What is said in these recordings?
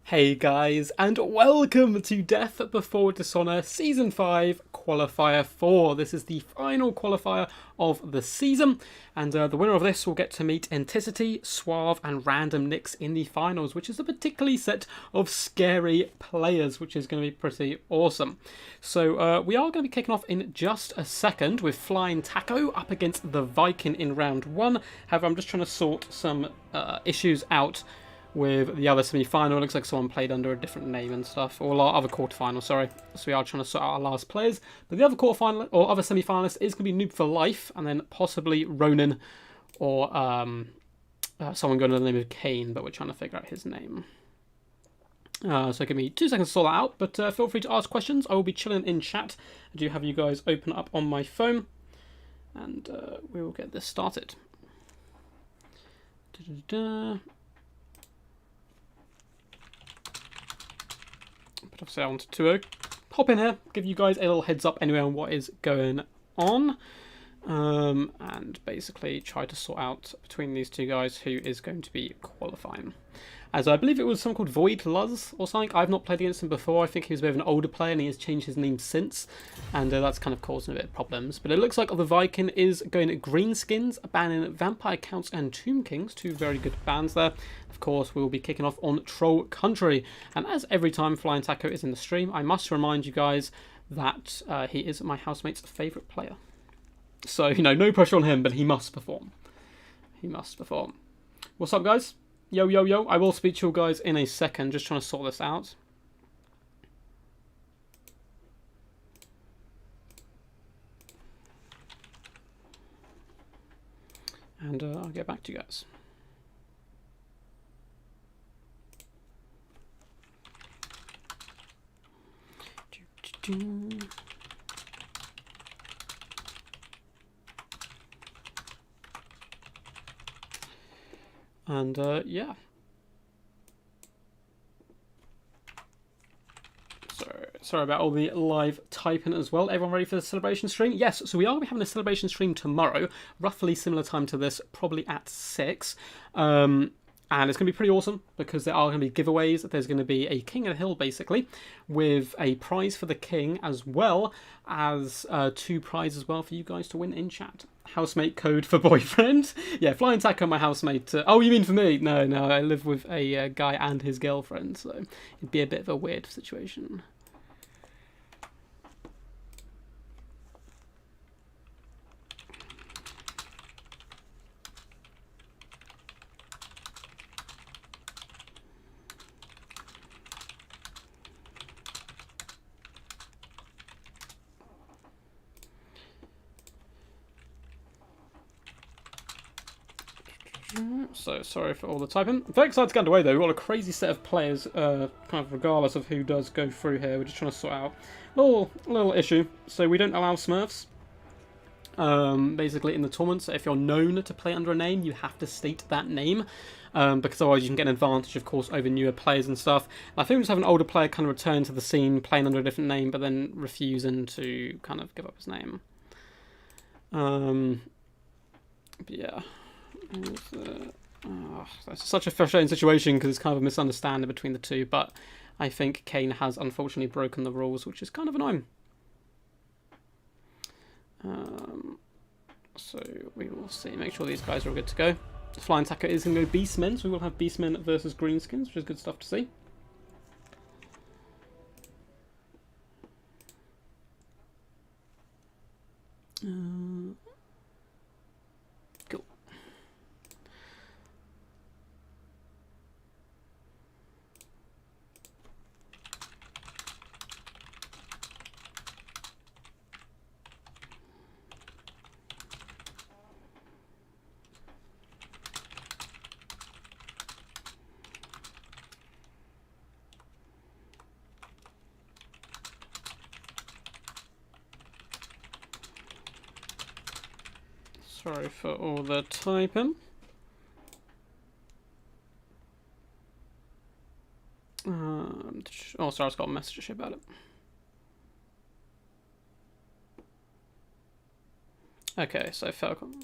Hey guys, and welcome to Death Before Dishonour Season 5 Qualifier 4. This is the final qualifier of the season, and the winner of this will get to meet Enticity, Suave, and Random Nicks in the finals, which is a particularly set of scary players, which is going to be pretty awesome. So we are going to be kicking off in just a second with Flying Taco up against the Viking in round 1. However, I'm just trying to sort some issues out with the other semi-final. It looks like someone played under a different name and stuff, or other quarter-final, sorry. So we are trying to sort out our last players. But the other quarter-final, or other semi-finalist, is going to be Noob for Life, and then possibly Ronan, or someone going under the name of Kane, but we're trying to figure out his name. So give me 2 seconds to sort that out, but feel free to ask questions. I will be chilling in chat. I do have you guys open up on my phone, and we will get this started. But obviously I wanted to hop in here, give you guys a little heads up anyway on what is going on, and basically try to sort out between these two guys who is going to be qualifying. As I believe it was someone called Void Luz or something. I've not played against him before. I think he was a bit of an older player and he has changed his name since, and that's kind of causing a bit of problems. But it looks like the Viking is going Greenskins, banning Vampire Counts and Tomb Kings, two very good bans there. Of course, we will be kicking off on Troll Country, and as every time Flying Taco is in the stream, I must remind you guys that he is my housemate's favourite player. So, you know, no pressure on him, but he must perform. He must perform. What's up, guys? Yo, yo, yo. I will speak to you guys in a second. Just trying to sort this out. And I'll get back to you guys. And yeah. Sorry about all the live typing as well. Everyone ready for the celebration stream? Yes, so we are having a celebration stream tomorrow, roughly similar time to this, probably at 6. And it's going to be pretty awesome because there are going to be giveaways. There's going to be a King of the Hill, basically, with a prize for the king, as well as 2 prizes as well for you guys to win in chat. Housemate code for boyfriend. Yeah, Flying Taco, my housemate. Oh, you mean for me? No, I live with a guy and his girlfriend, so it'd be a bit of a weird situation. So sorry for all the typing. I'm very excited to get underway though. We've got a crazy set of players, kind of regardless of who does go through here. We're just trying to sort out a little issue. So we don't allow Smurfs, basically in the tournament. So if you're known to play under a name, you have to state that name, because otherwise you can get an advantage, of course, over newer players and stuff. And I think we just have an older player kind of return to the scene, playing under a different name, but then refusing to kind of give up his name. But yeah. That's such a frustrating situation because it's kind of a misunderstanding between the two, but I think Kane has unfortunately broken the rules, which is kind of annoying. So we will see. Make sure these guys are all good to go. Flying Taco is going to go Beastmen, so we will have Beastmen versus Greenskins, which is good stuff to see. Cool. Sorry for all the typing. Oh, sorry, I just got a message about it. Okay, so Falcon.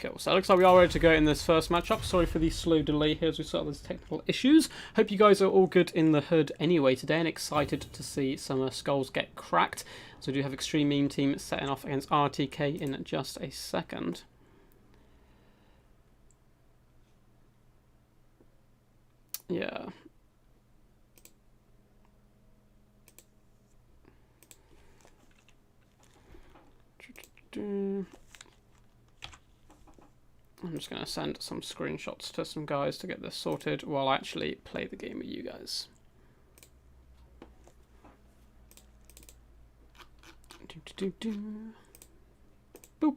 Cool, so it looks like we are ready to go in this first matchup. Sorry for the slow delay here as we start these technical issues. Hope you guys are all good in the hood anyway today and excited to see some skulls get cracked. So we do have Extreme Meme Team setting off against RTK in just a second. Yeah. I'm just going to send some screenshots to some guys to get this sorted while I actually play the game with you guys. Boop.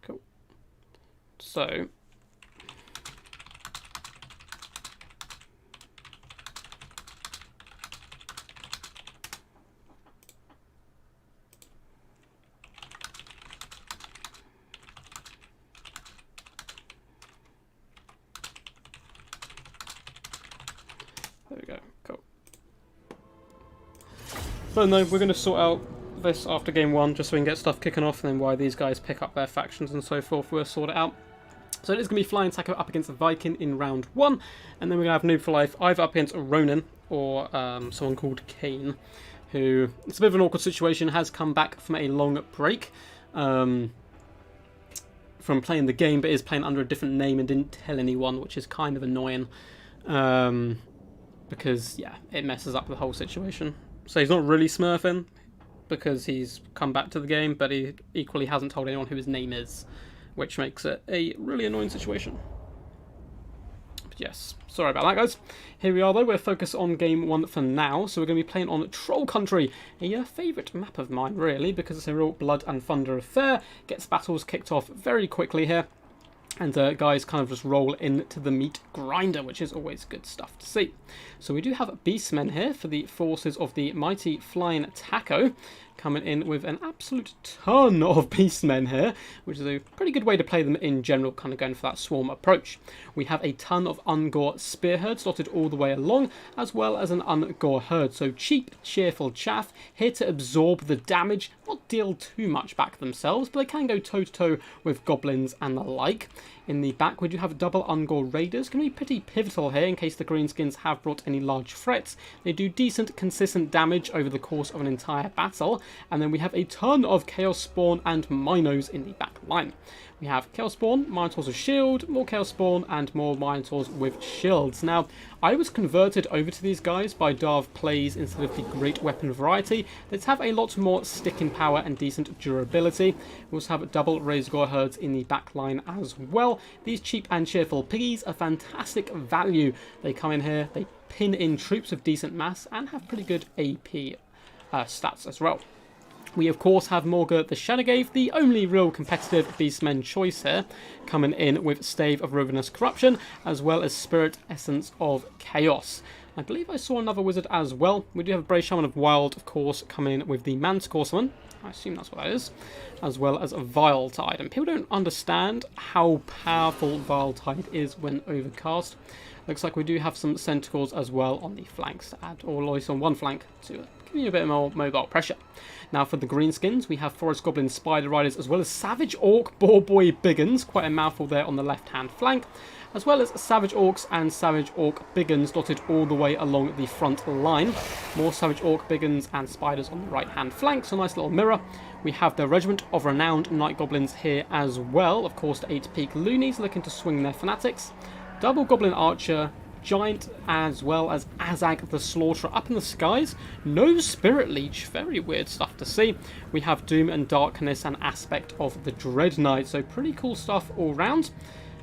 Cool. So there we go, cool. So no, we're going to sort out this after game one, just so we can get stuff kicking off, and then why these guys pick up their factions and so forth, we'll sort it out. So it is going to be Flying Taco up against a Viking in round one, and then we're going to have Noob for Life either up against a Ronin or someone called Kane, who, it's a bit of an awkward situation, has come back from a long break from playing the game, but is playing under a different name and didn't tell anyone, which is kind of annoying. Because, yeah, it messes up the whole situation. So he's not really smurfing, because he's come back to the game, but he equally hasn't told anyone who his name is, which makes it a really annoying situation. But yes, sorry about that, guys. Here we are, though. We're focused on game one for now, so we're going to be playing on Troll Country, a favourite map of mine, really, because it's a real blood and thunder affair. Gets battles kicked off very quickly here. And guys kind of just roll into the meat grinder, which is always good stuff to see. So we do have Beastmen here for the forces of the mighty Flying Taco, coming in with an absolute ton of Beastmen here, which is a pretty good way to play them in general, kind of going for that swarm approach. We have a ton of Ungor Spearherds dotted all the way along, as well as an Ungor Herd. So cheap, cheerful chaff, here to absorb the damage, not deal too much back themselves, but they can go toe-to-toe with goblins and the like. In the back, we do have double Ungor Raiders. Going to be pretty pivotal here in case the Greenskins have brought any large threats. They do decent, consistent damage over the course of an entire battle. And then we have a ton of Chaos Spawn and Minos in the back line. We have Chaos Spawn, Minotaurs with shield, more Chaos Spawn, and more Minotaurs with shields. Now, I was converted over to these guys by Darv Plays instead of the Great Weapon variety. They have a lot more sticking power and decent durability. We also have double Razor Herds in the back line as well. These cheap and cheerful piggies are fantastic value. They come in here, they pin in troops of decent mass, and have pretty good AP stats as well. We, of course, have Morga the Shadowgave, the only real competitive Beastmen choice here, coming in with Stave of Ravenous Corruption, as well as Spirit Essence of Chaos. I believe I saw another wizard as well. We do have a Brave Shaman of Wild, of course, coming in with the Manticore Summon. I assume that's what that is. As well as a Vile Tide. And people don't understand how powerful Vile Tide is when overcast. Looks like we do have some Centaurs as well on the flanks to add, or at least on one flank to give you a bit more mobile pressure. Now for the Greenskins, we have Forest Goblin Spider Riders as well as Savage Orc Boar Boy Biggins, quite a mouthful there on the left-hand flank, as well as Savage Orcs and Savage Orc Biggins dotted all the way along the front line. More Savage Orc Biggins and Spiders on the right-hand flank, so nice little mirror. We have the Regiment of Renowned Night Goblins here as well, of course the 8 Peak Loonies looking to swing their fanatics. Double Goblin Archer, Giant, as well as Azag the Slaughterer up in the skies. No Spirit Leech, very weird stuff to see. We have Doom and Darkness and Aspect of the Dread Knight, so pretty cool stuff all round.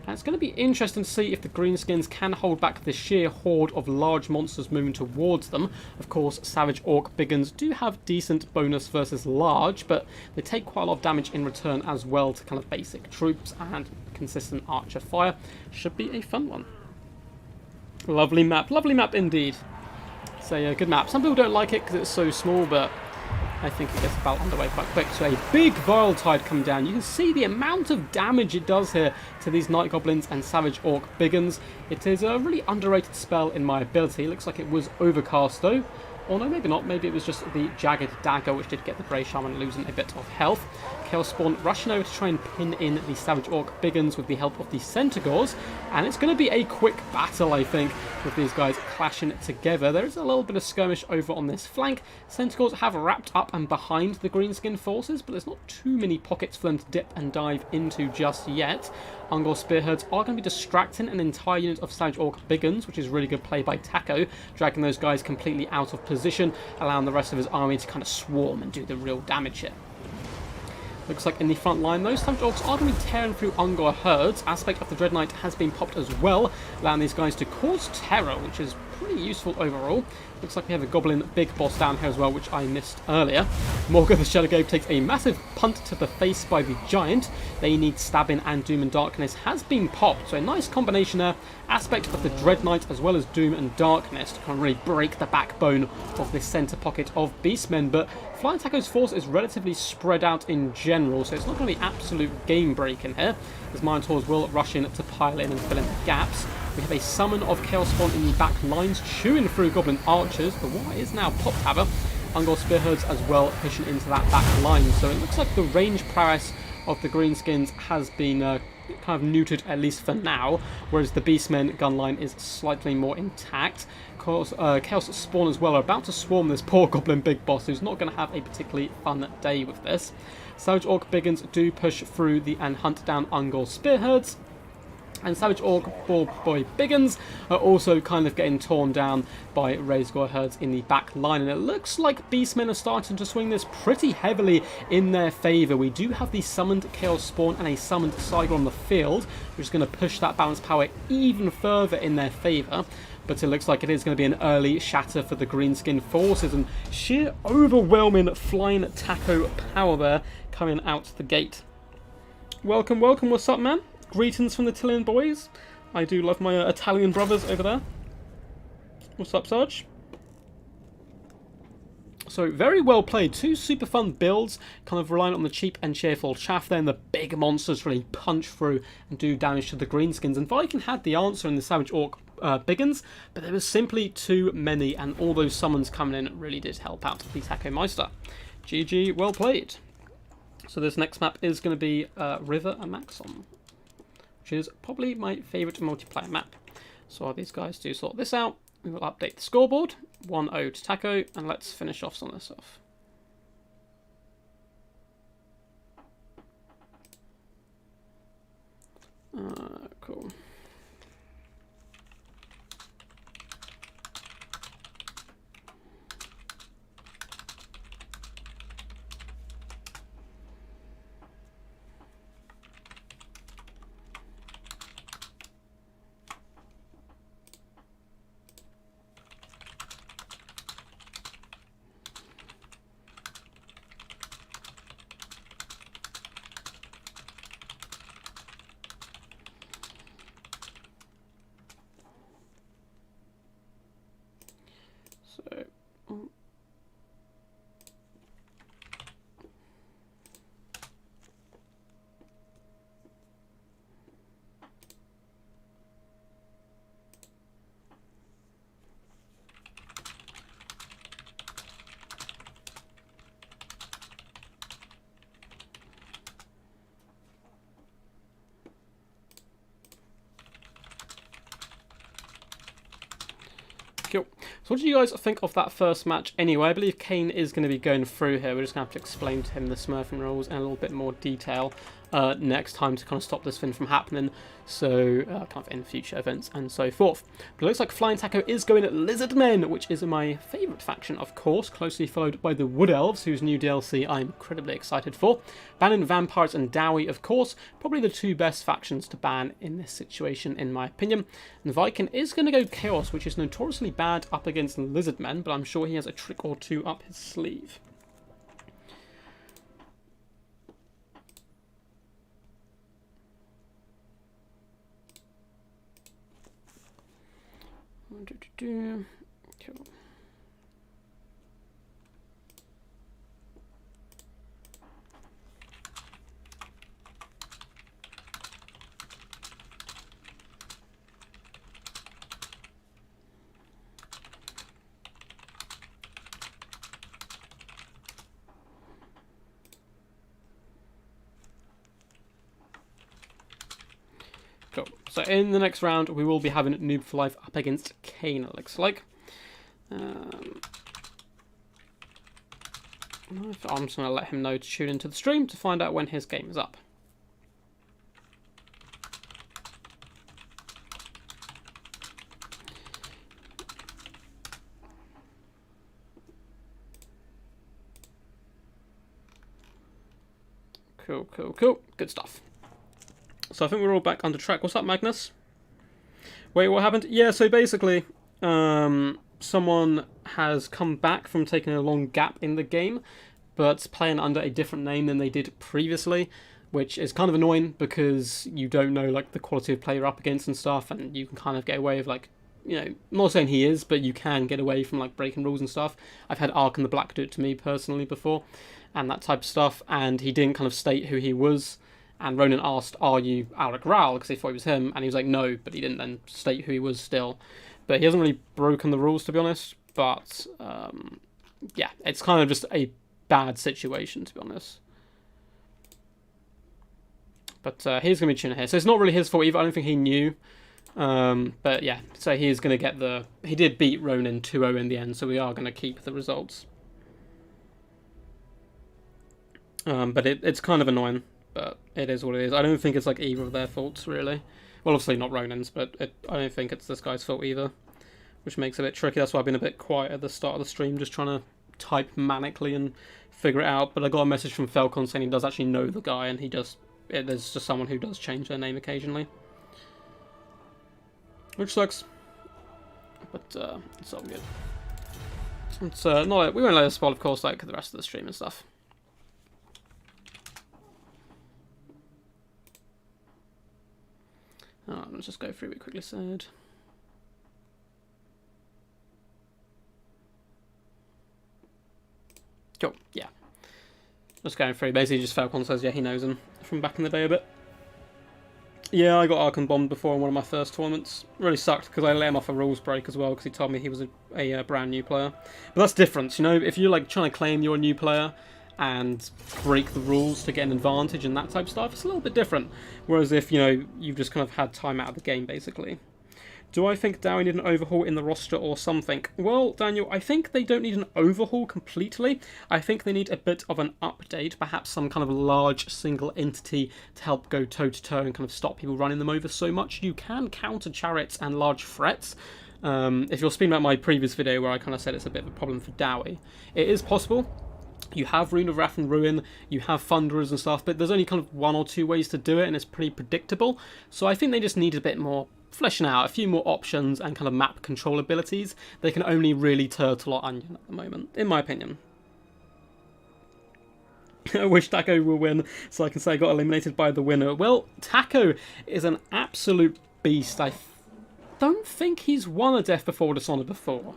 And it's going to be interesting to see if the Greenskins can hold back the sheer horde of large monsters moving towards them. Of course, Savage Orc Biggins do have decent bonus versus large, but they take quite a lot of damage in return as well to kind of basic troops and consistent archer fire. Should be a fun one. Lovely map indeed. So yeah, good map. Some people don't like it because it's so small, but I think it gets the battle underway quite quick. So a big Vile Tide coming down. You can see the amount of damage it does here to these Night Goblins and Savage Orc Biggins. It is a really underrated spell in my ability. It looks like it was overcast though. Or no, maybe not. Maybe it was just the Jagged Dagger, which did get the Grey Shaman losing a bit of health. Chaos Spawn rushing over to try and pin in the Savage Orc Biggins with the help of the Centaurs. And it's going to be a quick battle, I think, with these guys clashing together. There is a little bit of skirmish over on this flank. Centaurs have wrapped up and behind the Greenskin forces, but there's not too many pockets for them to dip and dive into just yet. Ungor Spearheads are going to be distracting an entire unit of Savage Orc Biggins, which is really good play by Taco, dragging those guys completely out of position, allowing the rest of his army to kind of swarm and do the real damage here. Looks like in the front line, those Savage Orcs are going to be tearing through Ungor herds. Aspect of the Dread Knight has been popped as well, allowing these guys to cause terror, which is pretty useful overall. Looks like we have a Goblin Big Boss down here as well, which I missed earlier. Morga the Shadowgate takes a massive punt to the face by the Giant. They need stabbing, and Doom and Darkness has been popped. So a nice combination there. Aspect of the Dread Knight as well as Doom and Darkness to kind of really break the backbone of this centre pocket of Beastmen. But Flying Taco's force is relatively spread out in general, so it's not going to be absolute game breaking here, as Minotaurs will rush in to pile in and fill in the gaps. We have a summon of Chaos Spawn in the back lines, chewing through Goblin Archers. The war is now popped, however. Ungor Spearheads as well pushing into that back line. So it looks like the range prowess of the Greenskins has been kind of neutered, at least for now, whereas the Beastmen gun line is slightly more intact. Chaos Spawn as well are about to swarm this poor Goblin Big Boss, who's not going to have a particularly fun day with this. Savage Orc Biggins do push through and hunt down Ungor Spearheads. And Savage Orc Boy Biggins are also kind of getting torn down by Razegore herds in the back line. And it looks like Beastmen are starting to swing this pretty heavily in their favour. We do have the summoned Chaos Spawn and a summoned Cygor on the field, which is going to push that balance power even further in their favour. But it looks like it is going to be an early shatter for the Greenskin forces. And sheer overwhelming Flying Taco power there coming out the gate. Welcome, welcome. What's up, man? Greetings from the Italian boys. I do love my Italian brothers over there. What's up, Sarge? So, very well played. Two super fun builds, kind of relying on the cheap and cheerful chaff there, and the big monsters really punch through and do damage to the Greenskins. And Viking had the answer in the Savage Orc Biggins, but there was simply too many, and all those summons coming in really did help out the Taco Meister. GG, well played. So this next map is going to be River and Maxon, which is probably my favourite multiplayer map. So while these guys do sort this out, we will update the scoreboard. 1-0 to Taco, and let's finish off some of this off. Cool. Cool. So what do you guys think of that first match anyway? I believe Kane is going to be going through here. We're just going to have to explain to him the smurfing rules in a little bit more detail next time to kind of stop this thing from happening. So, kind of in future events and so forth. But it looks like Flying Taco is going at Lizardmen, which is my favourite faction, of course, closely followed by the Wood Elves, whose new DLC I'm incredibly excited for. Banning Vampires and Dowie, of course, probably the two best factions to ban in this situation, in my opinion. And Viking is going to go Chaos, which is notoriously bad up against Lizardmen, but I'm sure he has a trick or two up his sleeve. Cool. So in the next round, we will be having Noob for Life up against Kane, it looks like. I'm just going to let him know to tune into the stream to find out when his game is up. Cool, cool, cool. Good stuff. So I think we're all back under track. What's up, Magnus? Wait, what happened? Yeah, so basically, someone has come back from taking a long gap in the game, but playing under a different name than they did previously, which is kind of annoying because you don't know like the quality of player you're up against and stuff, and you can kind of get away with like, you know, I'm not saying he is, but you can get away from like breaking rules and stuff. I've had Ark and the Black do it to me personally before, and that type of stuff, and he didn't kind of state who he was. And Ronan asked, "Are you Alec Ral?" because he thought he was him, and he was like, "No," but he didn't then state who he was still. But he hasn't really broken the rules, to be honest. But yeah, it's kind of just a bad situation, to be honest. But he's going to be tuning here, so it's not really his fault either. I don't think he knew. But yeah, so he's going to get the... He did beat Ronan 2-0 in the end, so we are going to keep the results. But it's kind of annoying. But it is what it is. I don't think it's like either of their faults, really. Well, obviously not Ronan's, but I don't think it's this guy's fault either, which makes it a bit tricky. That's why I've been a bit quiet at the start of the stream, just trying to type manically and figure it out. But I got a message from Falcon saying he does actually know the guy, and there's just someone who does change their name occasionally, which sucks. But it's all good. It's not. We won't let it spoil, of course, like the rest of the stream and stuff. Let's just go through what we quickly said. Cool, yeah. Just going through. Basically, just Falcon says, yeah, he knows him from back in the day a bit. Yeah, I got Archon bombed before in one of my first tournaments. Really sucked because I let him off a rules break as well because he told me he was a brand new player. But that's different, you know. If you're like trying to claim you're a new player and break the rules to get an advantage and that type of stuff, it's a little bit different. Whereas if, you know, you've just kind of had time out of the game, basically. Do I think Dowie need an overhaul in the roster or something? Well, Daniel, I think they don't need an overhaul completely. I think they need a bit of an update, perhaps some kind of large single entity to help go toe-to-toe and kind of stop people running them over so much. You can counter chariots and large threats. If you're speaking about my previous video where I kind of said it's a bit of a problem for Dowie, it is possible. You have Rune of Wrath and Ruin, you have Thunderers and stuff, but there's only kind of one or two ways to do it, and it's pretty predictable. So I think they just need a bit more fleshing out, a few more options and kind of map control abilities. They can only really turtle or onion at the moment, in my opinion. I wish Taco will win, so I can say I got eliminated by the winner. Well, Taco is an absolute beast. I don't think he's won a Death Before Dishonour before.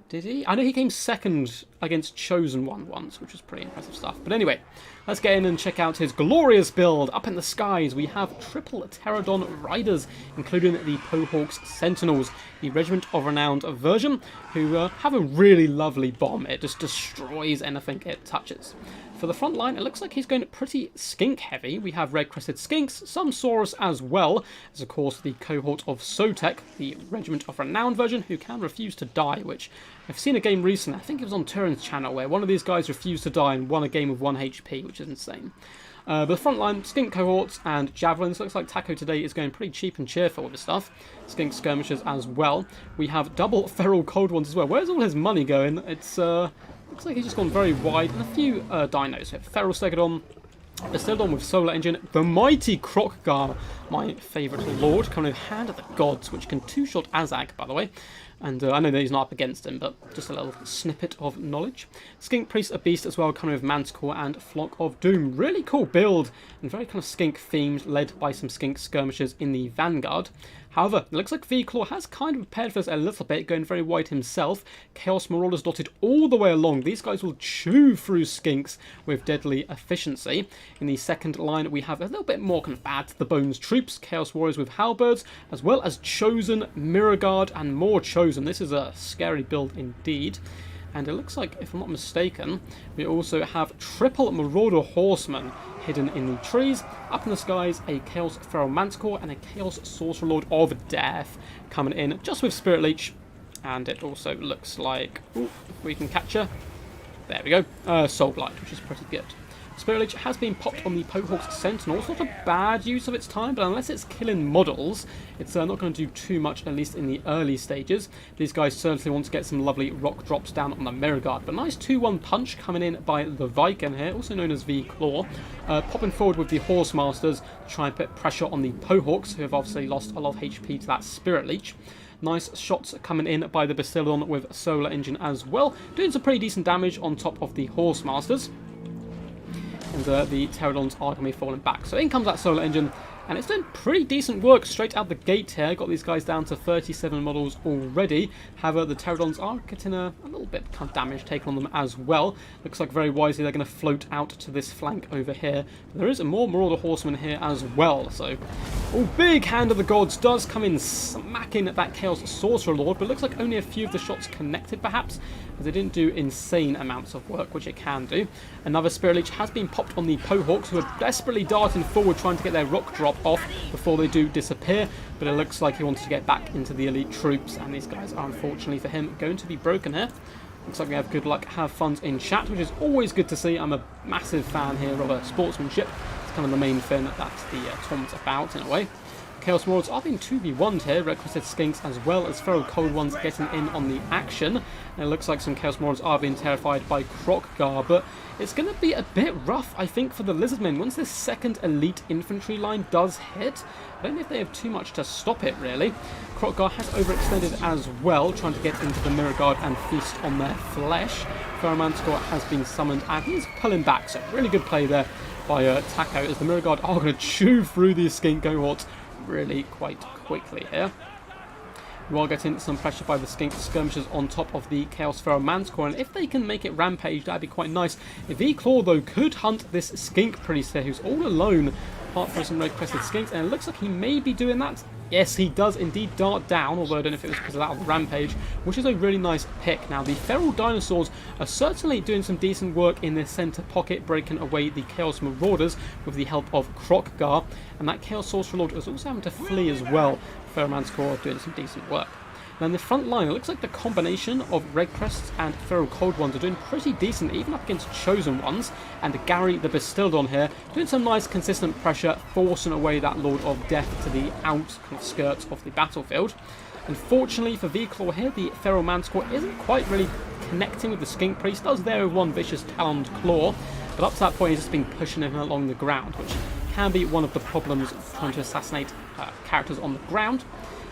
Did he? I know he came second against Chosen One once, which was pretty impressive stuff. But anyway, let's get in and check out his glorious build. Up in the skies, we have triple Pterodon Riders, including the Pohawks Sentinels, the Regiment of Renowned version, who have a really lovely bomb. It just destroys anything it touches. For the front line, it looks like he's going pretty skink heavy. We have red-crested skinks, some Saurus as well, as of course the cohort of Sotek, the Regiment of Renowned version, who can refuse to die, which I've seen a game recently, I think it was on Turin's channel, where one of these guys refused to die and won a game with 1 HP, which is insane. But the front line, skink cohorts and javelins. Looks like Taco today is going pretty cheap and cheerful with his stuff. Skink skirmishers as well. We have double feral cold ones as well. Where's all his money going? It's looks like he's just gone very wide. And a few dinos. We have feral stegodon, a stegodon with solar engine, the mighty Krokgar, my favourite lord, coming with Hand of the Gods, which can two-shot Azag, by the way. And I know that he's not up against him, but just a little snippet of knowledge. Skink Priest, a beast as well, coming with Manticore and Flock of Doom. Really cool build, and very kind of skink themed, led by some skink skirmishers in the vanguard. However, it looks like V-Claw has kind of prepared for this a little bit, going very wide himself. Chaos Marauders dotted all the way along. These guys will chew through skinks with deadly efficiency. In the second line, we have a little bit more kind of bad to the bones troops. Chaos Warriors with Halberds, as well as Chosen, Mirror Guard, and more Chosen. This is a scary build indeed. And it looks like, if I'm not mistaken, we also have triple Marauder Horsemen hidden in the trees. Up in the skies, a Chaos Feral Manticore and a Chaos Sorcerer Lord of Death coming in just with Spirit Leech. And it also looks like, ooh, if we can catch her. There we go. Soul Blight, which is pretty good. Spirit Leech has been popped on the Pohawk's Sentinel. It's not a bad use of its time, but unless it's killing models, it's not going to do too much, at least in the early stages. These guys certainly want to get some lovely rock drops down on the Mirror Guard. But nice 2-1 punch coming in by the Viking here, also known as V-Claw. Popping forward with the Horse Masters to try and put pressure on the Pohawks, who have obviously lost a lot of HP to that Spirit Leech. Nice shots coming in by the Bastiladon with Solar Engine as well, doing some pretty decent damage on top of the Horse Masters. And the Pterodons are going to be falling back. So in comes that Solar Engine, and it's doing pretty decent work straight out the gate here. Got these guys down to 37 models already. However, the Pterodons are getting a little bit of damage taken on them as well. Looks like very wisely they're going to float out to this flank over here. But there is a more Marauder Horseman here as well. So, big Hand of the Gods does come in smacking at that Chaos Sorcerer Lord, but it looks like only a few of the shots connected perhaps, as it didn't do insane amounts of work, which it can do. Another Spirit Leech has been popped on the Pohawks, who are desperately darting forward trying to get their rock drop off before they do disappear, but it looks like he wanted to get back into the elite troops, and these guys are unfortunately for him going to be broken here. Looks like we have good luck, have funds in chat, which is always good to see. I'm a massive fan here of sportsmanship. It's kind of the main thing that the tournament's about in a way. Chaos Marauders are being 2v1'd here, Red Crested Skinks as well as Feral Cold Ones getting in on the action. And it looks like some Chaos Marauders are being terrified by Crockgar, but it's going to be a bit rough, I think, for the Lizardmen. Once this second elite infantry line does hit, I don't know if they have too much to stop it, really. Crockgar has overextended as well, trying to get into the Mirror Guard and feast on their flesh. Feral Manticore has been summoned, and he's pulling back, so really good play there by Taco, as the Mirror Guard are going to chew through these skink cohorts really quite quickly here. You are getting some pressure by the skink skirmishers on top of the Chaos Feral Manticore, and if they can make it rampage, that'd be quite nice. V-Claw, though, could hunt this skink priest here, who's all alone, apart from some Red Crested Skinks, and it looks like he may be doing that. Yes, he does indeed dart down, although I don't know if it was because of that or the rampage, which is a really nice pick. Now, the Feral Dinosaurs are certainly doing some decent work in this centre pocket, breaking away the Chaos Marauders with the help of Crockgar, and that Chaos Sorcerer Lord is also having to flee as well. Feral Manticore doing some decent work. Now in the front line, it looks like the combination of Red Crests and Feral Cold Ones are doing pretty decent, even up against Chosen Ones. And Gary the Bastiladon here doing some nice consistent pressure, forcing away that Lord of Death to the outskirts of the battlefield. Unfortunately for V-Claw here, the Feral Manticore isn't quite really connecting with the Skink Priest. Does there with one vicious taloned claw, but up to that point he's just been pushing him along the ground, which can be one of the problems of trying to assassinate characters on the ground.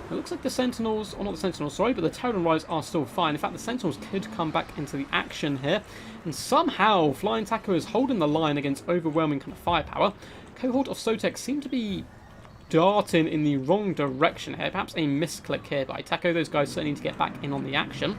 It looks like the Sentinels, or not the Sentinels, sorry, but the Pterodon Riders are still fine. In fact, the Sentinels could come back into the action here. And somehow, Flying Taco is holding the line against overwhelming kind of firepower. Cohort of Sotek seem to be darting in the wrong direction here. Perhaps a misclick here by Taco. Those guys certainly need to get back in on the action.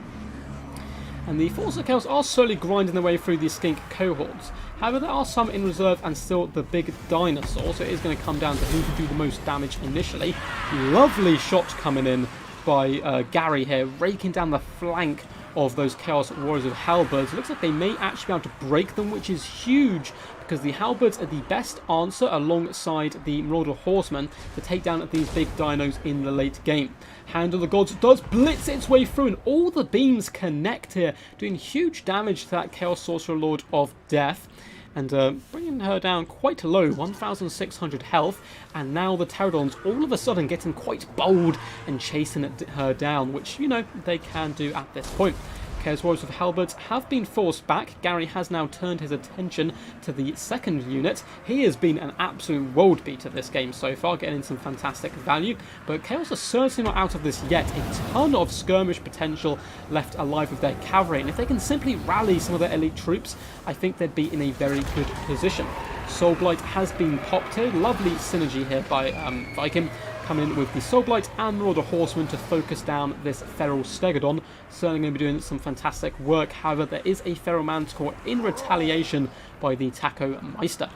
And the Force of Chaos are slowly grinding their way through these skink cohorts. However, there are some in reserve and still the big dinosaur, so it is going to come down to who can do the most damage initially. Lovely shot coming in by Gary here, raking down the flank of those Chaos Warriors with halberds. It looks like they may actually be able to break them, which is huge, because the halberds are the best answer alongside the Marauder Horsemen to take down these big dinos in the late game. Hand of the Gods does blitz its way through, and all the beams connect here, doing huge damage to that Chaos Sorcerer Lord of Death. And bringing her down quite low, 1,600 health, and now the Pterodons all of a sudden getting quite bold and chasing her down, which, you know, they can do at this point. Chaos Warriors with halberds have been forced back. Gary has now turned his attention to the second unit. He has been an absolute world beater this game so far, getting in some fantastic value, but Chaos are certainly not out of this yet. A ton of skirmish potential left alive with their cavalry, and if they can simply rally some of their elite troops, I think they'd be in a very good position. Soul Blight has been popped here. Lovely synergy here by Viking, coming in with the Soul Blight and Marauder Horseman to focus down this Feral Stegodon. Certainly going to be doing some fantastic work. However, there is a Feral Manticore in retaliation by the Taco Meister.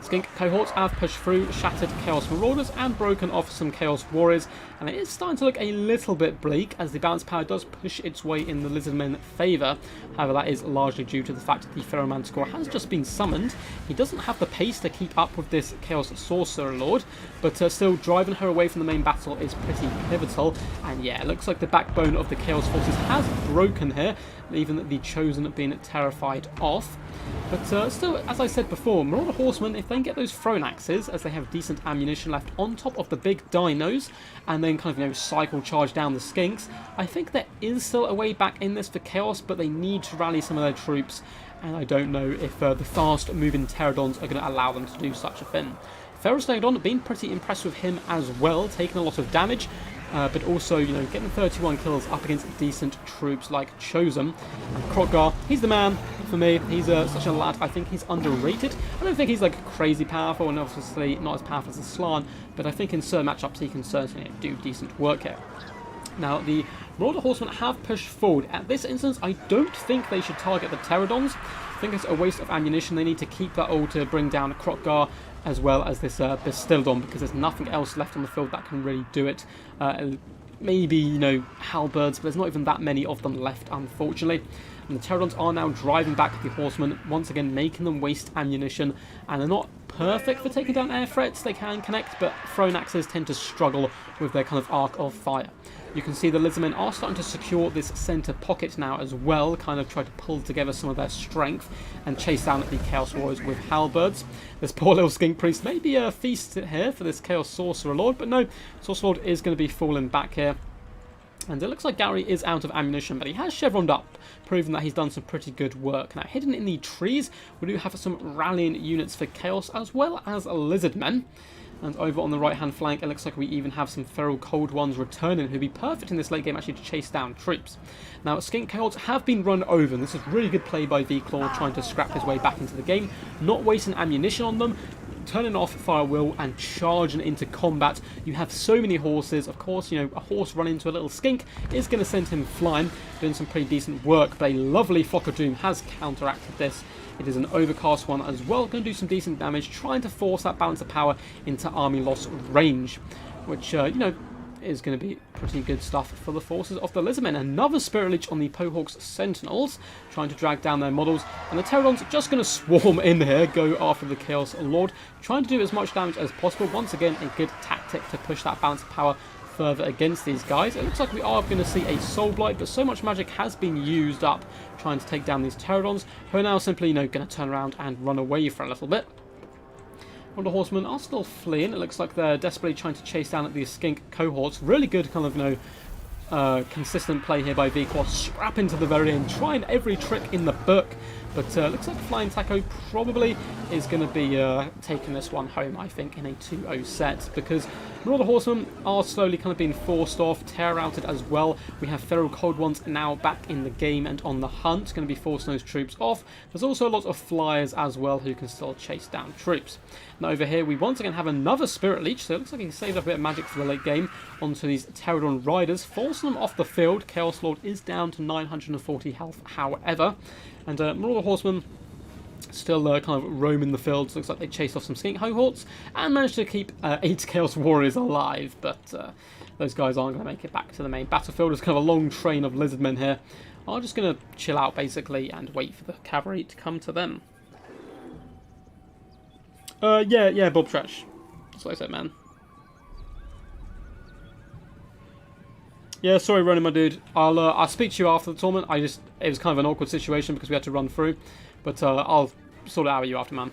Skink cohorts have pushed through, shattered Chaos Marauders and broken off some Chaos Warriors, and it is starting to look a little bit bleak as the balance power does push its way in the Lizardmen favour. However, that is largely due to the fact that the Ferromanticore has just been summoned. He doesn't have the pace to keep up with this Chaos Sorcerer Lord, but still driving her away from the main battle is pretty pivotal. And yeah, it looks like the backbone of the Chaos Forces has broken here, even the Chosen being terrified off. But still, as I said before, Marauder Horsemen, if they can get those thrown axes, as they have decent ammunition left on top of the big dinos, and then kind of, you know, cycle charge down the skinks, I think there is still a way back in this for Chaos, but they need to rally some of their troops, and I don't know if the fast-moving Pterodons are going to allow them to do such a thing. Ferrostegodon, been pretty impressed with him as well, taking a lot of damage, but also, you know, getting 31 kills up against decent troops like Chosen. And Krotgar, he's the man for me. He's such a lad. I think he's underrated. I don't think he's like crazy powerful, and obviously not as powerful as a Slann, but I think in certain matchups he can certainly do decent work here. Now, the Marauder Horsemen have pushed forward. At this instance, I don't think they should target the Pterodons. I think it's a waste of ammunition. They need to keep that all to bring down Krotgar, as well as this Bastildon, because there's nothing else left on the field that can really do it. Maybe, you know, halberds, but there's not even that many of them left, unfortunately. And the Pterodons are now driving back the Horsemen, once again making them waste ammunition, and they're not perfect for taking down air threats. They can connect, but thrown axes tend to struggle with their kind of arc of fire. You can see the Lizardmen are starting to secure this centre pocket now as well, kind of try to pull together some of their strength and chase down at the Chaos Warriors with halberds. This poor little Skink Priest may be a feast here for this Chaos Sorcerer Lord, but no, Sorcerer Lord is going to be falling back here. And it looks like Gary is out of ammunition, but he has chevroned up, proving that he's done some pretty good work. Now, hidden in the trees, we do have some rallying units for Chaos, as well as Lizardmen. And over on the right-hand flank, it looks like we even have some Feral Cold Ones returning, who'd be perfect in this late game actually to chase down troops. Now, Skink Cohorts have been run over, and this is really good play by V-Claw, trying to scrap his way back into the game, not wasting ammunition on them, turning off fire will and charging into combat. You have so many horses. Of course, you know, a horse running into a little skink is going to send him flying, doing some pretty decent work, but a lovely Flock of Doom has counteracted this. It is an overcast one as well, going to do some decent damage, trying to force that balance of power into army loss range, which, you know, is going to be pretty good stuff for the forces of the Lizardmen. Another Spirit Leech on the Pohawk's Sentinels, trying to drag down their models, and the Pterodons are just going to swarm in here, go after the Chaos Lord, trying to do as much damage as possible. Once again, a good tactic to push that balance of power further against these guys. It looks like we are going to see a Soul Blight, but so much magic has been used up trying to take down these Pterodons, who are now simply, you know, going to turn around and run away for a little bit. The Horsemen are still fleeing. It looks like they're desperately trying to chase down at these Skink Cohorts. Really good kind of, you know, consistent play here by V-Claw, scrap into the very end, trying every trick in the book. But looks like Flying Taco probably is going to be taking this one home, I think, in a 2-0 set, because Marauder Horsemen are slowly kind of being forced off, tear-outed as well. We have Feral Cold Ones now back in the game and on the hunt, going to be forcing those troops off. There's also a lot of Flyers as well who can still chase down troops. Now over here we once again have another Spirit Leech, so it looks like he saved up a bit of magic for the late game onto these Pterodon Riders, forcing them off the field. Chaos Lord is down to 940 health, however. And Marauder Horsemen still kind of roaming the fields. Looks like they chased off some Skink Cohorts and managed to keep 8 Chaos Warriors alive, but those guys aren't going to make it back to the main battlefield. There's kind of a long train of Lizardmen here. I'm just going to chill out, basically, and wait for the cavalry to come to them. Yeah, Bob Trash. That's what I said, man. Yeah, sorry, Ronan, my dude. I'll speak to you after the tournament. It was kind of an awkward situation because we had to run through, but I'll sort it out with you after, man.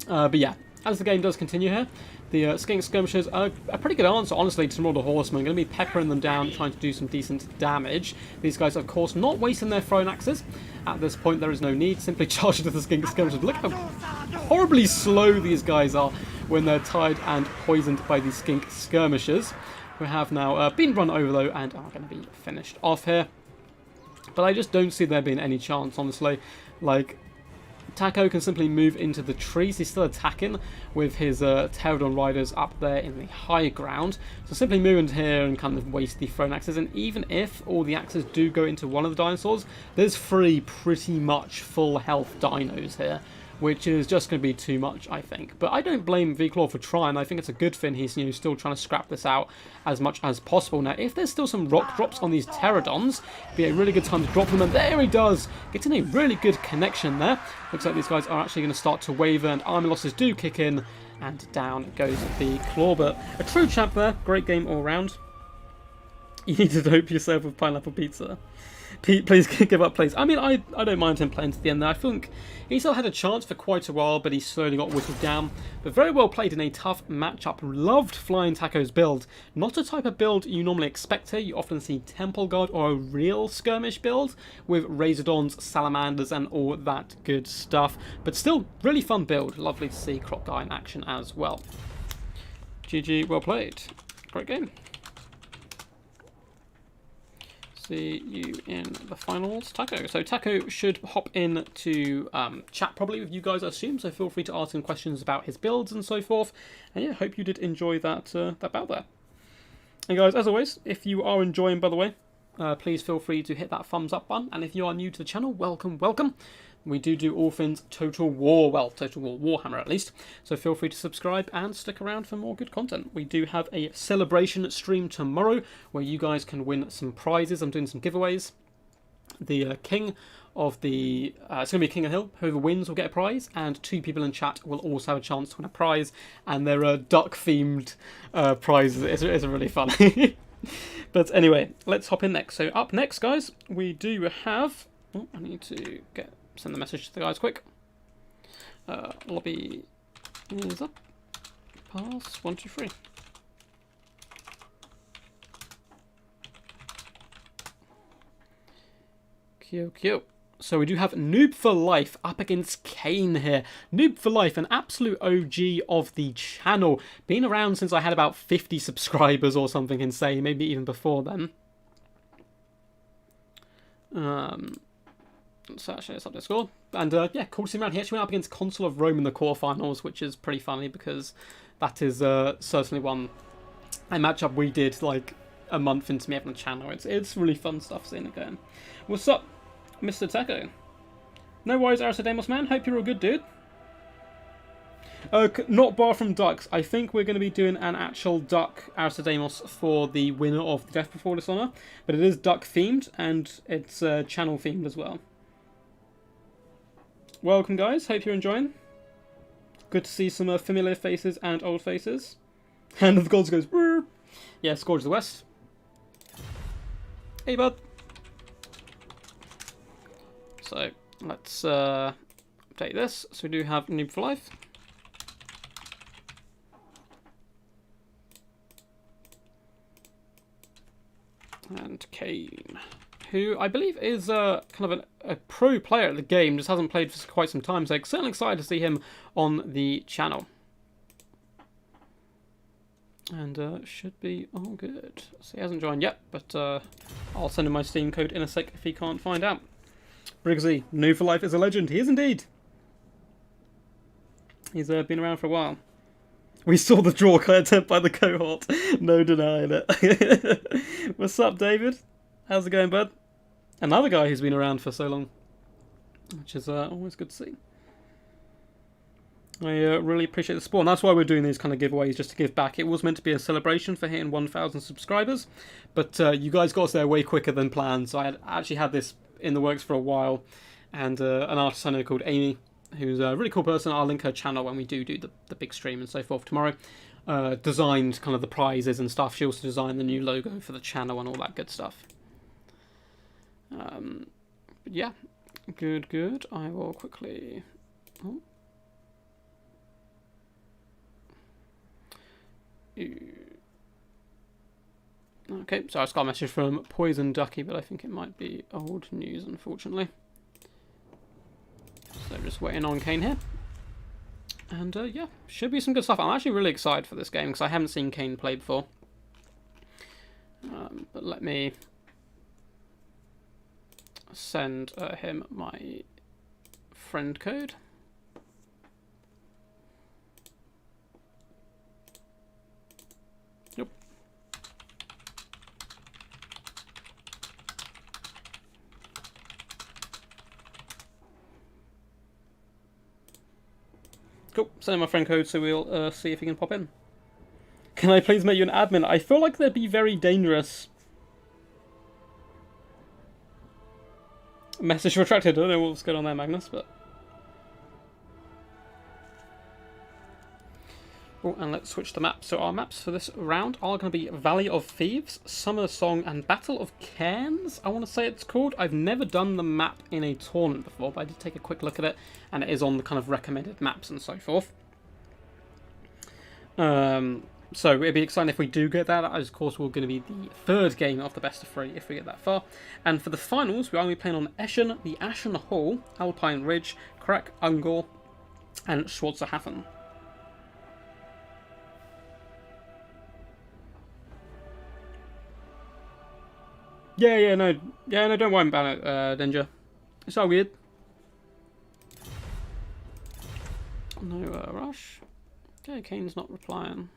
But yeah, as the game does continue here, the Skink Skirmishers are a pretty good answer, honestly, to Marauder Horsemen. Going to be peppering them down, trying to do some decent damage. These guys, of course, not wasting their thrown axes. At this point, there is no need. Simply charge into the Skink Skirmishers. Look how horribly slow these guys are when they're tied and poisoned by the Skink Skirmishers, who have now been run over, though, and are going to be finished off here. But I just don't see there being any chance, honestly. Like, Taco can simply move into the trees. He's still attacking with his Pterodon Riders up there in the high ground. So simply move into here and kind of waste the thrown axes. And even if all the axes do go into one of the dinosaurs, there's 3 pretty much full health dinos here, which is just going to be too much, I think. But I don't blame V-Claw for trying. I think it's a good thing he's still trying to scrap this out as much as possible. Now, if there's still some rock drops on these pterodons, it'd be a really good time to drop them. And there he does, getting a really good connection there. Looks like these guys are actually going to start to waver, and army losses do kick in, and down goes the claw. But a true champ there. Great game all round. You need to dope yourself with pineapple pizza. Pete, please give up, please. I mean, I don't mind him playing to the end there. I think he still had a chance for quite a while, but he slowly got whittled down. But very well played in a tough matchup. Loved Flying Taco's build. Not a type of build you normally expect here. You often see Temple Guard or a real skirmish build with Razordons, Salamanders, and all that good stuff. But still, really fun build. Lovely to see Crocodile in action as well. GG, well played. Great game. See you in the finals. Taco. So Taco should hop in to chat probably with you guys, I assume. So feel free to ask him questions about his builds and so forth. And yeah, hope you did enjoy that that bout there. And guys, as always, if you are enjoying, by the way, please feel free to hit that thumbs up button. And if you are new to the channel, welcome, welcome. We do all things Total War, well, Total War Warhammer at least, so feel free to subscribe and stick around for more good content. We do have a celebration stream tomorrow where you guys can win some prizes. I'm doing some giveaways. The king of the, it's going to be King of Hill, whoever wins will get a prize, and 2 people in chat will also have a chance to win a prize, and they're duck-themed prizes. It's really fun. But anyway, let's hop in next. So up next, guys, we do have, oh, I need to send the message to the guys quick. Lobby is up. Pass 1, 2, 3. Cute. So we do have Noob for Life up against Kane here. Noob for Life, an absolute OG of the channel. Been around since I had about 50 subscribers or something insane, maybe even before then. So actually, let's up their score. And yeah, cool to see him around. He actually went up against Consul of Rome in the quarterfinals, which is pretty funny because that is certainly a matchup we did like a month into me having a channel. It's really fun stuff seeing it going. What's up, Mr. Taco? No worries, Aristodemus man. Hope you're all good, dude. Not bar from ducks. I think we're going to be doing an actual duck Aristodemus for the winner of the Death Before Dishonour, but it is duck themed and it's channel themed as well. Welcome, guys. Hope you're enjoying. Good to see some familiar faces and old faces. Hand of the Gods goes, brr. Yeah, Scourge of the West. Hey, bud. So, let's update this. So we do have Noob for Life. And Kane, who I believe is kind of a pro player at the game, just hasn't played for quite some time, so I'm certainly excited to see him on the channel. And should be all good. So he hasn't joined yet, but I'll send him my Steam code in a sec if he can't find out. Briggsy, Noob for Life is a legend. He is indeed. He's been around for a while. We saw the draw attempt by the cohort. No denying it. What's up, David? How's it going, bud? Another guy who's been around for so long, which is always good to see. I really appreciate the support, and that's why we're doing these kind of giveaways, just to give back. It was meant to be a celebration for hitting 1,000 subscribers, but you guys got us there way quicker than planned, so I actually had this in the works for a while, and an artist I know called Amy, who's a really cool person, I'll link her channel when we do the big stream and so forth tomorrow, designed kind of the prizes and stuff. She also designed the new logo for the channel and all that good stuff. But yeah, good. I will quickly... Oh. Okay, so I just got a message from Poison Ducky, but I think it might be old news, unfortunately. So just waiting on Kane here. And yeah, should be some good stuff. I'm actually really excited for this game because I haven't seen Kane play before. But let me send him my friend code. Yep. Cool. Send him my friend code so we'll see if he can pop in. Can I please make you an admin? I feel like that'd be very dangerous. Message retracted. I don't know what's going on there, Magnus, but... Oh, and let's switch the map. So our maps for this round are going to be Valley of Thieves, Summer Song, and Battle of Cairns, I want to say it's called. I've never done the map in a tournament before, but I did take a quick look at it, and it is on the kind of recommended maps and so forth. So it'd be exciting if we do get that. That is, of course, we're going to be the third game of the best of 3 if we get that far. And for the finals, we are going to be playing on Eschen, the Ashen Hall, Alpine Ridge, Crack Ungor, and Schwarzerhafen. Yeah, no, don't worry about it, Danger. It's all good. No rush. Okay, Kane's not replying.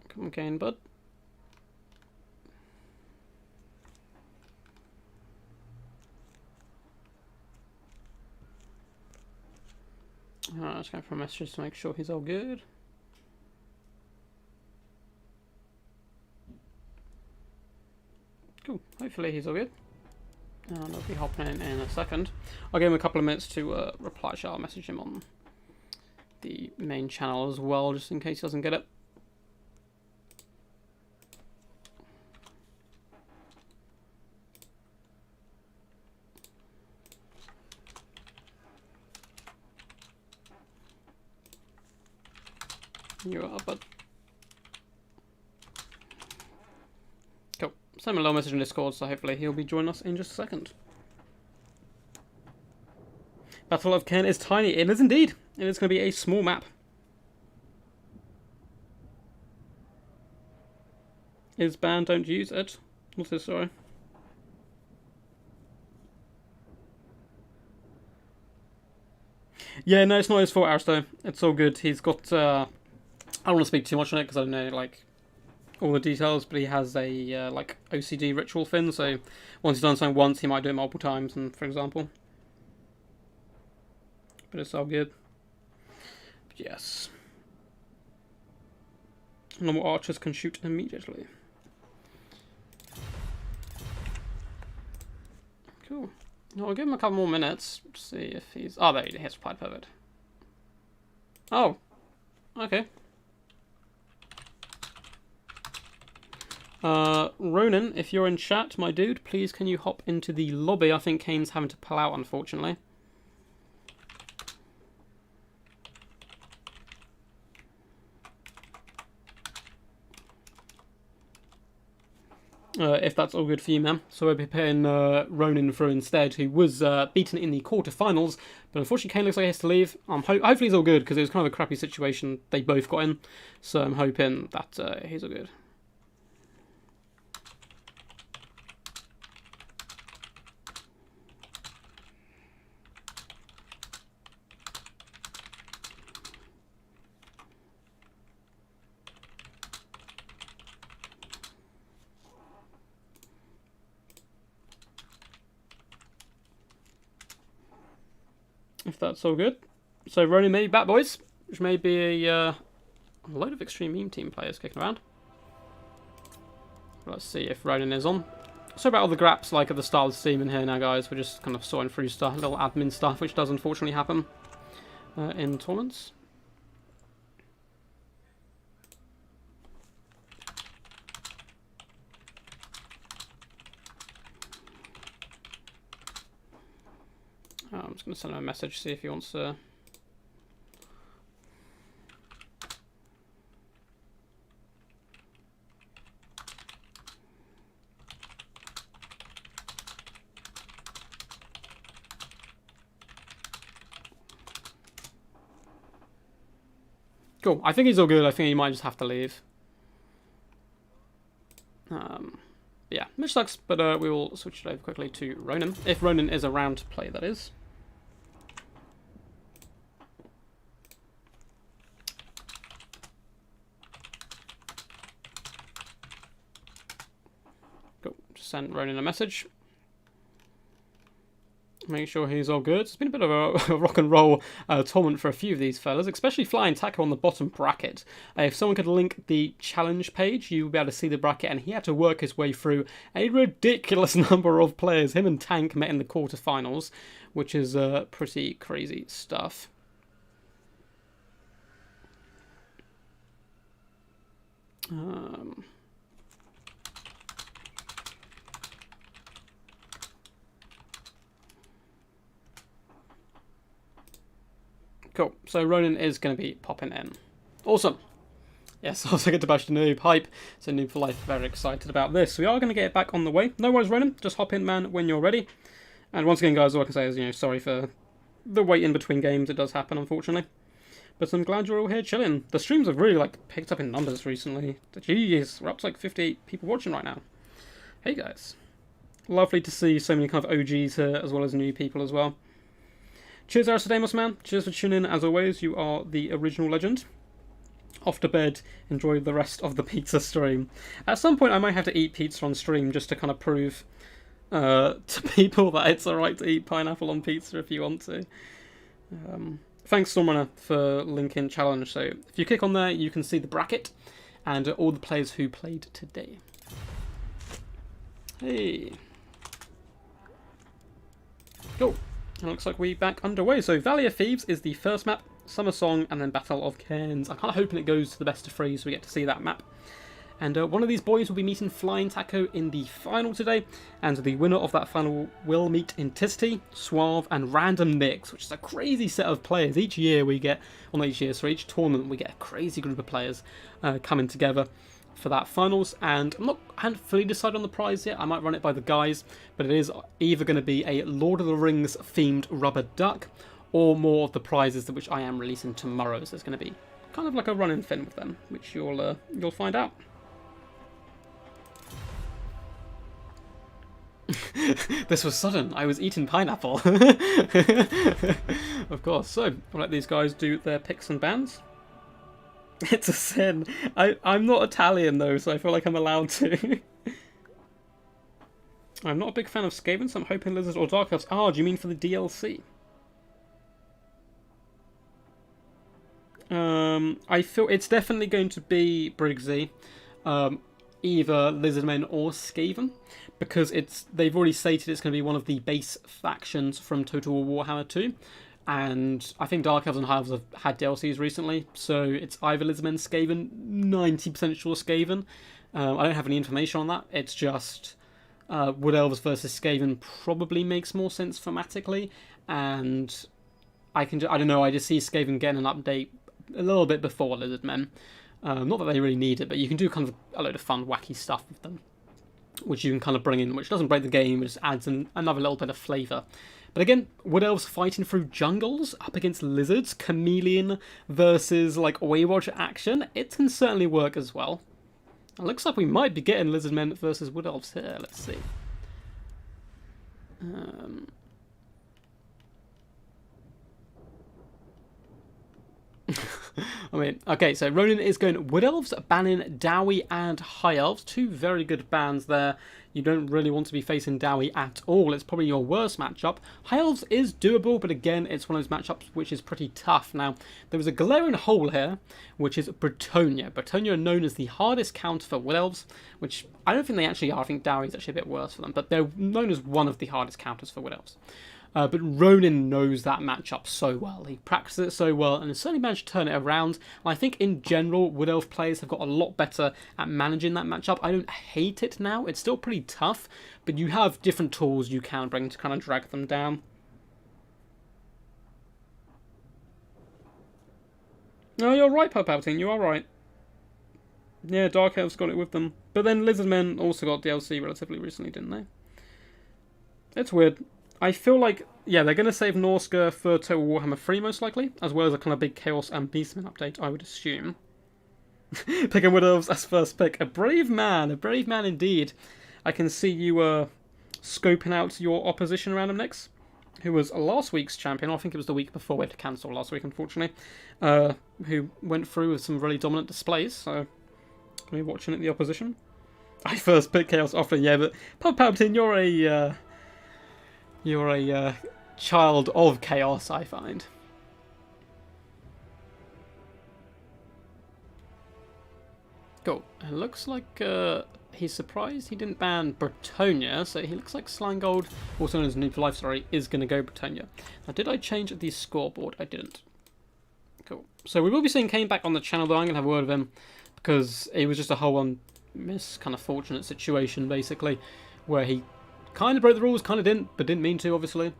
Come on, Kane, bud. Alright, let's go for a message to make sure he's all good. Cool, hopefully he's all good. And I'll be hopping in a second. I'll give him a couple of minutes to reply, so I'll message him on the main channel as well, just in case he doesn't get it. You are, bud. Cool. Send him a little message in Discord, so hopefully he'll be joining us in just a second. Battle of Cairns is tiny. It is indeed. It is going to be a small map. It is banned, don't use it. What's this, sorry? Yeah, no, it's not his fault, Aristo. It's all good. He's got... I don't want to speak too much on it because I don't know, like, all the details, but he has a, like, OCD ritual thing, so once he's done something once, he might do it multiple times, and for example. But it's all good. But yes. Normal archers can shoot immediately. Cool. I'll give him a couple more minutes to see if he's... Oh, there he has replied, perfect. Oh. Okay. Ronan, if you're in chat, my dude, please can you hop into the lobby? I think Kane's having to pull out, unfortunately. If that's all good for you, man. So we'll be playing Ronan through instead, who was beaten in the quarterfinals, but unfortunately Kane looks like he has to leave. Hopefully he's all good, because it was kind of a crappy situation they both got in, so I'm hoping that he's all good. If that's all good. So Ronan may be back, boys, which may be a load of Extreme Meme Team players kicking around. Let's see if Ronan is on. Sorry about all the graps like at the start of the stream in here now, guys. We're just kind of sorting through stuff, little admin stuff, which does unfortunately happen in tournaments. I'm just going to send him a message, see if he wants to... Cool, I think he's all good. I think he might just have to leave. Yeah, which sucks, but we will switch it over quickly to Ronan. If Ronan is around to play, that is. sent Ronan a message. Make sure he's all good. It's been a bit of a rock and roll tournament for a few of these fellas, especially Flying Taco on the bottom bracket. If someone could link the challenge page, you will be able to see the bracket, and he had to work his way through a ridiculous number of players. Him and Tank met in the quarterfinals, which is pretty crazy stuff. Cool, so Ronan is going to be popping in. Awesome. Yes, also get to bash the noob. Hype. So Noob for Life, very excited about this. We are going to get it back on the way. No worries, Ronan. Just hop in, man, when you're ready. And once again, guys, all I can say is, sorry for the wait in between games. It does happen, unfortunately. But I'm glad you're all here chilling. The streams have really, picked up in numbers recently. Jeez, we're up to, 58 people watching right now. Hey, guys. Lovely to see so many kind of OGs here, as well as new people as well. Cheers, Aristodemus, man. Cheers for tuning in. As always, you are the original legend. Off to bed. Enjoy the rest of the pizza stream. At some point, I might have to eat pizza on stream just to kind of prove to people that it's alright to eat pineapple on pizza if you want to. Thanks, Stormrunner, for linking challenge. So if you click on there, you can see the bracket and all the players who played today. Hey. Cool. It looks like we're back underway. So Valley of Thieves is the first map, Summer Song, and then Battle of Cairns. I'm kind of hoping it goes to the best of 3 so we get to see that map. And one of these boys will be meeting Flying Taco in the final today, and the winner of that final will meet Inticity, Suave, and Random Mix, which is a crazy set of players. Each year we get, well not each year, so each tournament we get a crazy group of players coming together for that finals, and I haven't fully decided on the prize yet. I might run it by the guys, but it is either going to be a Lord of the Rings themed rubber duck, or more of the prizes which I am releasing tomorrow. So it's going to be kind of like a run-in fin with them, which you'll find out. This was sudden. I was eating pineapple. Of course. So I'll let these guys do their picks and bans. It's a sin. I'm not Italian though, so I feel like I'm allowed to. I'm not a big fan of Skaven, so I'm hoping Lizards or Dark Elves. Ah, do you mean for the DLC? I feel it's definitely going to be Briggsy, either Lizardmen or Skaven, because they've already stated it's going to be one of the base factions from Total War Warhammer 2. And I think Dark Elves and High Elves have had DLCs recently, so it's either Lizardmen, Skaven, 90% sure Skaven. I don't have any information on that. It's just Wood Elves versus Skaven probably makes more sense thematically, and I don't know, I just see Skaven getting an update a little bit before Lizardmen. Not that they really need it, but you can do kind of a load of fun, wacky stuff with them, which you can kind of bring in, which doesn't break the game, it just adds another little bit of flavour. But again, Wood Elves fighting through jungles up against lizards, chameleon versus Waywatch action. It can certainly work as well. It looks like we might be getting Lizardmen versus Wood Elves here. Let's see. I mean, okay, so Ronan is going Wood Elves, banning Dowie and High Elves. Two very good bans there. You don't really want to be facing Dowie at all. It's probably your worst matchup. High Elves is doable, but again, it's one of those matchups which is pretty tough. Now, there is a glaring hole here, which is Bretonia. Bretonia are known as the hardest counter for Wood Elves, which I don't think they actually are. I think Dowie's actually a bit worse for them, but they're known as one of the hardest counters for Wood Elves. But Ronan knows that matchup so well. He practices it so well and has certainly managed to turn it around. And I think in general, Wood Elf players have got a lot better at managing that matchup. I don't hate it now. It's still pretty tough, but you have different tools you can bring to kind of drag them down. No, you're right, Palpatine. You are right. Yeah, Dark Elves got it with them. But then Lizardmen also got DLC relatively recently, didn't they? It's weird. I feel like, yeah, they're going to save Norska for Total Warhammer 3 most likely, as well as a kind of big Chaos and Beastmen update, I would assume. Picking Wood Elves as first pick. A brave man indeed. I can see you scoping out your opposition, Random Nix, who was last week's champion, or I think it was the week before, we had to cancel last week, unfortunately, who went through with some really dominant displays, so we're watching at the opposition. I first picked Chaos often, yeah, but Palpatine, you're a child of Chaos, I find. Cool. It looks like he's surprised he didn't ban Bretonia, so he looks like Slangold, also known as New for Life, sorry, is going to go Bretonia. Now, did I change the scoreboard? I didn't. Cool. So we will be seeing Kane back on the channel, though. I'm going to have a word with him, because it was just a whole kind of fortunate situation, basically, where he kind of broke the rules, kind of didn't, but didn't mean to, obviously.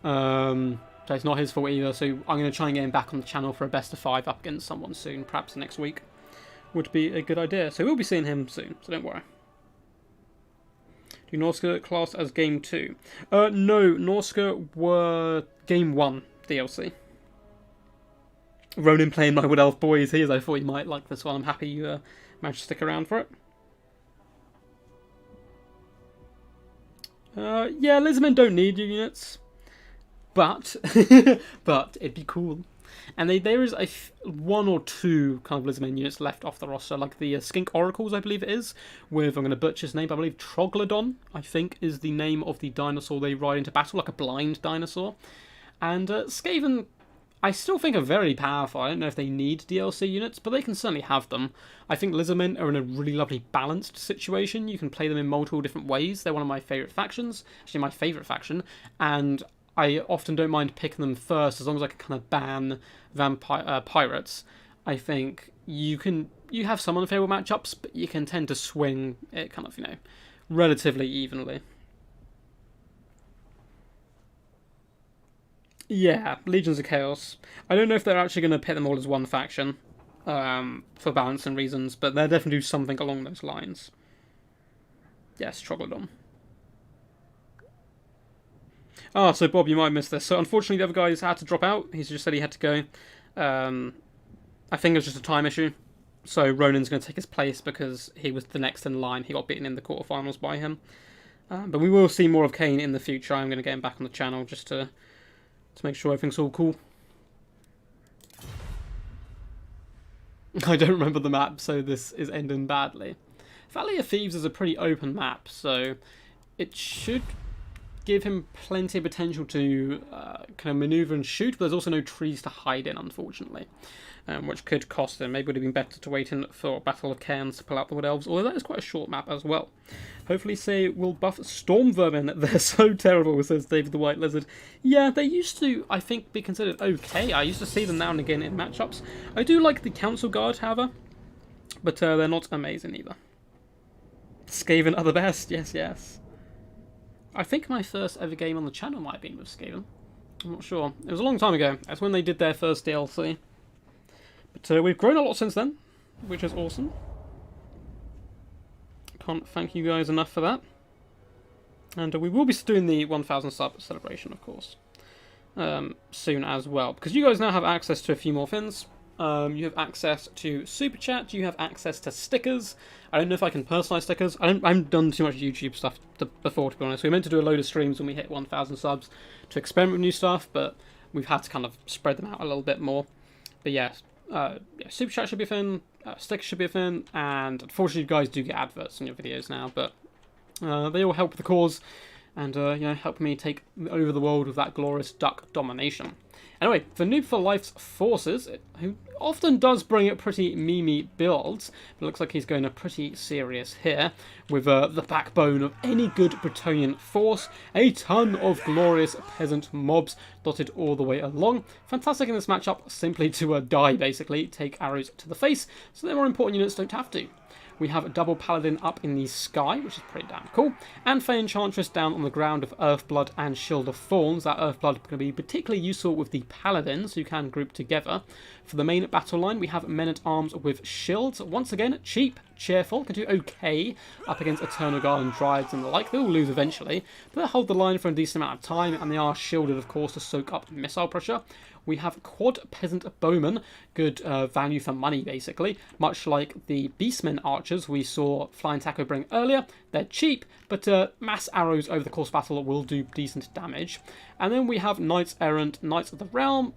So it's not his fault either, so I'm going to try and get him back on the channel for a best of 5 up against someone soon, perhaps next week. Would be a good idea. So we'll be seeing him soon, so don't worry. Do Norska class as Game 2? No, Norska were Game 1 DLC. Ronan playing my Wood Elf boys here. I thought you might like this one. I'm happy you managed to stick around for it. Yeah, Lizardmen don't need your units. But, but it'd be cool. And there is one or two kind of Lizardmen units left off the roster, like the Skink Oracles, I believe it is, with, I'm going to butcher his name, but I believe Troglodon, I think, is the name of the dinosaur they ride into battle, like a blind dinosaur. And Skaven, I still think are very powerful. I don't know if they need DLC units, but they can certainly have them. I think Lizardmen are in a really lovely balanced situation. You can play them in multiple different ways. They're one of my favourite factions, actually my favourite faction, and I often don't mind picking them first as long as I can kind of ban pirates. I think you have some unfavorable matchups, but you can tend to swing it kind of, relatively evenly. Yeah, Legions of Chaos. I don't know if they're actually going to pit them all as one faction for balance and reasons, but they'll definitely do something along those lines. Yes, Troglodon. Ah, so Bob, you might have missed this. So unfortunately the other guys had to drop out. He's just said he had to go. I think it was just a time issue. So Ronan's going to take his place because he was the next in line. He got beaten in the quarterfinals by him. But we will see more of Kane in the future. I'm going to get him back on the channel just to make sure everything's all cool. I don't remember the map, so this is ending badly. Valley of Thieves is a pretty open map, so it should give him plenty of potential to kind of maneuver and shoot, but there's also no trees to hide in, unfortunately, which could cost him. Maybe it would have been better to wait in for Battle of Cairns to pull out the Wood Elves, although that is quite a short map as well. Hopefully, say, will buff Storm Vermin. They're so terrible, says David the White Lizard. Yeah, they used to, I think, be considered okay. I used to see them now and again in matchups. I do like the Council Guard, however, but they're not amazing either. Skaven are the best, yes, yes. I think my first ever game on the channel might have been with Skaven. I'm not sure. It was a long time ago. That's when they did their first DLC. But we've grown a lot since then, which is awesome. Can't thank you guys enough for that. And we will be doing the 1,000 sub celebration, of course, soon as well. Because you guys now have access to a few more things. You have access to Super Chat, you have access to stickers. I don't know if I can personalise stickers. I haven't done too much YouTube stuff before, to be honest. We meant to do a load of streams when we hit 1,000 subs to experiment with new stuff, but we've had to kind of spread them out a little bit more. But yeah, Super Chat should be a thing, stickers should be a thing, and unfortunately you guys do get adverts in your videos now, but they all help the cause, and help me take over the world with that glorious duck domination. Anyway, for Noob for Life's forces, who often does bring up pretty memey builds, but it looks like he's going a pretty serious here, with the backbone of any good Bretonian force, a ton of glorious peasant mobs dotted all the way along. Fantastic in this matchup, simply to die basically, take arrows to the face, so the more important units don't have to. We have a double paladin up in the sky, which is pretty damn cool, and Fey Enchantress down on the ground of Earthblood and Shield of Thorns. That Earthblood is going to be particularly useful with the paladins, who can group together. For the main battle line, we have men-at-arms with shields. Once again, cheap, cheerful, can do okay up against Eternal Guard and Dryads and the like. They'll lose eventually, but they'll hold the line for a decent amount of time, and they are shielded, of course, to soak up missile pressure. We have Quad Peasant Bowmen, good value for money, basically. Much like the Beastmen Archers we saw Flying Taco bring earlier. They're cheap, but mass arrows over the course of battle will do decent damage. And then we have Knights Errant, Knights of the Realm,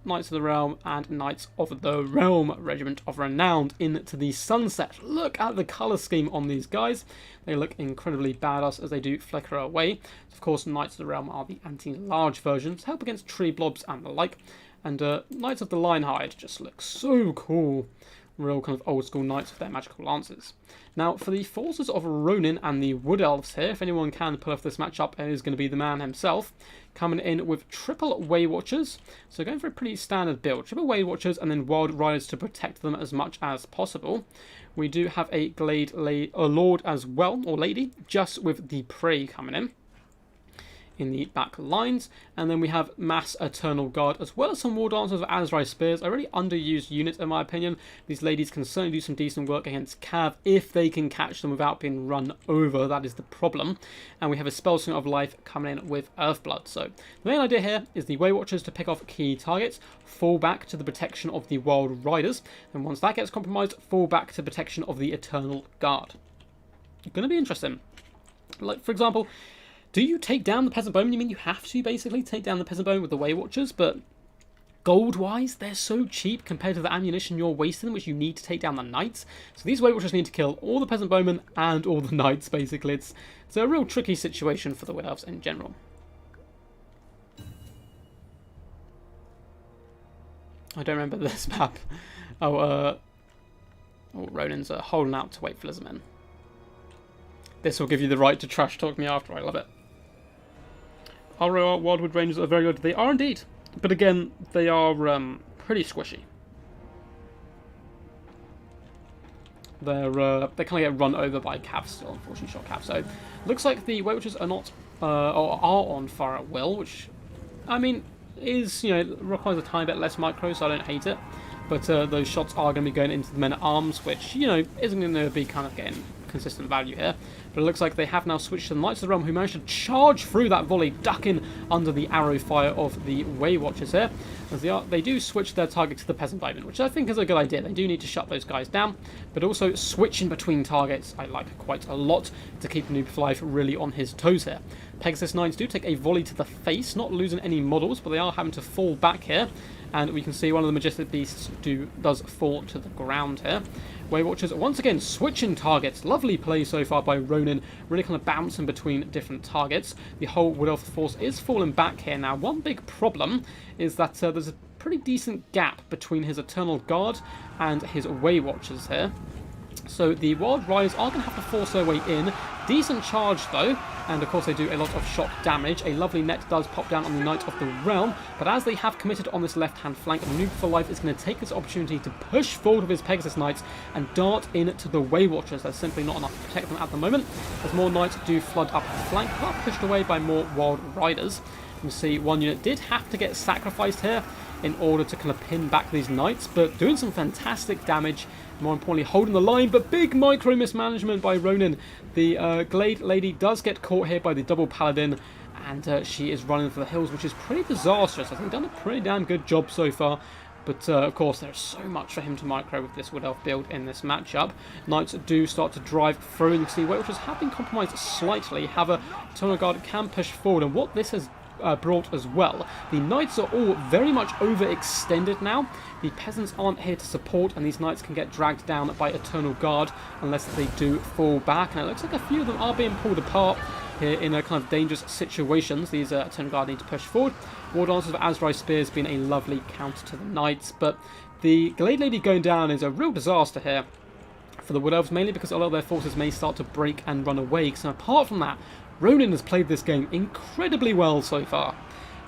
and Knights of the Realm Regiment of Renown into the sunset. Look at the colour scheme on these guys. They look incredibly badass as they do flicker away. Of course, Knights of the Realm are the anti-large versions, help against tree blobs and the like. And Knights of the Lionhide just look so cool. Real kind of old school knights with their magical lances. Now, for the forces of Ronin and the Wood Elves here, if anyone can pull off this matchup, it is going to be the man himself. Coming in with triple Way Watchers, so going for a pretty standard build. Triple Way Watchers and then Wild Riders to protect them as much as possible. We do have a Lord as well, or Lady, just with the Prey coming in the back lines, and then we have Mass Eternal Guard as well as some War Dancers with Azrai Spears. A really underused unit in my opinion. These ladies can certainly do some decent work against Cav if they can catch them without being run over. That is the problem. And we have a Spellslinger of Life coming in with Earthblood. So the main idea here is the Way Watchers to pick off key targets, fall back to the protection of the Wild Riders, and once that gets compromised, fall back to protection of the Eternal Guard. Going to be interesting. Like, for example, do you take down the Peasant Bowmen? You mean you have to basically take down the Peasant Bowmen with the Way Watchers, but gold-wise, they're so cheap compared to the ammunition you're wasting, which you need to take down the Knights. So these Way Watchers need to kill all the Peasant Bowmen and all the Knights, basically. It's a real tricky situation for the Wood Elves in general. I don't remember this map. Ronin's holding out to wait for Lizardmen. This will give you the right to trash talk me after. I love it. Our Wildwood Rangers are very good. They are indeed. But again, they are pretty squishy. They kind of get run over by Cav still, unfortunately, shot Cav. So, looks like the Way Watchers are not, or are on fire at will, which, I mean, is, requires a tiny bit less micro, so I don't hate it. But those shots are going to be going into the men-at-arms, which, isn't going to be kind of getting consistent value here. But it looks like they have now switched to the Knights of the Realm, who managed to charge through that volley, ducking under the arrow fire of the Way Watchers here. As they do switch their target to the Peasant Bowmen, which I think is a good idea. They do need to shut those guys down, but also switching between targets I like quite a lot to keep Noob for Life really on his toes here. Pegasus Knights do take a volley to the face, not losing any models, but they are having to fall back here. And we can see one of the Majestic Beasts does fall to the ground here. Way Watchers once again switching targets. Lovely play so far by Ronin, really kind of bouncing between different targets. The whole Wood Elf force is falling back here now. One big problem is that there's a pretty decent gap between his Eternal Guard and his Way Watchers here. So the Wild Riders are going to have to force their way in. Decent charge though, and of course they do a lot of shock damage. A lovely net does pop down on the Knight of the Realm, but as they have committed on this left-hand flank, Noob for Life is going to take this opportunity to push forward with his Pegasus Knights and dart into the Way Watchers. There's simply not enough to protect them at the moment, as more Knights do flood up the flank, but are pushed away by more Wild Riders. You can see one unit did have to get sacrificed here in order to kind of pin back these Knights, but doing some fantastic damage. More importantly, holding the line, but big micro mismanagement by Ronin. The Glade Lady does get caught here by the double Paladin, and she is running for the hills, which is pretty disastrous. I think they've done a pretty damn good job so far. But, of course, there's so much for him to micro with this Wood Elf build in this matchup. Knights do start to drive through, and you can see Way Watchers have been compromised slightly. However, Eternal Guard can push forward, and what this has brought as well, the Knights are all very much overextended now. The peasants aren't here to support, and these Knights can get dragged down by Eternal Guard unless they do fall back. And it looks like a few of them are being pulled apart here in a kind of dangerous situations. These Eternal Guard need to push forward. War Dancers of Azrai Spears being a lovely counter to the Knights, but the Glade Lady going down is a real disaster here for the Wood Elves, mainly because a lot of their forces may start to break and run away. So apart from that, Ronin has played this game incredibly well so far.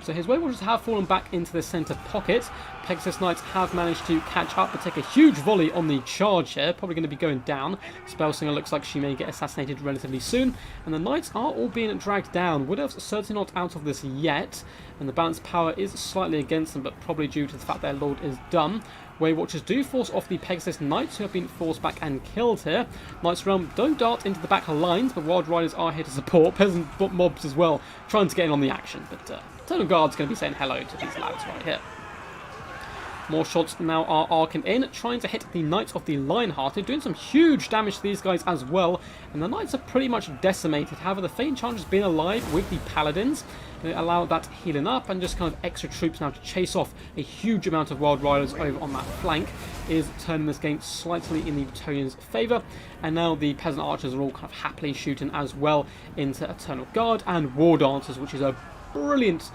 So his Way Watchers have fallen back into the centre pocket. Pegasus Knights have managed to catch up, but take a huge volley on the charge here. Probably going to be going down. Spellslinger looks like she may get assassinated relatively soon. And the Knights are all being dragged down. Wood Elves are certainly not out of this yet. And the balanced power is slightly against them, but probably due to the fact their Lord is done. Way Watchers do force off the Pegasus Knights, who have been forced back and killed here. Knights Realm don't dart into the back lines, but Wild Riders are here to support. Peasant mobs as well, trying to get in on the action. But Eternal Guard's going to be saying hello to these lads right here. More shots now are arcing in, trying to hit the Knights of the Lionhearted, doing some huge damage to these guys as well. And the Knights are pretty much decimated. However, the Fane Charge has been alive with the Paladins. They allow that healing up, and just kind of extra troops now to chase off a huge amount of Wild Riders over on that flank is turning this game slightly in the Bretonnians' favour. And now the Peasant Archers are all kind of happily shooting as well into Eternal Guard and War Dancers, which is a brilliant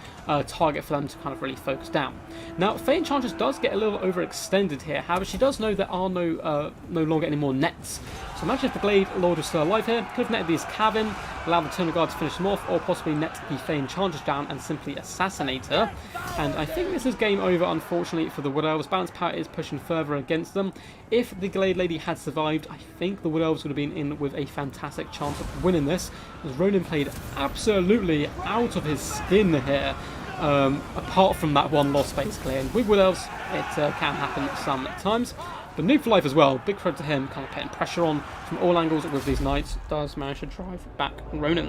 target for them to kind of really focus down. Now, Fey Enchantress does get a little overextended here. However, she does know there are no longer any more nets. So imagine if the Glade Lord was still alive here, could have netted these Cavern, allowed the Eternal Guard to finish them off, or possibly net the Fey Enchantress down and simply assassinate her. And I think this is game over, unfortunately, for the Wood Elves. Balance Power is pushing further against them. If the Glade Lady had survived, I think the Wood Elves would have been in with a fantastic chance of winning this, as Ronan played absolutely out of his skin here. Apart from that one loss, basically. And with Wood Elves, it can happen sometimes. But Noob for Life as well, big credit to him, kind of putting pressure on from all angles with these Knights, does manage to drive back Ronan.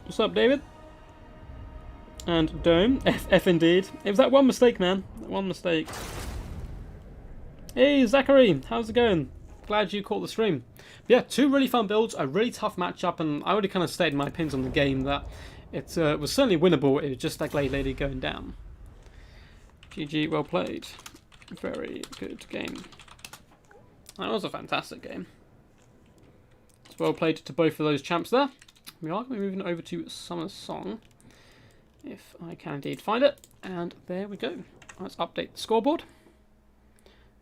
What's up, David? And Dome, F indeed. It was that one mistake, man, that one mistake. Hey, Zachary, how's it going? Glad you caught the stream. But yeah, two really fun builds, a really tough matchup, and I already kind of stated my opinions on the game that it was certainly winnable. It was just that Glade Lady going down. GG, well played. Very good game. That was a fantastic game. It's well played to both of those champs there. We are going to be moving over to Summer's Song, if I can indeed find it. And there we go. Let's update the scoreboard.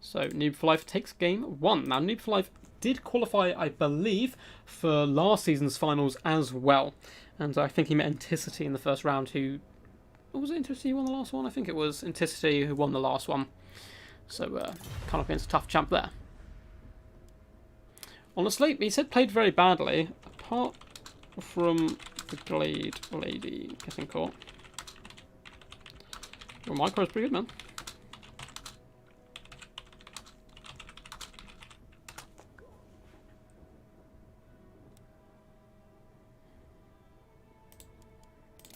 So, Noob for Life takes game 1. Now, Noob for Life did qualify, I believe, for last season's finals as well. And I think he met Anticity in the first round, who... was it Anticity who won the last one? I think it was Anticity who won the last one. So, kind of against a tough champ there. Honestly, he said played very badly, apart from the Glade Lady getting caught. Your micro is pretty good, man.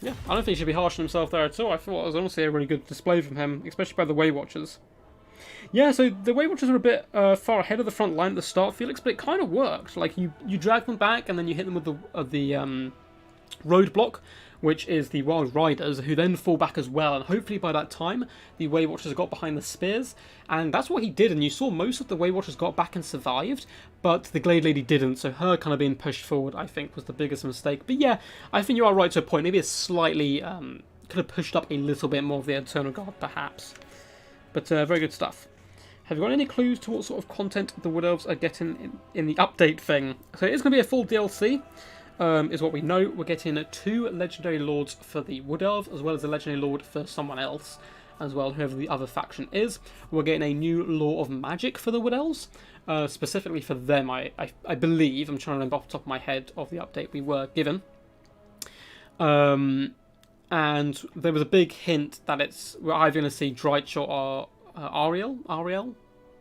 Yeah, I don't think he should be harsh on himself there at all. I thought it was honestly a really good display from him, especially by the Way Watchers. Yeah, so the Way Watchers are a bit far ahead of the front line at the start, Felix, but it kind of worked. Like, you drag them back, and then you hit them with the roadblock, which is the Wild Riders, who then fall back as well. And hopefully by that time, the Way Watchers got behind the spears. And that's what he did, and you saw most of the Way Watchers got back and survived, but the Glade Lady didn't, so her kind of being pushed forward, I think, was the biggest mistake. But yeah, I think you are right to a point. Maybe it's slightly, could have pushed up a little bit more of the Eternal Guard, perhaps. But very good stuff. Have you got any clues to what sort of content the Wood Elves are getting in the update thing? So it is going to be a full DLC. Is what we know. We're getting 2 Legendary Lords for the Wood Elves, as well as a Legendary Lord for someone else, as well, whoever the other faction is. We're getting a new Law of Magic for the Wood Elves, specifically for them, I believe. I'm trying to remember off the top of my head of the update we were given. And there was a big hint that we're either going to see Drycha or Ariel,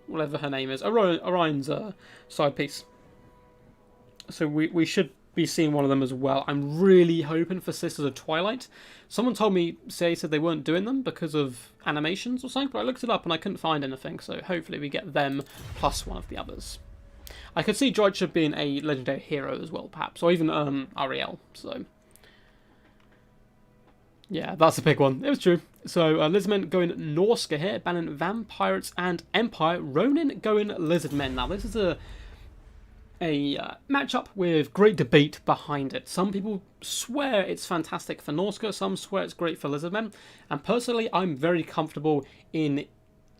whatever her name is, Orion's side piece. So we should be seeing one of them as well. I'm really hoping for Sisters of Twilight. Someone told me, said they weren't doing them because of animations or something, but I looked it up and I couldn't find anything, so hopefully we get them plus one of the others. I could see Drycha being a legendary hero as well, perhaps, or even Ariel, so... yeah, that's a big one. It was true. So, Lizardmen going Norska here, banning Vampirates and Empire. Ronin going Lizardmen. Now, this is a matchup with great debate behind it. Some people swear it's fantastic for Norska, some swear it's great for Lizardmen, and personally I'm very comfortable in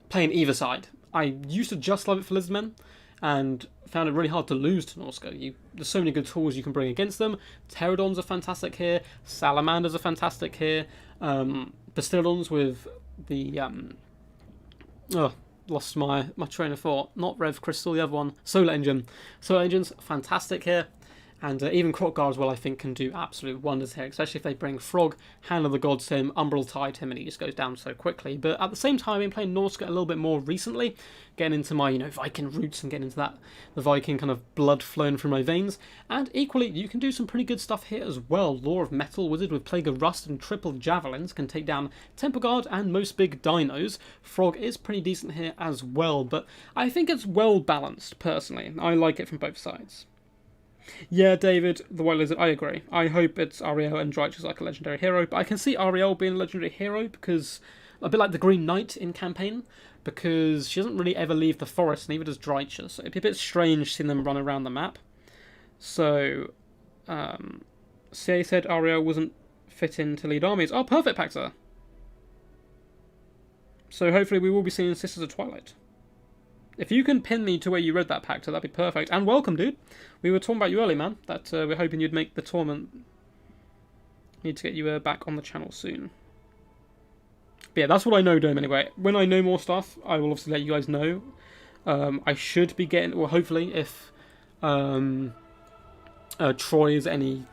playing either side. I used to just love it for Lizardmen, and found it really hard to lose to Norska. There's so many good tools you can bring against them. Pterodons are fantastic here, Salamanders are fantastic here, Bastillodons with the... lost my train of thought. Not Rev Crystal, the other one. Solar Engine. Solar Engine's fantastic here. And even Krotgar as well, I think, can do absolute wonders here. Especially if they bring Frog, Hand of the Gods to him, Umbral Tide to him, and he just goes down so quickly. But at the same time, I've been playing Norska a little bit more recently. Getting into my, Viking roots and getting into that, the Viking kind of blood flowing through my veins. And equally, you can do some pretty good stuff here as well. Law of Metal Wizard with Plague of Rust and Triple Javelins can take down Temple Guard and most big dinos. Frog is pretty decent here as well, but I think it's well balanced, personally. I like it from both sides. Yeah, David, the White Lizard, I agree. I hope it's Ariel and Dryche is like a legendary hero, but I can see Ariel being a legendary hero because, a bit like the Green Knight in campaign, because she doesn't really ever leave the forest, neither does Dryche, so it'd be a bit strange seeing them run around the map. So, CA said Ariel wasn't fit in to lead armies. Oh, perfect, Pacta. So hopefully we will be seeing Sisters of Twilight. If you can pin me to where you read that, Pacta, that'd be perfect. And welcome, dude. We were talking about you early, man. That we're hoping you'd make the tournament. Need to get you back on the channel soon. But yeah, that's what I know, Dome, anyway. When I know more stuff, I will obviously let you guys know. I should be getting, well, hopefully, if Troy is any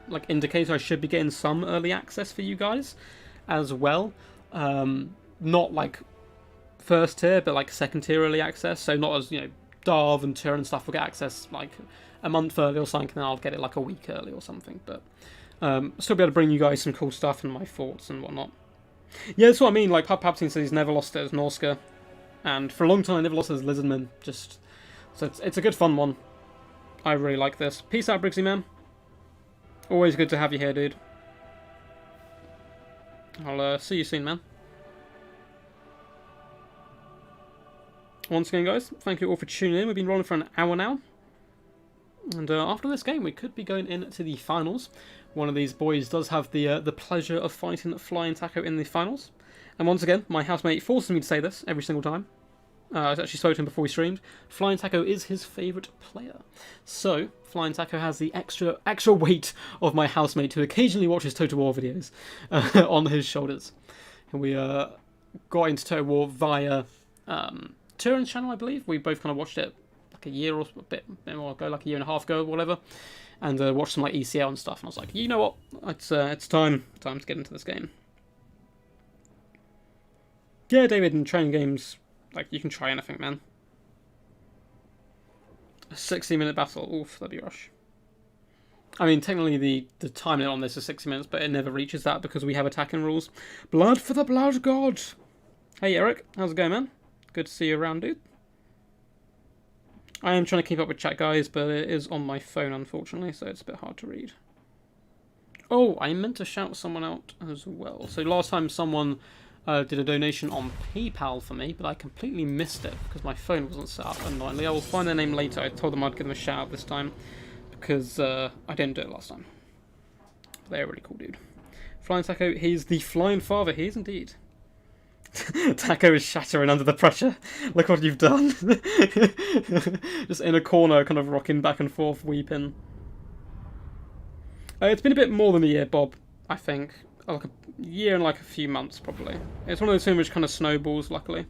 like indicator, I should be getting some early access for you guys as well. Not like first tier, but like second tier early access. So not as, you know, Darv and Tyr and stuff will get access like a month early or something, and I'll get it like a week early or something. But still be able to bring you guys some cool stuff and my thoughts and whatnot. Yeah, that's what I mean. Like Palpatine says he's never lost it as Norska, and for a long time I never lost it as Lizardmen. Just so it's a good fun one. I really like this. Peace out, Briggsy man. Always good to have you here, dude. I'll see you soon, man. Once again, guys, thank you all for tuning in. We've been rolling for an hour now. And after this game, we could be going into the finals. One of these boys does have the pleasure of fighting Flying Taco in the finals. And once again, my housemate forces me to say this every single time. I actually spoke to him before we streamed. Flying Taco is his favourite player. So, Flying Taco has the extra weight of my housemate who occasionally watches Total War videos on his shoulders. And we got into Total War via Turin's channel, I believe. We both kind of watched it like a year or a bit more ago, like a year and a half ago or whatever. And watched some like ECL and stuff. And I was like, you know what? It's time to get into this game. Yeah, David, in training games, like, you can try anything, man. A 60-minute battle. Oof, that'd be rush. I mean, technically the time limit on this is 60 minutes, but it never reaches that because we have attacking rules. Blood for the blood god! Hey, Eric. How's it going, man? Good to see you around, dude. I am trying to keep up with chat, guys, but it is on my phone, unfortunately, so it's a bit hard to read. Oh, I meant to shout someone out as well. So last time someone did a donation on PayPal for me, but I completely missed it because my phone wasn't set up annoyingly. I will find their name later. I told them I'd give them a shout out this time because I didn't do it last time. They're a really cool dude. Flying Taco, he's the flying father. He is indeed. Taco is shattering under the pressure. Look what you've done. Just in a corner, kind of rocking back and forth, weeping. It's been a bit more than a year, Bob, I think. Like a year and like a few months, probably. It's one of those things which kind of snowballs, luckily.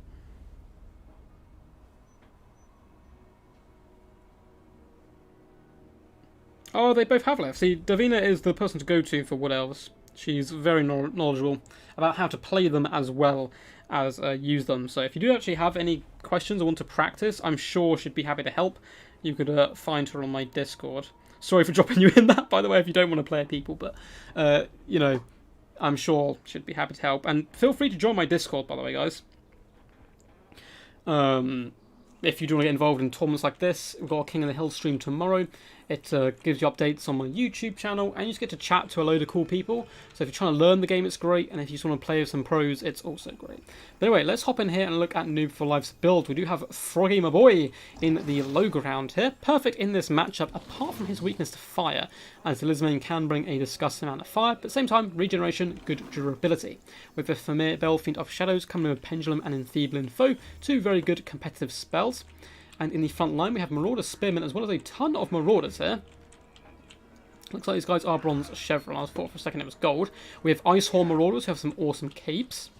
Oh, they both have left. See, Davina is the person to go to for Wood Elves. She's very knowledgeable about how to play them as well as use them. So if you do actually have any questions or want to practice, I'm sure she'd be happy to help. You could find her on my Discord. Sorry for dropping you in that, by the way, if you don't want to play people, but, you know, I'm sure she'd be happy to help. And feel free to join my Discord, by the way, guys. If you do want to get involved in tournaments like this, we've got a King of the Hill stream tomorrow. It gives you updates on my YouTube channel, and you just get to chat to a load of cool people. So if you're trying to learn the game, it's great, and if you just want to play with some pros, it's also great. But anyway, let's hop in here and look at Noob for Life's build. We do have Froggy, my boy, in the low ground here. Perfect in this matchup, apart from his weakness to fire, as the Lizardmen can bring a disgusting amount of fire, but at the same time, regeneration, good durability. With the Famir Belfiend of Shadows coming with Pendulum and Enfeebling Foe, two very good competitive spells. And in the front line, we have Marauder Spearmen, as well as a ton of Marauders here. Looks like these guys are bronze chevron. I thought for a second it was gold. We have Icehorn Marauders, who have some awesome capes,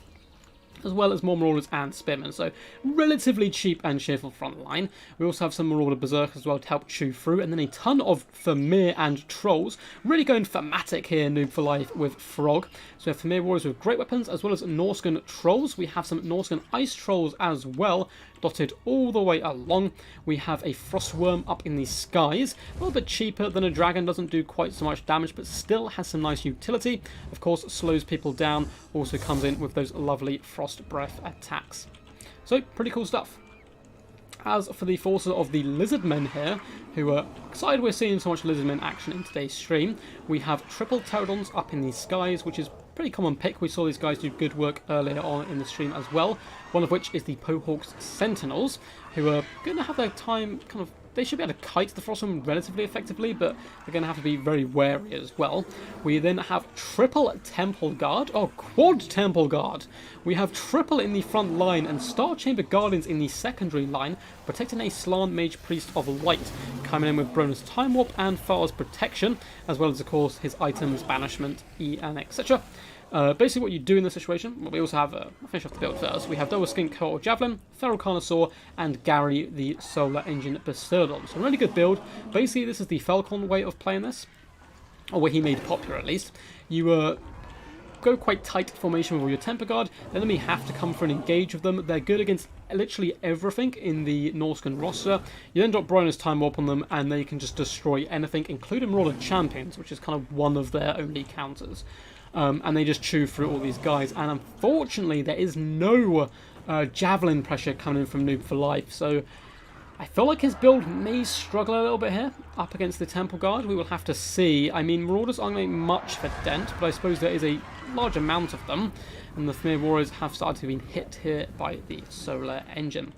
as well as more Marauders and Spearmen. So, relatively cheap and cheerful front line. We also have some Marauder Berserkers as well to help chew through. And then a ton of Famir and Trolls. Really going thematic here, Noob for Life, with Frog. So we have Famir Warriors with great weapons, as well as Norscan Trolls. We have some Norscan Ice Trolls as well, dotted all the way along. We have a Frostworm up in the skies. A little bit cheaper than a Dragon, doesn't do quite so much damage, but still has some nice utility. Of course, slows people down. Also comes in with those lovely Frost Breath attacks. So, pretty cool stuff. As for the forces of the Lizardmen here, who are excited we're seeing so much Lizardmen action in today's stream, we have triple pterodons up in the skies, which is pretty common pick. We saw these guys do good work earlier on in the stream as well, one of which is the Pohawk's Sentinels, who are going to have their time kind of... They should be able to kite the Frostworm relatively effectively, but they're going to have to be very wary as well. We then have triple Temple Guard, quad Temple Guard. We have triple in the front line and Star Chamber Guardians in the secondary line, protecting a Slann Mage Priest of Light, coming in with Bronus Time Warp and Far's Protection, as well as, of course, his items, Banishment, E, and etc. Basically what you do in this situation, well, we also have, I'll finish off the build first, we have Double Skink Cohort Javelin, Feral Carnosaur, and Gary the Solar Engine Bastardon. So a really good build. Basically this is the Falcon way of playing this, or what he made popular at least. You go quite tight formation with all your Temple Guard, the enemy have to come for an engage with them. They're good against literally everything in the Norscan roster. You then drop Bronus Time Warp on them, and they can just destroy anything, including Marauder Champions, which is kind of one of their only counters. And they just chew through all these guys, and unfortunately there is no javelin pressure coming in from Noob for Life, so I feel like his build may struggle a little bit here up against the Temple Guard. We will have to see. I mean, Marauders aren't going to make much of a dent, but I suppose there is a large amount of them, and the Familiar Warriors have started to be hit here by the Solar Engine.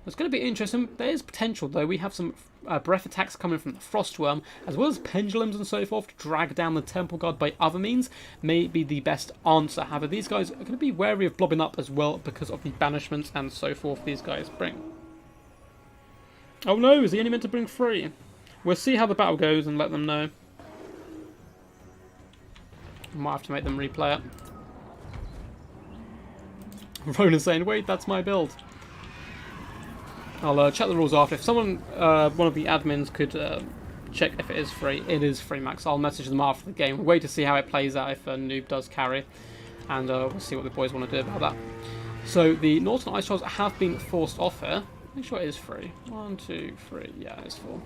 It's going to be interesting. There is potential, though. We have some breath attacks coming from the Frostworm, as well as pendulums and so forth, to drag down the Temple Guard by other means may be the best answer. However, these guys are going to be wary of blobbing up as well because of the banishments and so forth these guys bring. Oh no, is he only meant to bring 3? We'll see how the battle goes and let them know. Might have to make them replay it. Ronan's saying, wait, that's my build. I'll check the rules after. If someone, one of the admins could check if it is free. It is free, Max. I'll message them after the game. We'll wait to see how it plays out if Noob does carry. And we'll see what the boys want to do about that. So the Northern Ice Trolls have been forced off here. Make sure it is free. 1, 2, 3. Yeah, it's 4.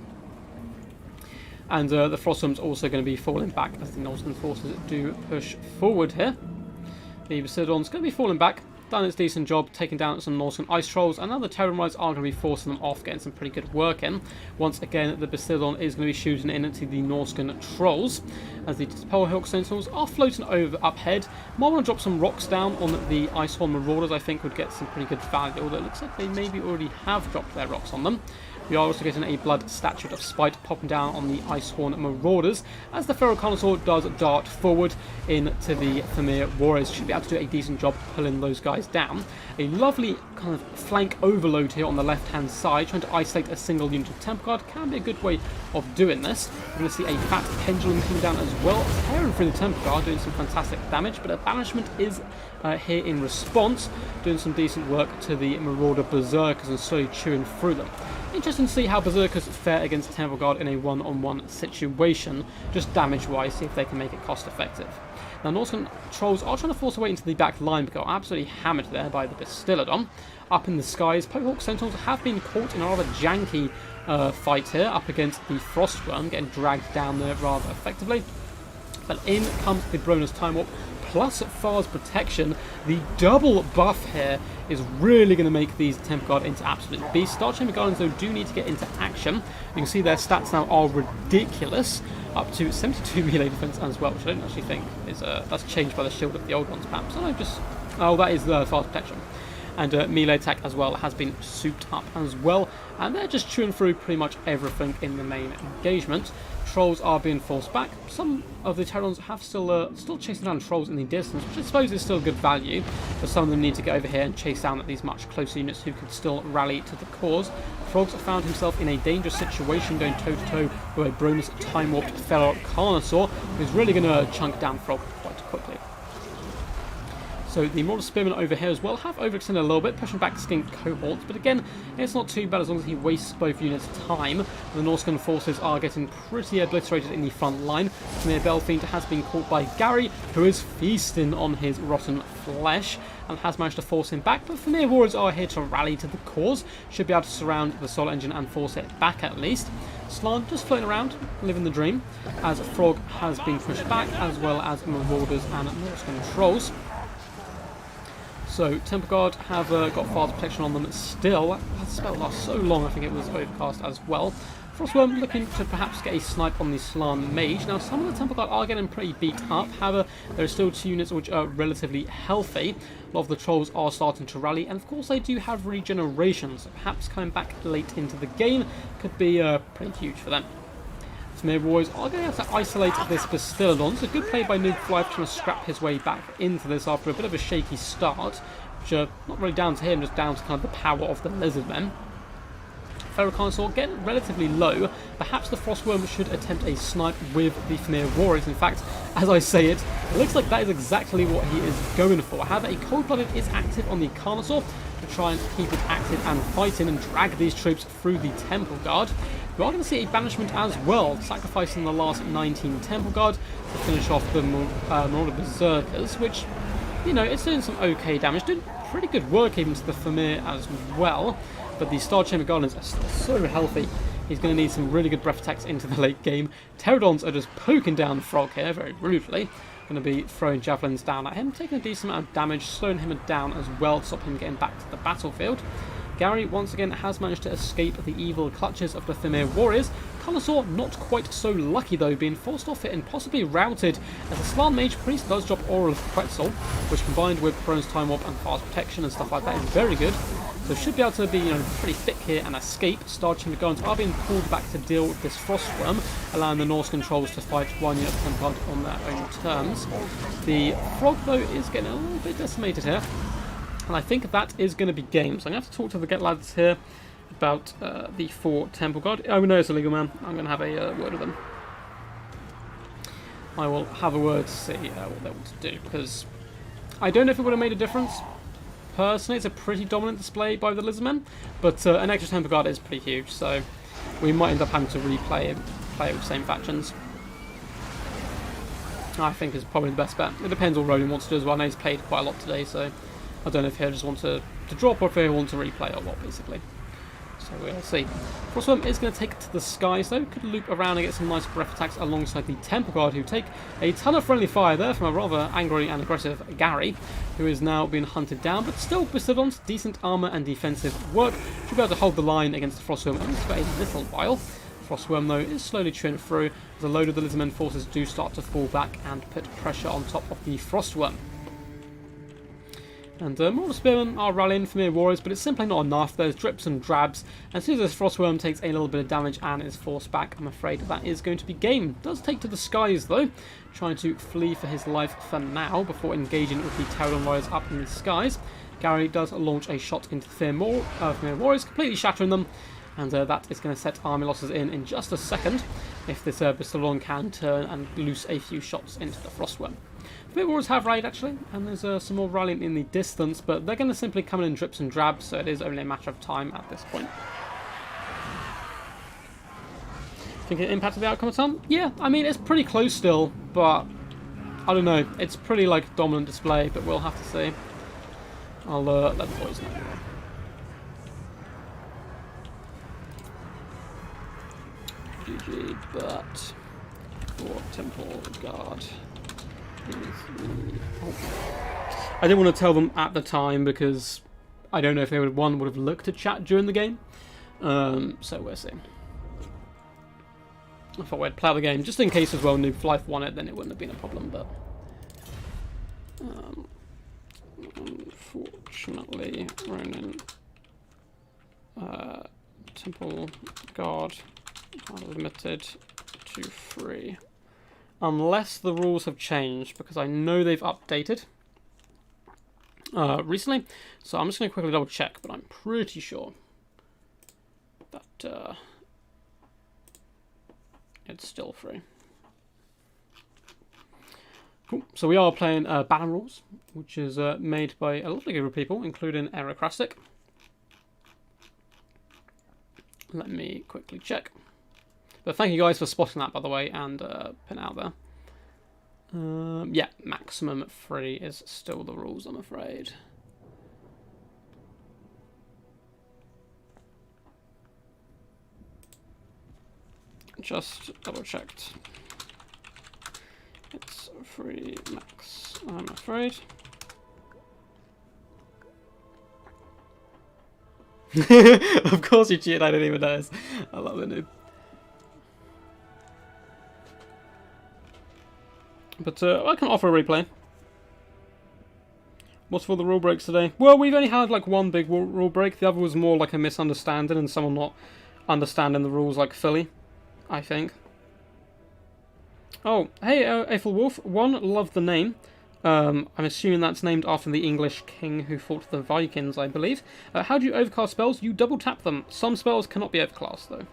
And the Frostworm's also going to be falling back as the Northern forces do push forward here. The Bastardon's going to be falling back. Done its decent job taking down some Northern Ice Trolls, and now the Terran Riders are going to be forcing them off, getting some pretty good work in. Once again, the Bastardon is going to be shooting into the Norscan Trolls, as the Pohawk Sentinels are floating over up ahead. Might want to drop some rocks down on the Icehorn Marauders. I think would get some pretty good value, although it looks like they maybe already have dropped their rocks on them. We are also getting a Blood Statue of Spite popping down on the Icehorn Marauders, as the Feral Carnosaur does dart forward into the Familiar Warriors. Should be able to do a decent job pulling those guys down. A lovely kind of flank overload here on the left-hand side, trying to isolate a single unit of Temple Guard can be a good way of doing this. We're going to see a fat pendulum coming down as well, tearing through the Temple Guard, doing some fantastic damage, but a banishment is here in response, doing some decent work to the Marauder Berserkers and slowly chewing through them. Interesting to see how Berserkers fare against Temple Guard in a one-on-one situation, just damage-wise, see if they can make it cost-effective. Now, Norscan Trolls are trying to force their way into the back line, but got absolutely hammered there by the Bastillodon. Up in the skies, Pohawk Sentinels have been caught in a rather janky fight here, up against the Frostworm, getting dragged down there rather effectively. But in comes the Bronus Time Warp, plus Far's Protection. The double buff here is really going to make these Temple Guard into absolute beasts. Star Chamber Guardians, though, do need to get into action. You can see their stats now are ridiculous, up to 72 melee defense as well, which I don't actually think is... that's changed by the shield of the old ones, perhaps. No, just... Oh, that is the Far's Protection. And melee attack as well has been souped up as well. And they're just chewing through pretty much everything in the main engagement. Trolls are being forced back. Some of the Terrans have still chasing down Trolls in the distance, which I suppose is still good value, but some of them need to get over here and chase down at these much closer units who can still rally to the cause. Frogs found himself in a dangerous situation going toe-to-toe with a Bronus Time Warped Feral Carnosaur, who's really going to chunk down Frog quite quickly. So the Marauder Spearmen over here as well have overextended a little bit, pushing back Skink cohorts, but again, it's not too bad as long as he wastes both units' time. The Norscan forces are getting pretty obliterated in the front line. Familiar Belfiend has been caught by Gary, who is feasting on his rotten flesh, and has managed to force him back, but Familiar Warriors are here to rally to the cause, should be able to surround the Solar Engine and force it back at least. Slann just floating around, living the dream, as Frog has been pushed back, as well as Marauders and Norscan Trolls. So Temple Guard have got fast protection on them still. That spell lasts so long, I think it was overcast as well. Frostworm looking to perhaps get a snipe on the Slan Mage. Now, some of the Temple Guard are getting pretty beat up. However, there are still 2 units which are relatively healthy. A lot of the Trolls are starting to rally, and of course they do have regeneration, so perhaps coming back late into the game could be pretty huge for them. Fimir Warriors are going to have to isolate this Bastiladon. It's a good play by Noob5 trying to scrap his way back into this after a bit of a shaky start, which are not really down to him, just down to kind of the power of the Lizardmen. Ferroconsaur getting relatively low. Perhaps the Frostworm should attempt a snipe with the Fimir Warriors. In fact, as I say it, it looks like that is exactly what he is going for. However, a Cold-Blooded is active on the Carnosaur to try and keep it active and fighting and drag these troops through the Temple Guard. We are going to see a banishment as well, sacrificing the last 19 Temple Guard to finish off the Marauder Berserkers, which, you know, it's doing some okay damage. Doing pretty good work even to the Fimir as well. But the Star Chamber Guardians are still so healthy. He's going to need some really good breath attacks into the late game. Pterodons are just poking down Frog here very rudely. Going to be throwing javelins down at him, taking a decent amount of damage, slowing him down as well to stop him getting back to the battlefield. Gary once again has managed to escape the evil clutches of the Fimir Warriors. Carnosaur not quite so lucky though, being forced off it and possibly routed as the Slan Mage Priest does drop Oral Quetzal, which combined with Prone's Time Warp and fast protection and stuff like that is very good. So should be able to be, you know, pretty thick here and escape. Star Chamber Guardians are being pulled back to deal with this Frostworm, allowing the Norse controls to fight 1 unit of Temple Guard on their own terms. The Frog though is getting a little bit decimated here. And I think that is going to be game. So I'm going to have to talk to the Get Lads here about the 4 Temple Guard. Oh no, it's a legal man. I'm going to have a word with them. I will have a word to see what they want to do, because I don't know if it would have made a difference. Personally, it's a pretty dominant display by the Lizardmen, but an extra Temple Guard is pretty huge, so we might end up having to play it with the same factions. I think is probably the best bet. It depends what Ronan wants to do as well. I know he's played quite a lot today, so I don't know if he'll just want to drop or if he'll want to replay or what, basically. So we'll see. Frostworm is going to take it to the skies though. Could loop around and get some nice breath attacks alongside the Temple Guard, who take a ton of friendly fire there from a rather angry and aggressive Gary, who is now being hunted down, but still Bastiladon's decent armour and defensive work should be able to hold the line against the Frostworm at least for a little while. Frostworm though is slowly chewing through as a load of the Lizardmen forces do start to fall back and put pressure on top of the Frostworm. And more of the Spearmen are rallying for Fimir Warriors, but it's simply not enough. There's drips and drabs. And as soon as this Frostworm takes a little bit of damage and is forced back, I'm afraid that is going to be game. Does take to the skies though, trying to flee for his life for now before engaging with the Pterodon Warriors up in the skies. Gary does launch a shot into the Fimir Warriors, completely shattering them. And that is going to set army losses in just a second, if this Bastiladon can turn and loose a few shots into the Frostworm. Fimir Warriors have rallied actually, and there's some more rallying in the distance, but they're going to simply come in drips and drabs, so it is only a matter of time at this point. Think it impacted the outcome of time? Yeah, I mean, it's pretty close still, but I don't know. It's pretty like dominant display, but we'll have to see. I'll let the boys know. GG, but for Temple Guard. I didn't want to tell them at the time because I don't know if they would have looked at chat during the game. So we'll see. I thought we'd play out the game just in case as well. Noob5 won it, then it wouldn't have been a problem. But unfortunately, Ronan Temple Guard are limited to 3. Unless the rules have changed, because I know they've updated recently. So I'm just going to quickly double check, but I'm pretty sure that it's still 3. Cool. So we are playing Banner Rules, which is made by a lovely group of people, including Aerocrastic. Let me quickly check. But thank you guys for spotting that, by the way, and putting it out there. Yeah, maximum 3 is still the rules, I'm afraid. Just double checked. It's 3 max, I'm afraid. Of course you cheated, I didn't even notice. I love it, noob. But I can offer a replay. What's for the rule breaks today? Well, we've only had like one big rule break. The other was more like a misunderstanding and someone not understanding the rules like fully, I think. Oh, hey, Aethelwolf. One, love the name. I'm assuming that's named after the English king who fought the Vikings, I believe. How do you overcast spells? You double tap them. Some spells cannot be overcast, though.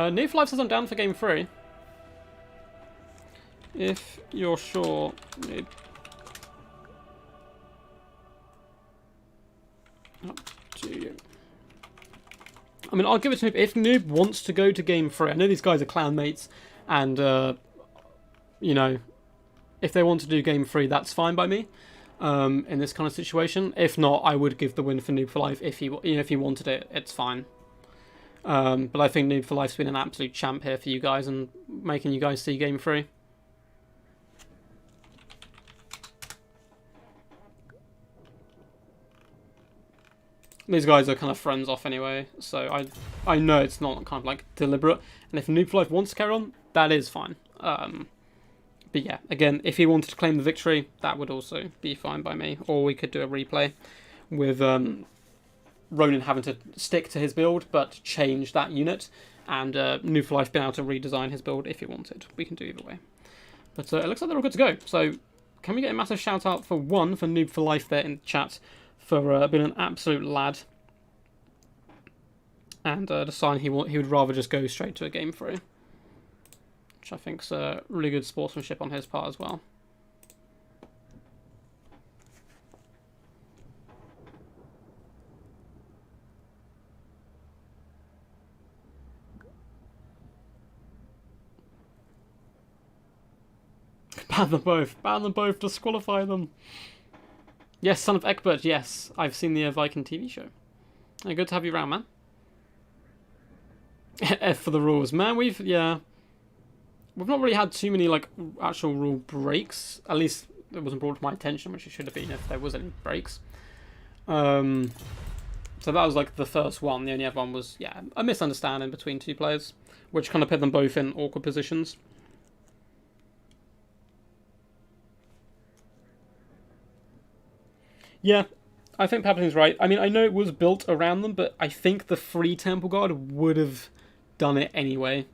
New for Life says I'm down for game 3. If you're sure, up to you. I mean, I'll give it to Noob. If Noob wants to go to game 3, I know these guys are clan mates, and, you know, if they want to do game 3, that's fine by me, in this kind of situation. If not, I would give the win for Noob for Life. If he wanted it, it's fine. But I think Noob for Life's been an absolute champ here for you guys and making you guys see game 3. These guys are kind of friends off anyway, so I know it's not kind of like deliberate. And if Noob for Life wants to carry on, that is fine. But yeah, again, if he wanted to claim the victory, that would also be fine by me. Or we could do a replay with Ronan having to stick to his build, but change that unit. And Noob for Life being able to redesign his build if he wanted. We can do either way. But it looks like they're all good to go. So can we get a massive shout out for Noob for Life there in the chat, for being an absolute lad, and deciding he would rather just go straight to a game 3, which I think's really good sportsmanship on his part as well. Ban them both, disqualify them. Yes, Son of Egbert, yes. I've seen the Viking TV show. Good to have you around, man. F for the rules. Man, we've not really had too many, like, actual rule breaks. At least it wasn't brought to my attention, which it should have been if there was any breaks. So that was, like, the first one. The only other one was, yeah, a misunderstanding between two players, which kind of put them both in awkward positions. Yeah, I think Palpatine's right. I mean, I know it was built around them, but I think the free Temple Guard would have done it anyway.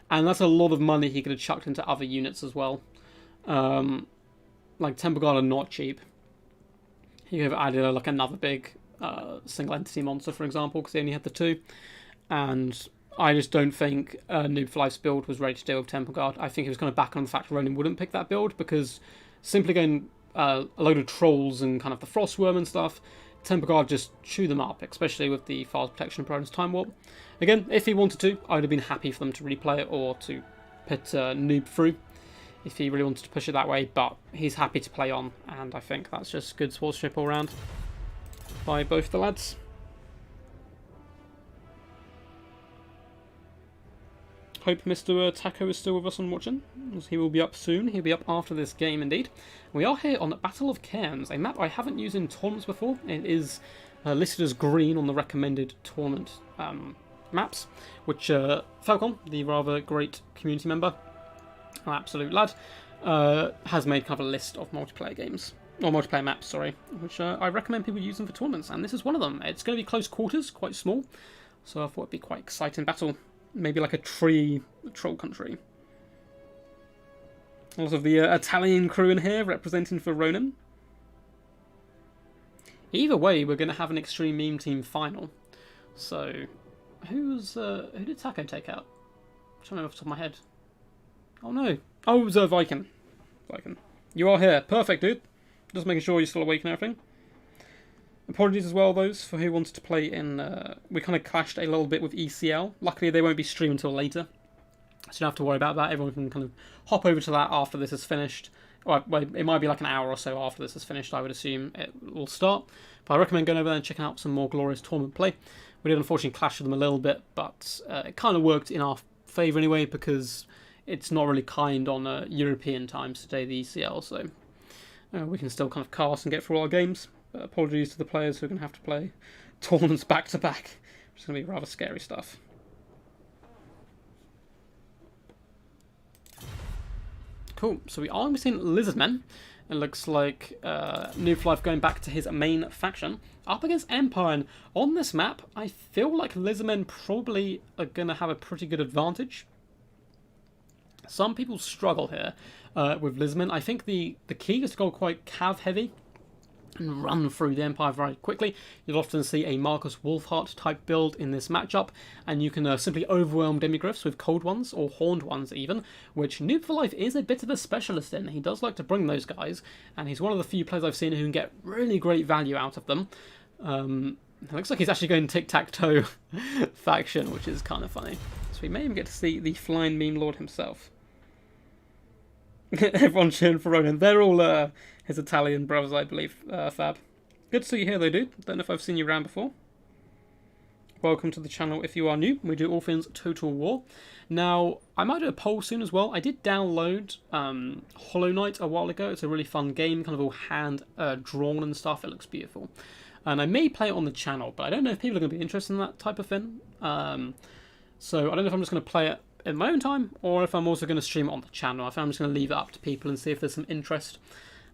And that's a lot of money he could have chucked into other units as well. Like, Temple Guard are not cheap. He could have added, like, another big single entity monster, for example, because they only had the 2. And I just don't think Noob for Life's build was ready to deal with Temple Guard. I think he was kind of back on the fact Ronan wouldn't pick that build, because simply going a load of trolls and kind of the Frostworm and stuff, Temple Guard just chew them up, especially with the Fast Protection Bonus Time Warp. Again, if he wanted to, I would have been happy for them to replay it or to put Noob through if he really wanted to push it that way, but he's happy to play on, and I think that's just good sportsmanship all round by both the lads. Hope Mr. Taco is still with us and watching, as he will be up soon. He'll be up after this game, indeed. We are here on Battle of Cairns, a map I haven't used in tournaments before. It is listed as green on the recommended tournament maps, which Falcon, the rather great community member, an absolute lad, has made kind of a list of multiplayer games, or multiplayer maps, sorry, which I recommend people using for tournaments, and this is one of them. It's going to be close quarters, quite small, so I thought it'd be quite exciting battle. Maybe like a troll country. A lot of the Italian crew in here representing for Ronan. Either way, we're going to have an Extreme Meme Team final. So, who did Taco take out? I'm trying to remember off the top of my head. Oh no. Oh, it was Viking. Viking. You are here. Perfect, dude. Just making sure you're still awake and everything. Apologies as well, those, for who wanted to play in... we kind of clashed a little bit with ECL. Luckily, they won't be streamed until later, so you don't have to worry about that. Everyone can kind of hop over to that after this is finished. Well, it might be like an hour or so after this is finished, I would assume it will start. But I recommend going over there and checking out some more glorious tournament play. We did unfortunately clash with them a little bit, but it kind of worked in our favour anyway, because it's not really kind on European times today, the ECL, so we can still kind of cast and get through our games. apologies to the players who are going to have to play tournaments back to back, which is going to be rather scary stuff. Cool, so we are missing Lizardmen. It looks like Noob for Life going back to his main faction. Up against Empire, and on this map, I feel like Lizardmen probably are going to have a pretty good advantage. Some people struggle here with Lizardmen. I think the key is to go quite cav heavy and run through the Empire very quickly. You'll often see a Marcus Wolfheart type build in this matchup, and you can simply overwhelm Demigryphs with cold ones, or horned ones even, which Noob for Life is a bit of a specialist in. He does like to bring those guys, and he's one of the few players I've seen who can get really great value out of them. It looks like he's actually going tic-tac-toe faction, which is kind of funny. So we may even get to see the flying meme lord himself. Everyone cheering for Ronan. They're all his Italian brothers, I believe, Fab. Good to see you here, though, dude. Don't know if I've seen you around before. Welcome to the channel if you are new. We do all things Total War. Now, I might do a poll soon as well. I did download Hollow Knight a while ago. It's a really fun game, kind of all hand-drawn and stuff. It looks beautiful. And I may play it on the channel, but I don't know if people are going to be interested in that type of thing. So I don't know if I'm just going to play it in my own time, or if I'm also going to stream it on the channel. I think I'm just going to leave it up to people and see if there's some interest.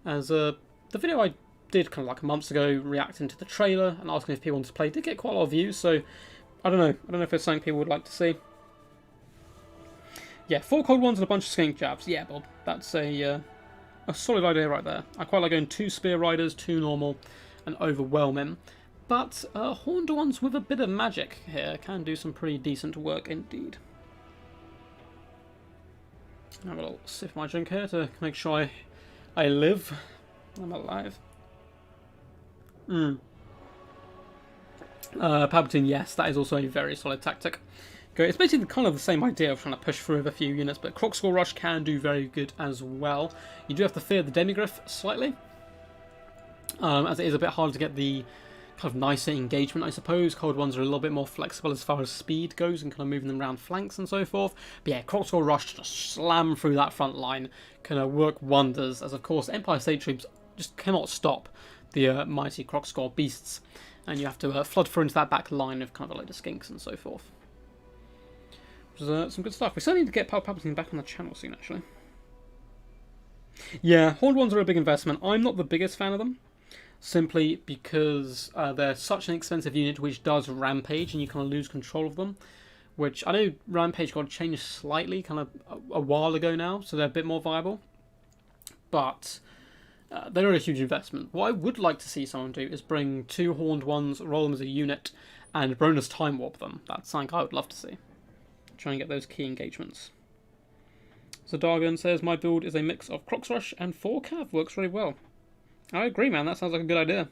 As the video I did kind of like months ago, reacting to the trailer and asking if people wanted to play, did get quite a lot of views, so I don't know. I don't know if it's something people would like to see. Yeah, 4 cold ones and a bunch of skink jabs. Yeah, Bob, that's a solid idea right there. I quite like going 2 spear riders, 2 normal, and overwhelming. But horned ones with a bit of magic here can do some pretty decent work indeed. Have a little sip of my drink here to make sure I live. I'm alive. Palpatine, yes, that is also a very solid tactic. It's basically kind of the same idea of trying to push through with a few units, but Crocscore Rush can do very good as well. You do have to fear the Demigryph slightly, as it is a bit harder to get the kind of nicer engagement, I suppose. Cold ones are a little bit more flexible as far as speed goes and kind of moving them around flanks and so forth. But yeah, Crocscore Rush to just slam through that front line can work wonders, as of course Empire State Troops just cannot stop the mighty Crocscore beasts, and you have to flood through into that back line of kind of a load of skinks and so forth. Which is some good stuff. We certainly need to get Palpatine back on the channel soon, actually. Yeah, horned ones are a big investment. I'm not the biggest fan of them, simply because they're such an expensive unit which does rampage and you kind of lose control of them, which I know rampage got changed slightly kind of a while ago now, so they're a bit more viable, but they're a huge investment. What I would like to see someone do is bring 2 horned ones, roll them as a unit, and bonus time warp them. That's something I would love to see. Try and get those key engagements. So Dargon says, my build is a mix of Crocs Rush and 4 Cav. Works really well. I agree, man. That sounds like a good idea.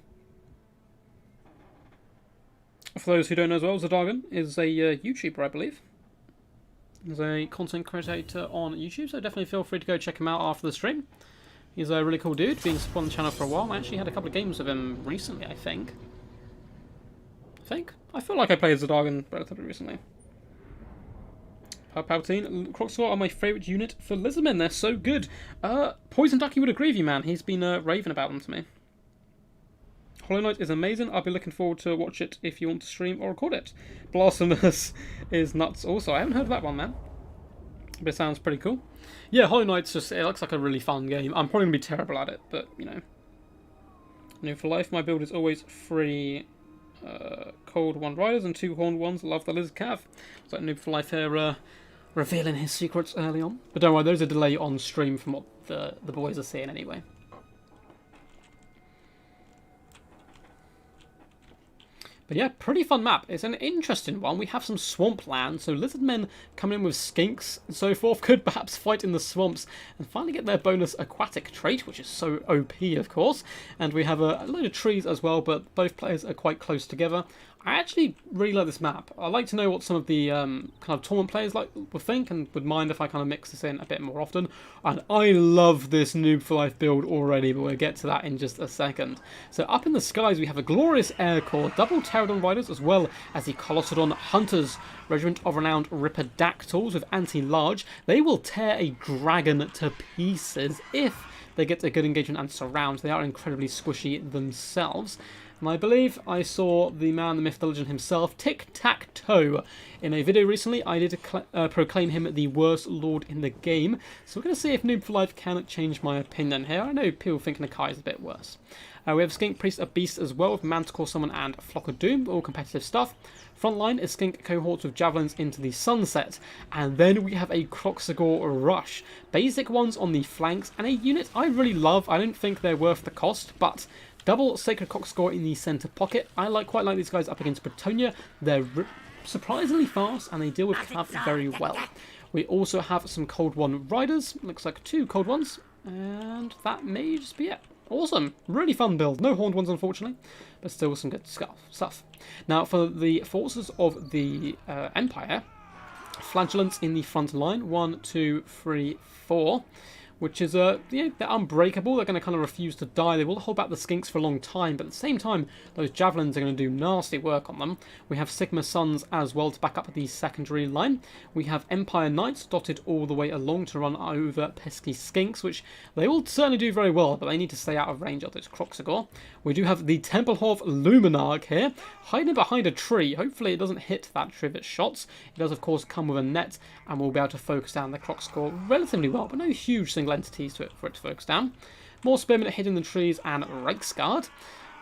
For those who don't know as well, Zadagon is a YouTuber, I believe. He's a content creator on YouTube, so definitely feel free to go check him out after the stream. He's a really cool dude, been on the channel for a while. I actually had a couple of games with him recently, I think. I feel like I played Zadagon relatively recently. Palpatine, Crocscore are my favourite unit for Lizardmen. They're so good. Poison Ducky would agree with you, man. He's been raving about them to me. Hollow Knight is amazing. I'll be looking forward to watch it if you want to stream or record it. Blasphemous is nuts also. I haven't heard of that one, man. But it sounds pretty cool. Yeah, Hollow Knight's just, it looks like a really fun game. I'm probably going to be terrible at it, but, you know. New for life, my build is always 3 cold 1 riders and 2 horned ones. Love the Lizard Cav. So Noob for life here revealing his secrets early on. But don't worry, there's a delay on stream from what the boys are seeing anyway. But yeah, pretty fun map. It's an interesting one. We have some swamp land, so Lizardmen coming in with skinks and so forth could perhaps fight in the swamps and finally get their bonus aquatic trait, which is so OP, of course. And we have a load of trees as well, but both players are quite close together. I actually really like this map. I'd like to know what some of the kind of tournament players would think, and would mind if I kind of mix this in a bit more often. And I love this Noob for Life build already, but we'll get to that in just a second. So up in the skies we have a glorious air corps, double Pterodon riders, as well as the Colossodon Hunters, regiment of renowned Ripidactyls with anti-large. They will tear a dragon to pieces if they get a good engagement and surround. They are incredibly squishy themselves. And I believe I saw the man, the myth, the legend himself, Tic-Tac-Toe. In a video recently, I did proclaim him the worst lord in the game. So we're going to see if Noob for Life can change my opinion here. I know people think Nakai is a bit worse. We have Skink, Priest, a Beast as well, with Manticore, Summon, and Flock of Doom, all competitive stuff. Frontline is Skink cohorts with Javelins into the sunset. And then we have a Kroxigor Rush. Basic ones on the flanks, and a unit I really love. I don't think they're worth the cost, but double Sacred Kroxigor in the centre pocket. I quite like these guys up against Bretonnia. They're surprisingly fast, and they deal with Cav very well. We also have some Cold One Riders. Looks like 2 Cold Ones, and that may just be it. Awesome. Really fun build. No horned ones, unfortunately, but still some good stuff. Now, for the forces of the Empire, Flagellants in the front line. 1, 2, 3, 4. Which is, they're unbreakable. They're going to kind of refuse to die. They will hold back the Skinks for a long time, but at the same time, those Javelins are going to do nasty work on them. We have Sigma Suns as well to back up the secondary line. We have Empire Knights dotted all the way along to run over pesky Skinks, which they will certainly do very well, but they need to stay out of range of those Kroxigor. We do have the Temple of Luminar here, hiding behind a tree. Hopefully it doesn't hit that tree of its shots. It does, of course, come with a net, and we'll be able to focus down the Kroxigor relatively well, but no huge single entities for it to focus down. More Spearmen hidden in the trees and Reiksguard.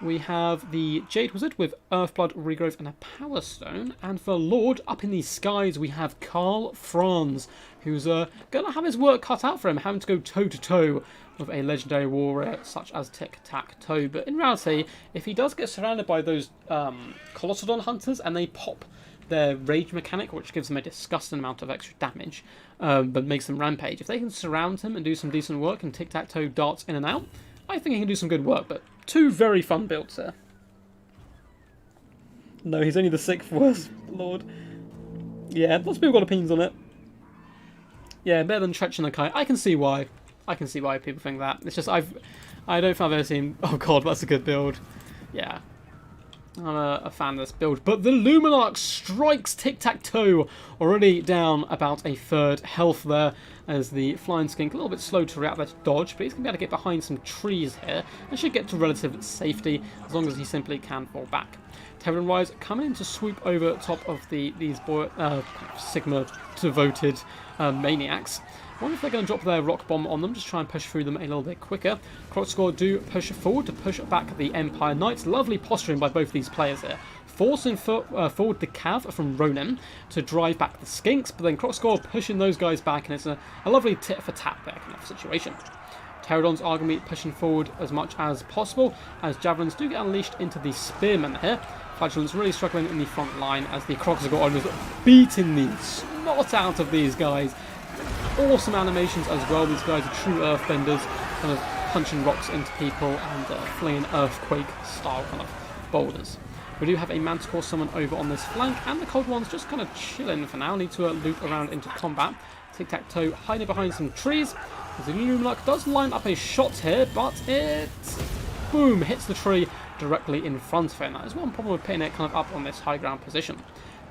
We have the Jade Wizard with Earthblood, Regrowth, and a Power Stone. And for Lord, up in the skies, we have Karl Franz, who's going to have his work cut out for him, having to go toe-to-toe with a legendary warrior such as Tic-Tac-Toe. But in reality, if he does get surrounded by those Colossodon hunters and they pop their rage mechanic, which gives them a disgusting amount of extra damage, but makes them rampage. If they can surround him and do some decent work and Tic-Tac-Toe darts in and out, I think he can do some good work. But 2 very fun builds here. No, he's only the 6th worst lord. Yeah, lots of people got opinions on it. Yeah, better than Tretch and Nakai. I can see why. I can see why people think that. It's just I don't think I've ever seen. Oh god, that's a good build. Yeah. I'm a fan of this build, but the Luminar strikes Tic-Tac-Toe, already down about a 3rd health there, as the Flying Skink a little bit slow to react there to dodge, but he's going to be able to get behind some trees here, and should get to relative safety, as long as he simply can fall back. Terran Rise coming in to swoop over top of these Sigma-devoted maniacs. I wonder if they're going to drop their rock bomb on them, just try and push through them a little bit quicker. Kroxigor do push forward to push back the Empire Knights. Lovely posturing by both these players here. Forcing forward the Cav from Ronin to drive back the Skinks, but then Kroxigor pushing those guys back, and it's a lovely tit for tat there kind of situation. Pterodons are going to be pushing forward as much as possible, as Javelins do get unleashed into the Spearmen here. Flagellants really struggling in the front line, as the Kroxigor are just beating the snot out of these guys. Awesome animations as well. These guys are true earthbenders, kind of punching rocks into people and flinging earthquake style kind of boulders. We do have a Manticore Summon over on this flank, and the Cold One's just kind of chilling for now. Need to loop around into combat. Tic-Tac-Toe hiding behind some trees. The Luminar does line up a shot here, but it, boom, hits the tree directly in front of it. That is one problem with putting it kind of up on this high ground position.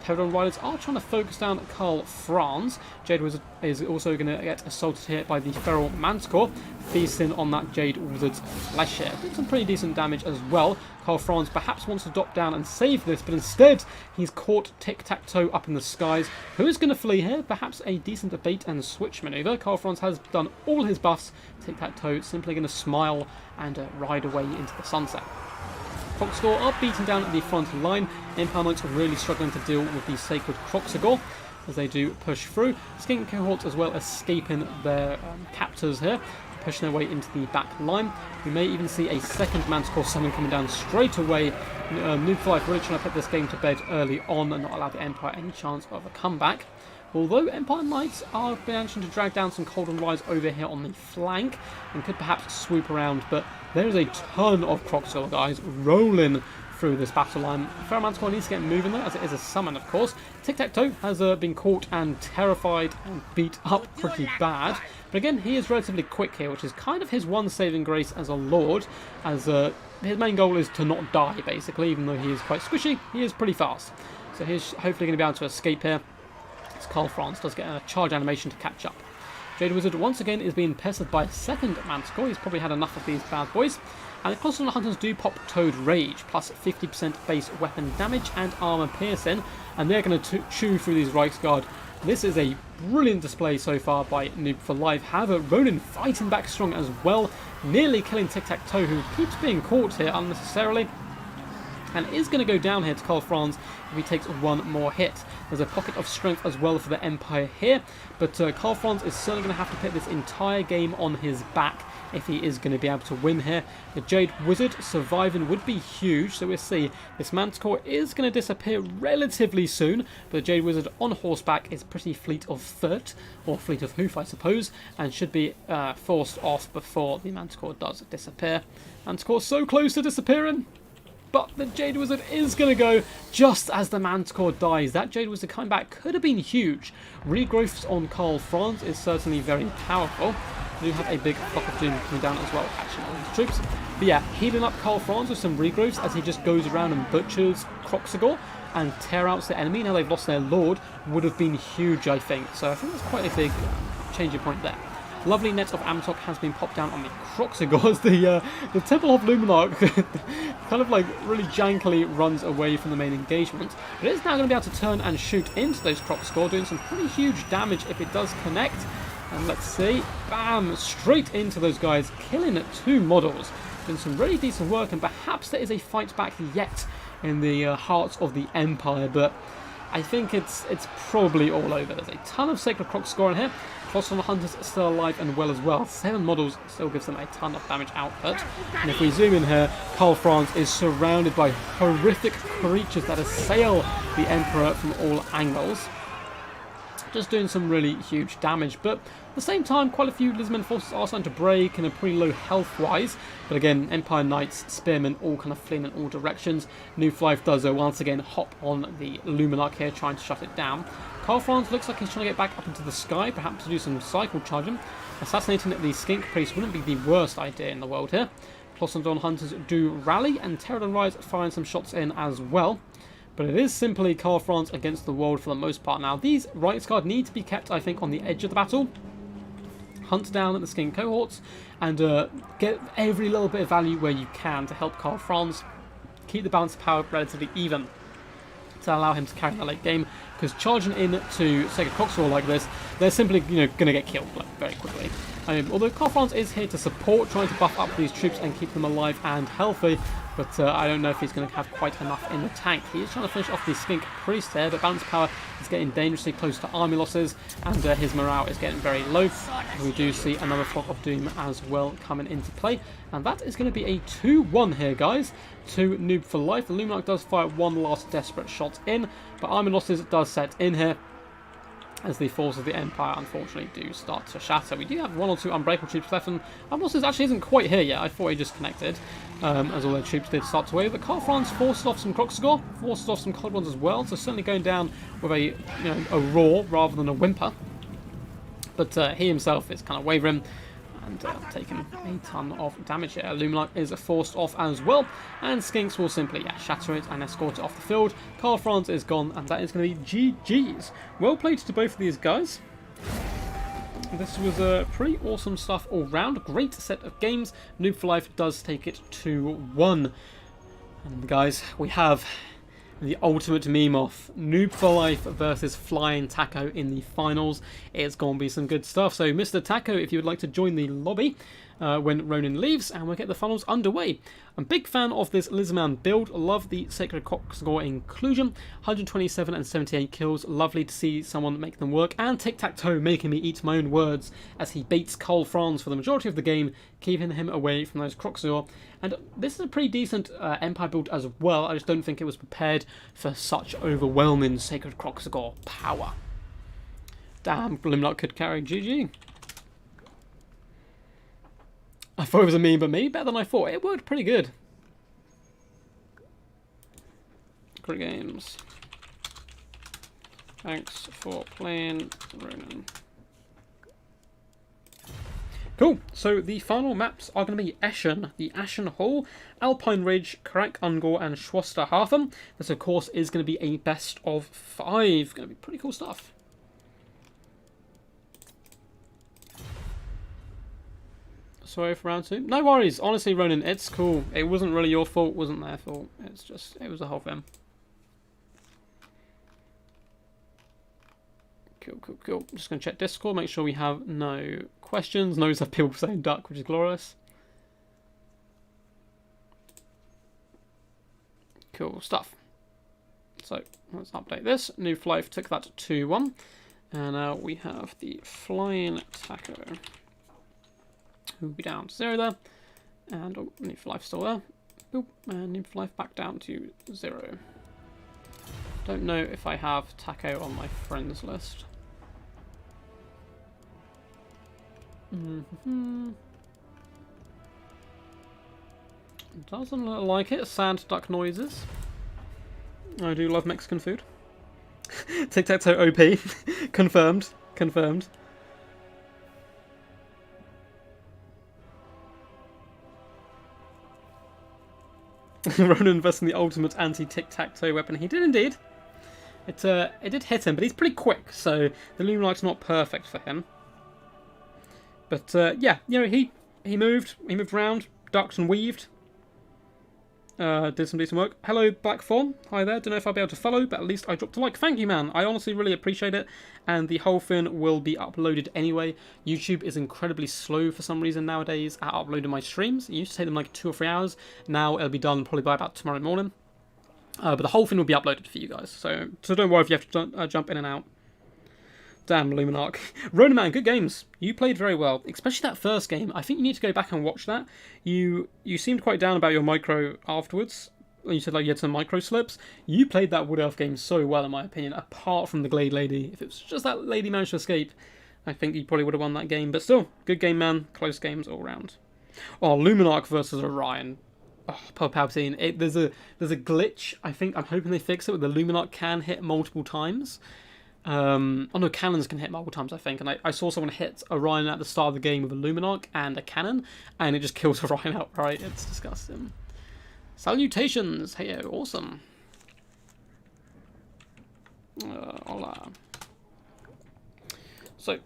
Pterodon Riders are trying to focus down Karl Franz. Jade Wizard is also going to get assaulted here by the Feral Manticore, feasting on that Jade Wizard's flesh here. Did some pretty decent damage as well. Karl Franz perhaps wants to drop down and save this, but instead he's caught Tic-Tac-Toe up in the skies. Who is going to flee here? Perhaps a decent bait and switch maneuver. Karl Franz has done all his buffs. Tic-Tac-Toe simply going to smile and ride away into the sunset. Kroxigor are beaten down at the front line. Empire Knights are really struggling to deal with the Sacred Kroxigor as they do push through. Skink cohorts as well escaping their captors here, pushing their way into the back line. We may even see a second Manticore Summon coming down straight away. Noob for Life really trying to put this game to bed early on and not allow the Empire any chance of a comeback. Although Empire Knights are managing to drag down some Cold Rise over here on the flank and could perhaps swoop around, but there is a ton of Kroxigor guys rolling through this battle line. Feral Manticore needs to get moving though, as it is a summon, of course. Tic-Tac-Toe has been caught and terrified and beat up pretty bad. But again, he is relatively quick here, which is kind of his one saving grace as a Lord, as his main goal is to not die, basically. Even though he is quite squishy, he is pretty fast. So he's hopefully going to be able to escape here. Karl Franz does get a charge animation to catch up. Jade Wizard once again is being pestered by a second Manticore. He's probably had enough of these bad boys. And the Colossal Hunters do pop Toad Rage, plus 50% base weapon damage and armor piercing. And they're going to chew through these Reiksguard. This is a brilliant display so far by Noob for Life. However, Ronan fighting back strong as well, nearly killing Tic-Tac-Toe, who keeps being caught here unnecessarily. And is going to go down here to Karl Franz if he takes one more hit. There's a pocket of strength as well for the Empire here, but Karl Franz is certainly going to have to put this entire game on his back if he is going to be able to win here. The Jade Wizard surviving would be huge, so we'll see. This Manticore is going to disappear relatively soon, but the Jade Wizard on horseback is pretty fleet of foot, or fleet of hoof I suppose, and should be forced off before the Manticore does disappear. Manticore so close to disappearing! But the Jade Wizard is going to go just as the Manticore dies. That Jade Wizard coming back could have been huge. Regrowths on Karl Franz is certainly very powerful. We do have a big Flock of Doom coming down as well, actually, on his troops. But yeah, healing up Karl Franz with some regrowths as he just goes around and butchers Kroxigor and tear out the enemy. Now they've lost their Lord, would have been huge, I think. So I think that's quite a big changing point there. Lovely net of Amtok has been popped down on the Kroxigors. The Temple of Luminar kind of like really jankily runs away from the main engagement. But it is now going to be able to turn and shoot into those Kroxigor, doing some pretty huge damage if it does connect. And let's see, bam, straight into those guys, killing 2 models. Doing some really decent work, and perhaps there is a fight back yet in the hearts of the Empire, but I think it's probably all over. There's a ton of Sacred Kroxigor in here. Colossal Hunters are still alive and well as well. 7 models still gives them a ton of damage output. And if we zoom in here, Karl Franz is surrounded by horrific creatures that assail the Emperor from all angles. Just doing some really huge damage, but at the same time, quite a few Lizardmen forces are starting to break and are pretty low health-wise. But again, Empire Knights, Spearmen, all kind of fleeing in all directions. New Life does once again hop on the Luminar here, trying to shut it down. Karl Franz looks like he's trying to get back up into the sky, perhaps to do some cycle charging. Assassinating the Skink Priest wouldn't be the worst idea in the world here. Colossal Hunters do rally, and Pterodon Rise firing some shots in as well. But it is simply Karl Franz against the world for the most part now. These Reiksguard need to be kept, I think, on the edge of the battle. Hunt down at the Skink cohorts and get every little bit of value where you can to help Karl Franz keep the balance of power relatively even, to allow him to carry the late game, because charging in to Sacred Kroxigor like this, they're simply going to get killed like, very quickly. Although Karl Franz is here to support, trying to buff up these troops and keep them alive and healthy, but I don't know if he's going to have quite enough in the tank. He is trying to finish off the Skink Priest here, but balance power is getting dangerously close to army losses, and his morale is getting very low. We do see another Flock of Doom as well coming into play, and that is going to be a 2-1 here, guys, to Noob for Life. The Luminar does fire one last desperate shot in, but army losses does set in here, as the forces of the Empire unfortunately do start to shatter. We do have 1 or 2 unbreakable troops left, and Losses actually isn't quite here yet. I thought he just connected, as all their troops did start to wave. But Karl Franz forces off some Kroxigor, forces off some Cold Ones as well, so certainly going down with a roar rather than a whimper. But he himself is kind of wavering and taking a ton of damage here. Luminar is forced off as well, and Skinks will simply shatter it and escort it off the field. Karl Franz is gone, and that is going to be GG's. Well played to both of these guys. This was pretty awesome stuff all round. Great set of games. Noob for Life does take it 2-1. And guys, we have the ultimate meme-off. Noob for Life versus Flying Taco in the finals. It's going to be some good stuff. So, Mr. Taco, if you would like to join the lobby when Ronan leaves, and we'll get the finals underway. I'm a big fan of this Lizardman build. Love the Sacred Kroxigor inclusion. 127 and 78 kills. Lovely to see someone make them work. And Tic-Tac-Toe making me eat my own words as he baits Karl Franz for the majority of the game, keeping him away from those Kroxigor. And this is a pretty decent Empire build as well. I just don't think it was prepared for such overwhelming Sacred Kroxigor power. Damn, Luminar could carry. GG. I thought it was a meme, but maybe better than I thought. It worked pretty good. Great games. Thanks for playing, Ronan. Cool, so the final maps are going to be Eschen, the Ashen Hall, Alpine Ridge, Karak Ungor, and Schwesterhafen. This, of course, is going to be a best of 5. Going to be pretty cool stuff. Sorry for round 2. No worries. Honestly, Ronan, it's cool. It wasn't really your fault. It wasn't their fault. It's just, it was the whole thing. Cool. I'm just going to check Discord, make sure we have no questions. No have people saying duck, which is glorious. Cool stuff. So, let's update this. New Flife took that to 2-1. And now we have the Flying Taco. Who will be down to 0 there. And oh, New Flife still there. Boop, and New Flife back down to 0. Don't know if I have Taco on my friends list. Doesn't look like it. Sad duck noises. I do love Mexican food. Tic-tac-toe OP. Confirmed. Ronan invests in the ultimate anti-tic-tac-toe weapon. He did indeed. It did hit him, but he's pretty quick, so the Luminar's not perfect for him. But yeah, you know, he moved around, ducked and weaved. Did some decent work. Hello, Black Fawn. Hi there. Don't know if I'll be able to follow, but at least I dropped a like. Thank you, man. I honestly really appreciate it. And the whole thing will be uploaded anyway. YouTube is incredibly slow for some reason nowadays at uploading my streams. It used to take them like 2 or 3 hours. Now it'll be done probably by about tomorrow morning. But the whole thing will be uploaded for you guys. So don't worry if you have to jump in and out. Damn, Luminar. Ronan, man, good games. You played very well, especially that first game. I think you need to go back and watch that. You seemed quite down about your micro afterwards. You said like you had some micro slips. You played that Wood Elf game so well, in my opinion, apart from the Glade Lady. If it was just that lady managed to escape, I think you probably would have won that game. But still, good game, man. Close games all round. Oh, Luminar versus Orion. Oh, Palpatine. There's a glitch. I'm hoping they fix it, where the Luminar can hit multiple times. Oh no, cannons can hit multiple times, I think, and I saw someone hit Orion at the start of the game with a Luminarch and a cannon, and it just kills Orion outright. It's disgusting. Salutations! Hey, awesome. Hola. So,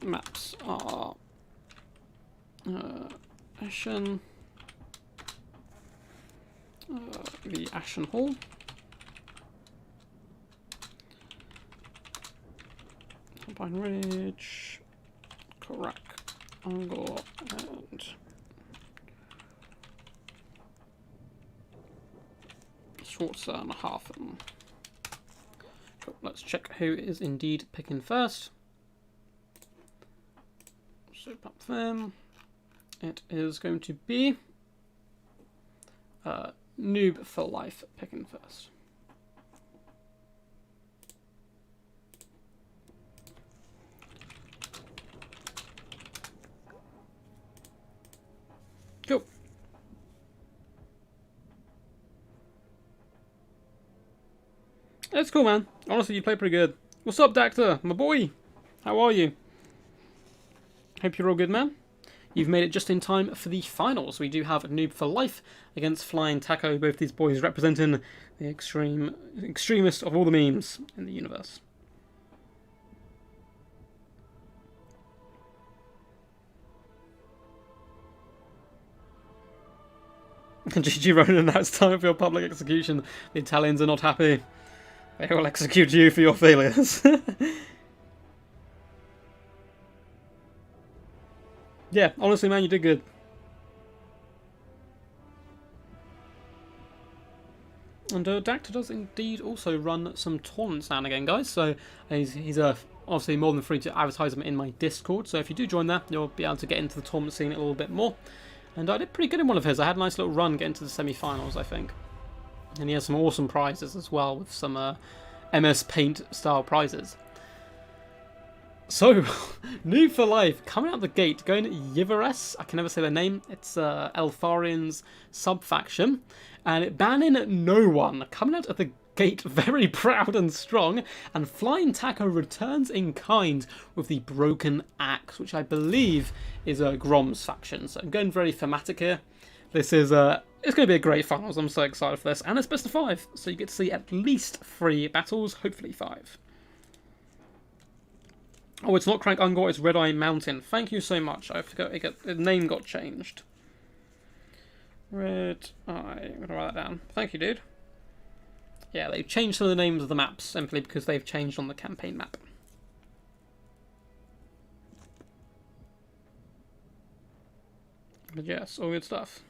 maps are Ashen, the Ashen Hall. Pine Ridge, Crack, Angle, and Schwarzer and Hafen. Cool. Let's check who is indeed picking first. Soup up them. It is going to be Noob for Life picking first. Cool. That's cool, man. Honestly, you play pretty good. What's up, Doctor? My boy. How are you? Hope you're all good, man. You've made it just in time for the finals. We do have Noob for Life against Flying Taco. Both these boys representing the extremist of all the memes in the universe. GG Ronan, now it's time for your public execution. The Italians are not happy. They will execute you for your failures. Yeah, honestly, man, you did good. And Dacta does indeed also run some tournaments now and again, guys. So he's obviously more than free to advertise them in my Discord. So if you do join that, you'll be able to get into the tournament scene a little bit more. And I did pretty good in one of his. I had a nice little run getting to the semi-finals, I think. And he has some awesome prizes as well, with some MS Paint style prizes. So, Noob for Life, coming out the gate, going Yivares, I can never say their name. It's Eltharian's sub-faction. And it banning no one, coming out of the gate very proud and strong. And Flying Taco returns in kind with the Broken Axe, which I believe is Grom's faction. So I'm going very thematic here. This is it's going to be a great finals. I'm so excited for this. And it's best of 5, so you get to see at least 3 battles, hopefully 5. Oh, it's not Crank Ungor, it's Red Eye Mountain. Thank you so much. I forgot the name got changed. Red Eye. I'm going to write that down. Thank you, dude. Yeah, they've changed some of the names of the maps simply because they've changed on the campaign map. But yes, all good stuff.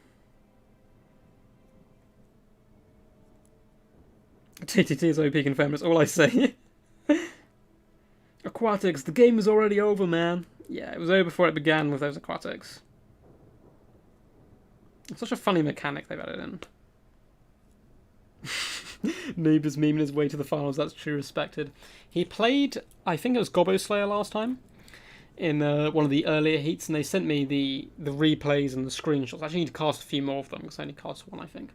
TTT is OP confirmed, that's all I say. Aquatics, the game is already over, man. Yeah, it was over before it began with those aquatics. It's such a funny mechanic they've added in. Noob is memeing his way to the finals, that's true, respected. He played, I think it was Gobbo Slayer last time, in one of the earlier heats, and they sent me the replays and the screenshots. I actually need to cast a few more of them, because I only cast one, I think.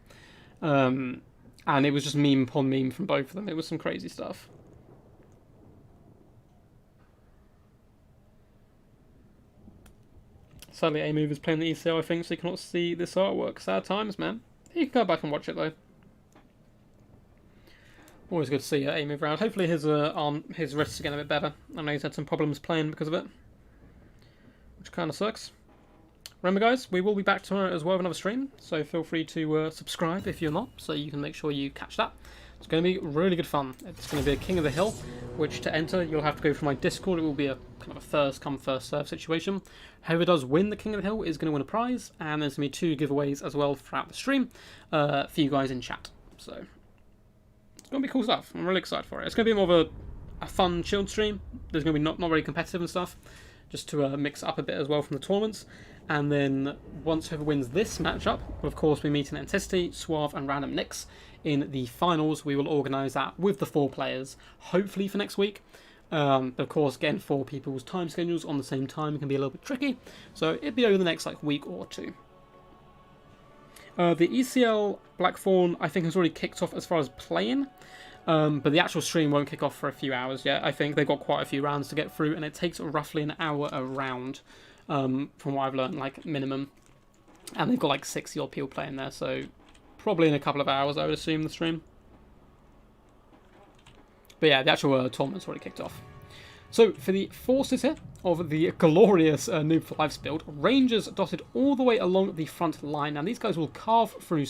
And it was just meme upon meme from both of them. It was some crazy stuff. Sadly, A-Move is playing the ECL, I think, so you cannot see this artwork. Sad times, man. You can go back and watch it, though. Always good to see A-Move around. Hopefully his wrists are getting a bit better. I know he's had some problems playing because of it, which kind of sucks. Remember, guys, we will be back tomorrow as well with another stream, so feel free to subscribe if you're not, so you can make sure you catch that. It's going to be really good fun. It's going to be a King of the Hill, which to enter, you'll have to go through my Discord. It will be a kind of a first come, first serve situation. Whoever does win the King of the Hill is going to win a prize, and there's going to be 2 giveaways as well throughout the stream for you guys in chat. So it's going to be cool stuff. I'm really excited for it. It's going to be more of a fun, chilled stream. There's going to be not very competitive and stuff, just to mix it up a bit as well from the tournaments. And then once whoever wins this matchup, will of course be meeting Entity, Suave and Random Nix in the finals. We will organise that with the 4 players, hopefully for next week. Of course, getting 4 people's time schedules on the same time can be a little bit tricky, so it'll be over the next week or 2. The ECL Blackthorn, I think, has already kicked off as far as playing, but the actual stream won't kick off for a few hours yet. I think they've got quite a few rounds to get through, and it takes roughly an hour a round, from what I've learned, minimum. And they've got 60 odd people playing there, so probably in a couple of hours, I would assume, the stream. But yeah, the actual tournament's already kicked off. So, for the forces here of the glorious Noob for Life's build, Rangers dotted all the way along the front line. And these guys will carve through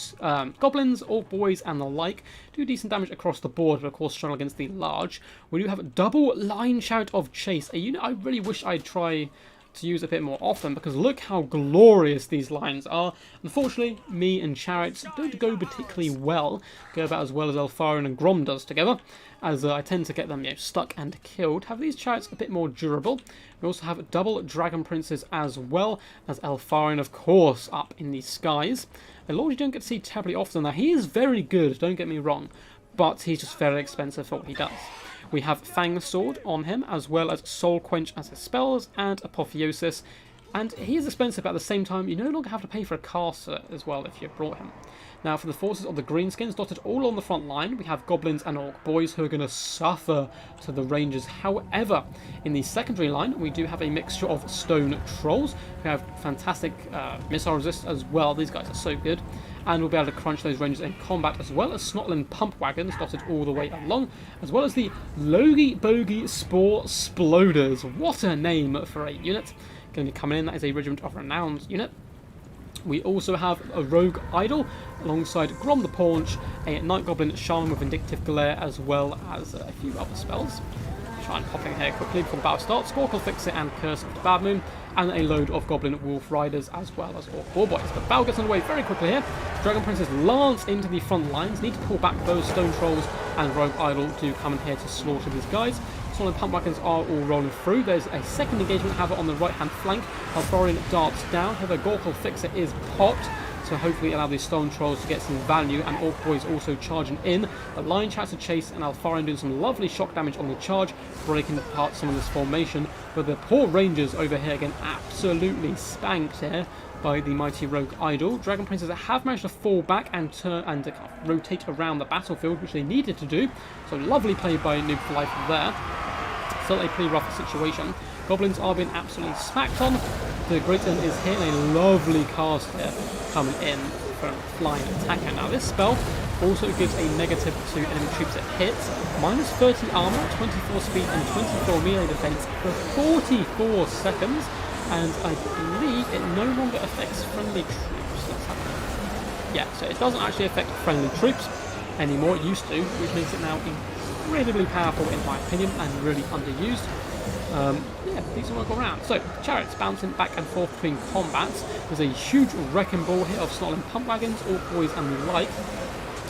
goblins, orc boys, and the like. Do decent damage across the board, but of course struggle against the large. We do have a double line shout of chase. A unit I really wish I'd try to use a bit more often, because look how glorious these lines are. Unfortunately, me and Chariots don't go particularly well, go about as well as Elfarion and Grom does together, as I tend to get them stuck and killed. Have these Chariots a bit more durable. We also have double Dragon Princes as well, as Elfarion, of course, up in the skies. A lord you don't get to see terribly often. Now, he is very good, don't get me wrong, but he's just very expensive for what he does. We have Fang Sword on him, as well as Soul Quench as his spells, and Apotheosis. And he is expensive, but at the same time, you no longer have to pay for a caster as well if you brought him. Now, for the forces of the Greenskins, dotted all on the front line, we have Goblins and Orc Boys who are going to suffer to the Rangers. However, in the secondary line, we do have a mixture of Stone Trolls who have fantastic missile resist as well. These guys are so good. And we'll be able to crunch those Rangers in combat, as well as Snotland Pump Wagons dotted all the way along, as well as the Logie Bogey Spore Sploders. What a name for a unit. Going to be coming in, that is a Regiment of Renowned unit. We also have a Rogue Idol, alongside Grom the Paunch, a Night Goblin Shaman with Vindictive Glare, as well as a few other spells. Try and pop in here quickly before the battle starts. Squawkle Fix It and Curse of the Bad Moon, and a load of Goblin Wolf Riders, as well as Orc War Boys. But the battle gets underway very quickly here. Dragon Princes lance into the front lines, need to pull back those Stone Trolls, and Rogue Idol do come in here to slaughter these guys. Solid Pump Wagons are all rolling through. There's a second engagement, however, on the right-hand flank. Alfarion darts down. However, Gorkle Fixer is popped, so hopefully allow these Stone Trolls to get some value, and Orc Boys also charging in. The Lion Chats to chase, and Alfarion doing some lovely shock damage on the charge, breaking apart some of this formation. But the poor Rangers over here again absolutely spanked here by the mighty Rogue Idol. Dragon Princes have managed to fall back and turn and rotate around the battlefield, which they needed to do. So lovely play by Noob for Life there. Still a pretty rough situation. Goblins are being absolutely smacked on. The Great End is here, and a lovely cast here coming in from Flying Attacker. Now this spell Also gives a negative to enemy troops that hit, minus 30 armor, 24 speed and 24 melee defense for 44 seconds, and I believe it no longer affects friendly troops. Let's have a look. Yeah, so it doesn't actually affect friendly troops anymore. It used to, which makes it now incredibly powerful in my opinion and really underused. Yeah, decent work all around. So, chariots bouncing back and forth between combats. There's a huge wrecking ball here of Snotling pump wagons, orc boys and the like,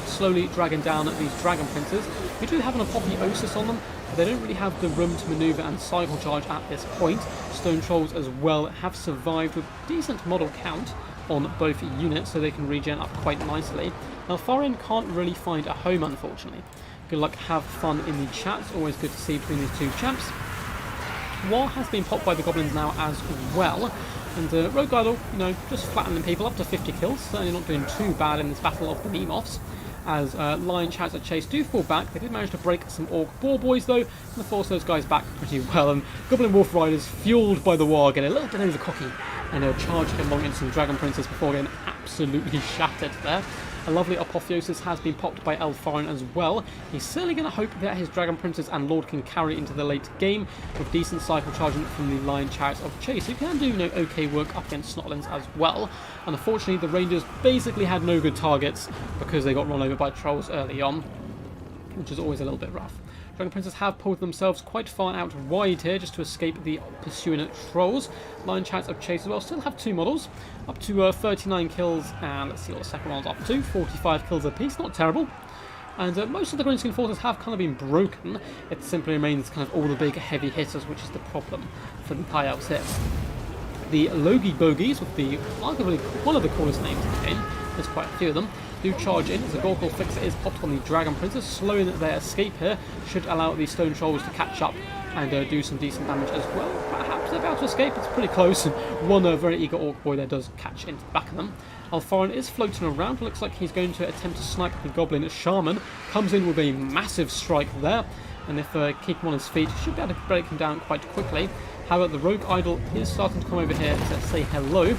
slowly dragging down these dragon princes. We do have an apotheosis on them, but they don't really have the room to manoeuvre and cycle charge at this point. Stone trolls as well have survived with decent model count on both units, so they can regen up quite nicely. Now, Orion can't really find a home, unfortunately. Good luck, have fun in the chat. It's always good to see between these two champs. War has been popped by the goblins now as well, and Rogue Idol, you know, just flattening people up to 50 kills, certainly not doing too bad in this battle of the Nemoths. As Lion Chariots at Chase do fall back, they did manage to break some Orc Boar Boys though, and force those guys back pretty well, and Goblin Wolf Riders, fueled by the war, get a little bit over cocky, and charge along into some Dragon Princes before getting absolutely shattered there. A lovely apotheosis has been popped by Orion as well. He's certainly going to hope that his Dragon Princes and Lord can carry into the late game with decent cycle charging from the Lion Chariots of Chase, who can do, you know, okay work up against Snotlings as well. And unfortunately, the Rangers basically had no good targets because they got run over by trolls early on, which is always a little bit rough. Dragon Princes have pulled themselves quite far out wide here just to escape the pursuing trolls. Lion Chariots of Chase as well still have two models, up to 39 kills, and let's see what the second one's up to, 45 kills apiece, not terrible. And most of the Greenskin forces have kind of been broken. It simply remains kind of all the big heavy hitters, which is the problem for the High Elves here. The Logie Bogies, with the arguably one of the coolest names in the game, there's quite a few of them, do charge in as a Gorkle Fixer is popped on the Dragon Princes, slowing their escape here, should allow the Stone Trolls to catch up and do some decent damage as well. Perhaps they're about to escape, it's pretty close, and one very eager Orc Boy there does catch into the back of them. Alfarin is floating around, looks like he's going to attempt to snipe the Goblin Shaman, comes in with a massive strike there, and if keep him on his feet, should be able to break him down quite quickly. However, the Rogue Idol is starting to come over here to say hello,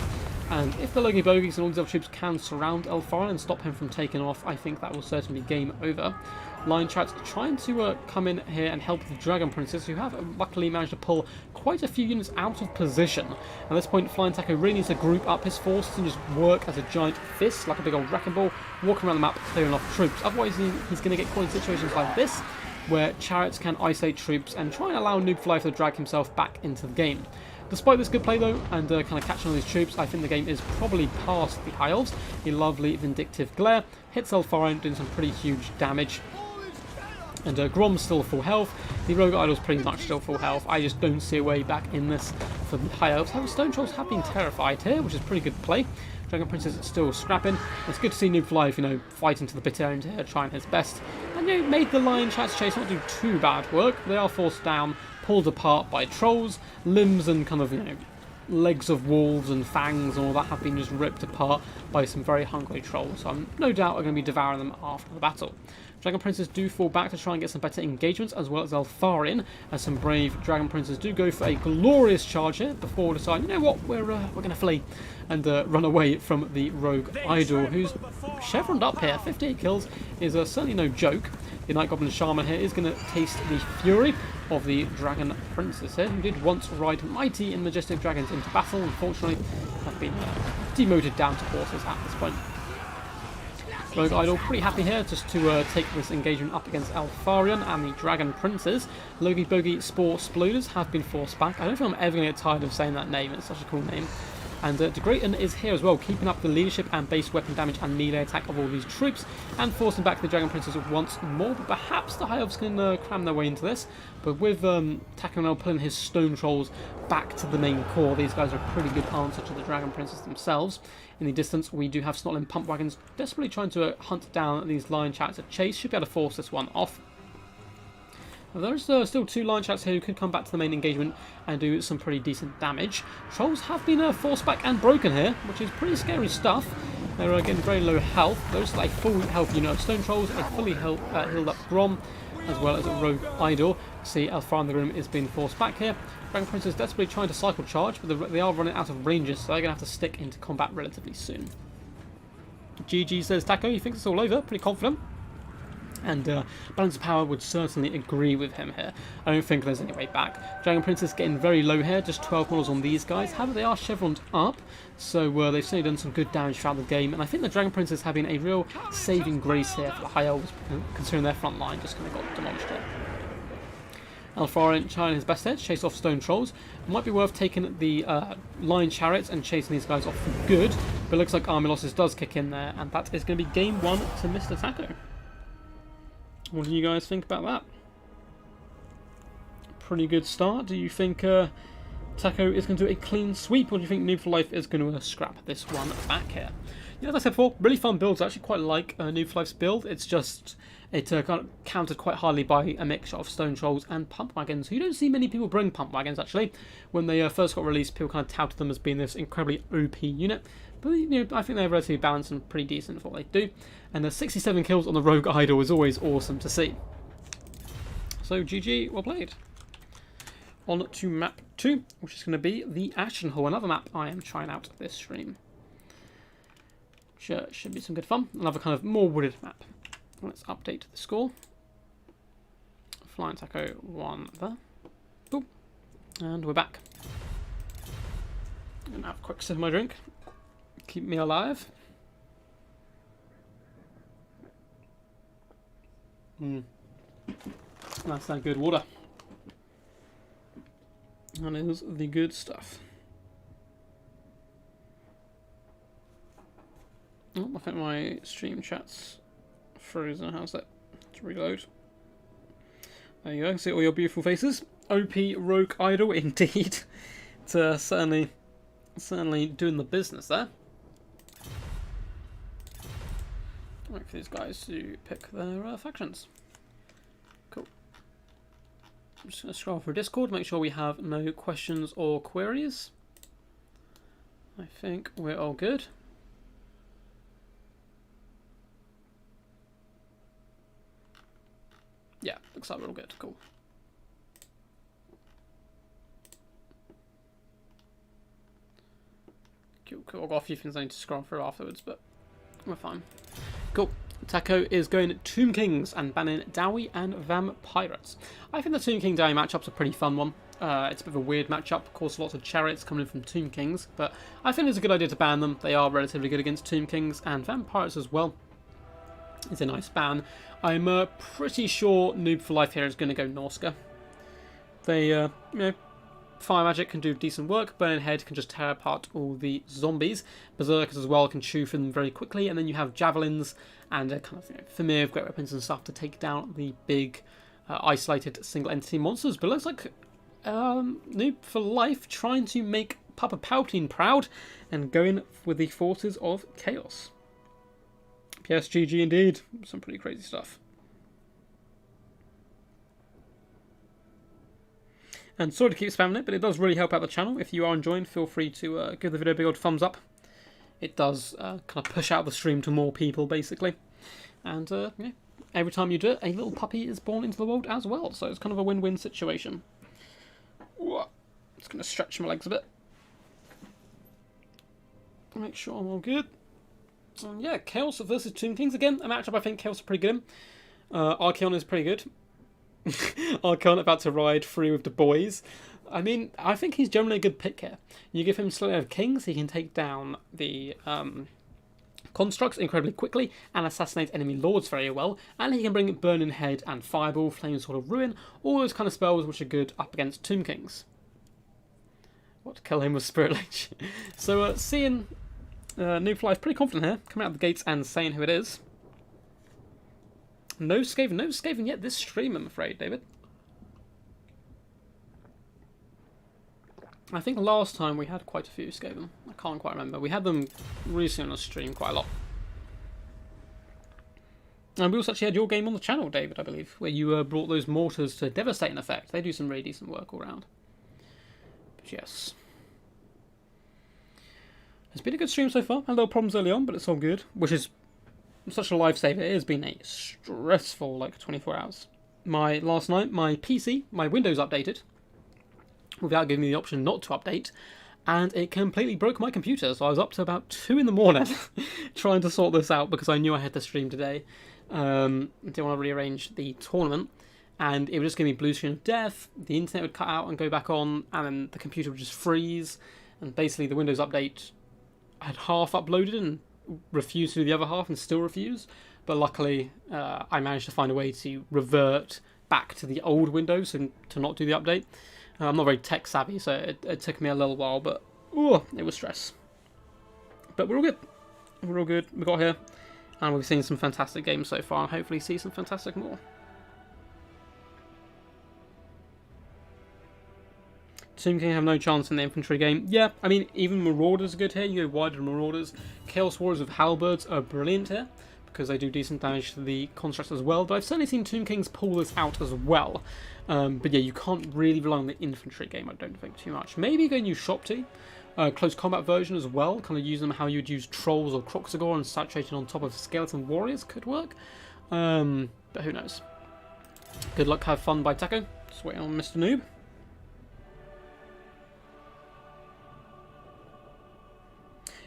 and if the Logie Bogies and all these other troops can surround Alfarin and stop him from taking off, I think that will certainly be game over. Lion Chariots trying to come in here and help the Dragon Princes, who have luckily managed to pull quite a few units out of position. At this point, Flying Taco really needs to group up his forces and just work as a giant fist, like a big old wrecking ball, walking around the map clearing off troops. Otherwise, he's going to get caught in situations like this, where Chariots can isolate troops and try and allow Noob Fly to drag himself back into the game. Despite this good play though, and kind of catching all these troops, I think the game is probably past the High Elves. A lovely Vindictive Glare hits Alfarin, doing some pretty huge damage. And Grom's still full health. The Rogue Idol's pretty much still full health. I just don't see a way back in this for the High Elves. However, Stone Trolls have been terrified here, which is pretty good play. Dragon Prince is still scrapping. It's good to see Noob Fly, you know, fighting to the bitter end here, trying his best. And you know, made the Lion Chariots Chase not do too bad work. They are forced down, pulled apart by trolls, limbs and kind of, you know, legs of wolves and fangs and all that have been just ripped apart by some very hungry trolls. So I'm no doubt are going to be devouring them after the battle. Dragon Princes do fall back to try and get some better engagements, as well as Alfarin, as some brave Dragon Princes do go for a glorious charge here before deciding, you know what, we're going to flee and run away from the Rogue Idol, who's chevroned up here. 58 kills is certainly no joke. The Night Goblin Shaman here is going to taste the fury of the Dragon Princes here, who did once ride mighty and majestic dragons into battle. Unfortunately, have been demoted down to horses at this point. Rogue Idol pretty happy here just to take this engagement up against Alfarion and the Dragon Princes. Logie Bogie Spore Sploders have been forced back. I don't think I'm ever going to get tired of saying that name, it's such a cool name. And DeGrayton is here as well, keeping up the leadership and base weapon damage and melee attack of all these troops, and forcing back the Dragon Princes once more. But perhaps the High Elves can cram their way into this. But with Taconel pulling his Stone Trolls back to the main core, these guys are a pretty good answer to the Dragon Princes themselves. In the distance, we do have Snotling Pump Wagons desperately trying to hunt down these Lion Chariots at Chase. Should be able to force this one off. There's still two Lion Chariots here who could come back to the main engagement and do some pretty decent damage. Trolls have been forced back and broken here, which is pretty scary stuff. They're getting very low health. Those are a full health unit of Stone Trolls, a fully healed up Grom, as well as a Rogue Idol. See, Alfar in the room is being forced back here. Dragon Prince is desperately trying to cycle charge, but they are running out of ranges, so they're going to have to stick into combat relatively soon. GG says Taco, he thinks it's all over, pretty confident. And Balance of Power would certainly agree with him here. I don't think there's any way back. Dragon Princess getting very low here, just 12 models on these guys. However, they are chevroned up, so they've certainly done some good damage throughout the game. And I think the Dragon Princess having a real saving grace here for the High Elves, considering their front line just kind of got demolished here. Orion trying his best here to chase off Stone Trolls. It might be worth taking the Line Chariots and chasing these guys off for good, but it looks like Army Losses does kick in there, and that is going to be game 1 to Mr. Taco. What do you guys think about that? Pretty good start. Do you think Taco is going to do a clean sweep, or do you think Noob for Life is going to scrap this one back here? Yeah, as I said before, really fun builds. I actually quite like Noob for Life's build. It's just kind of countered quite hardly by a mixture of Stone Trolls and Pump Wagons. You don't see many people bring Pump Wagons, actually. When they first got released, people kind of touted them as being this incredibly OP unit. But I think they're relatively balanced and pretty decent for what they do. And the 67 kills on the Rogue Idol is always awesome to see. So GG, well played. On to map 2, which is going to be the Ashen Hall, another map I am trying out this stream. Should be some good fun. Another kind of more wooded map. Let's update the score. Flying Taco 1 there. Boom. And we're back. I'm going to have a quick sip of my drink. Keep me alive. That's that good water. That is the good stuff. Oh, I think my stream chat's frozen. How's that? To reload. There you go. See all your beautiful faces. OP Rogue Idol, indeed. It's certainly doing the business there. Wait for these guys to pick their factions. Cool. I'm just going to scroll through Discord, make sure we have no questions or queries. I think we're all good. Yeah, looks like we're all good. Cool. Cool. I've got a few things I need to scroll through afterwards, but we're fine. Cool. Taco is going Tomb Kings and banning Dowie and Vampirates. I think the Tomb King Dowie matchup's a pretty fun one. It's a bit of a weird matchup. Of course, lots of chariots coming in from Tomb Kings, but I think it's a good idea to ban them. They are relatively good against Tomb Kings, and Vampirates as well. It's a nice ban. I'm pretty sure Noob for Life here is going to go Norska. They, Fire Magic can do decent work. Burning Head can just tear apart all the zombies. Berserkers as well can chew through them very quickly. And then you have Javelins and kind of familiar with great weapons and stuff to take down the big isolated single entity monsters. But it looks like Noob for Life trying to make Papa Palpatine proud and going with the Forces of Chaos. Yes, GG indeed. Some pretty crazy stuff. And sorry to keep spamming it, but it does really help out the channel. If you are enjoying, feel free to give the video a big old thumbs up. It does kind of push out the stream to more people, basically. And yeah, every time you do it, a little puppy is born into the world as well. So it's kind of a win-win situation. Just going to stretch my legs a bit. Make sure I'm all good. Yeah, Chaos versus Tomb Kings again. A matchup I think Chaos are pretty good in. Archeon is pretty good. Archeon about to ride free with the boys. I mean, I think he's generally a good pick here. You give him Slayer of Kings, he can take down the constructs incredibly quickly and assassinate enemy lords very well. And he can bring Burning Head and Fireball, Flame Sword of Ruin, all those kind of spells which are good up against Tomb Kings. What to kill him with Spirit Leech. So seeing Noob Fly is pretty confident here, coming out of the gates and saying who it is. No Skaven yet this stream, I'm afraid, David. I think last time we had quite a few Skaven. I can't quite remember. We had them recently on a stream quite a lot. And we also actually had your game on the channel, David, I believe, where you brought those mortars to devastating effect. They do some really decent work all around. But yes. It's been a good stream so far. Had little problems early on, but it's all good. Which is such a lifesaver. It has been a stressful, like, 24 hours. Last night, my PC, my Windows updated, without giving me the option not to update. and it completely broke my computer. So I was up to about 2 in the morning trying to sort this out because I knew I had to stream today. Didn't want to rearrange the tournament, and it would just give me blue screen of death. The internet would cut out and go back on, and then the computer would just freeze. And basically, the Windows update had half uploaded and refused to do the other half, and still refused. But luckily, I managed to find a way to revert back to the old Windows and to not do the update. I'm not very tech savvy, so it took me a little while, but it was stress. But we're all good. We're all good. We got here, and we've seen some fantastic games so far, and hopefully see some fantastic more. Tomb King have no chance in the infantry game. Yeah, I mean, even Marauders are good here. You go wider than Marauders. Chaos Warriors with Halberds are brilliant here, because they do decent damage to the constructs as well. But I've certainly seen Tomb Kings pull this out as well. But yeah, you can't really rely on the infantry game, I don't think, too much. Maybe you can use Shopti, close combat version as well. Kind of use them how you would use Trolls or Kroxigor and saturated on top of Skeleton Warriors could work. But who knows. Good luck, have fun by Taco. Just waiting on Mr. Noob.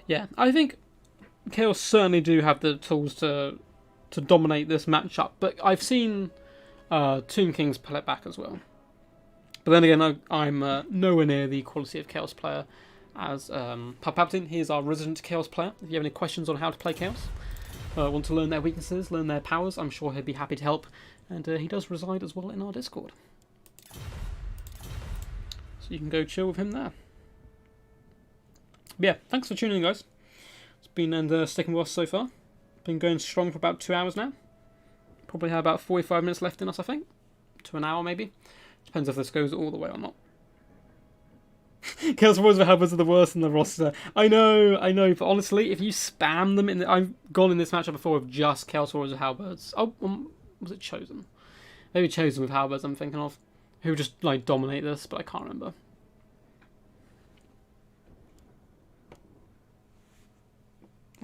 Yeah, I think Chaos certainly do have the tools to dominate this matchup, but I've seen Tomb Kings pull it back as well. But then again, I'm nowhere near the quality of Chaos player as Palpatine. He is our resident Chaos player. If you have any questions on how to play Chaos, want to learn their weaknesses, learn their powers, I'm sure he'd be happy to help. And he does reside as well in our Discord. So you can go chill with him there. But yeah, thanks for tuning in, guys. It's been sticking with us so far. Been going strong for about 2 hours now. Probably have about 45 minutes left in us, I think. To an hour, maybe. Depends if this goes all the way or not. Chaos Warriors with Halberds are the worst in the roster. I know, but honestly, if you spam them I've gone in this matchup before with just Chaos Warriors with Halberds. Oh, was it Chosen? Maybe Chosen with Halberds I'm thinking of. Who just, like, dominate this, but I can't remember.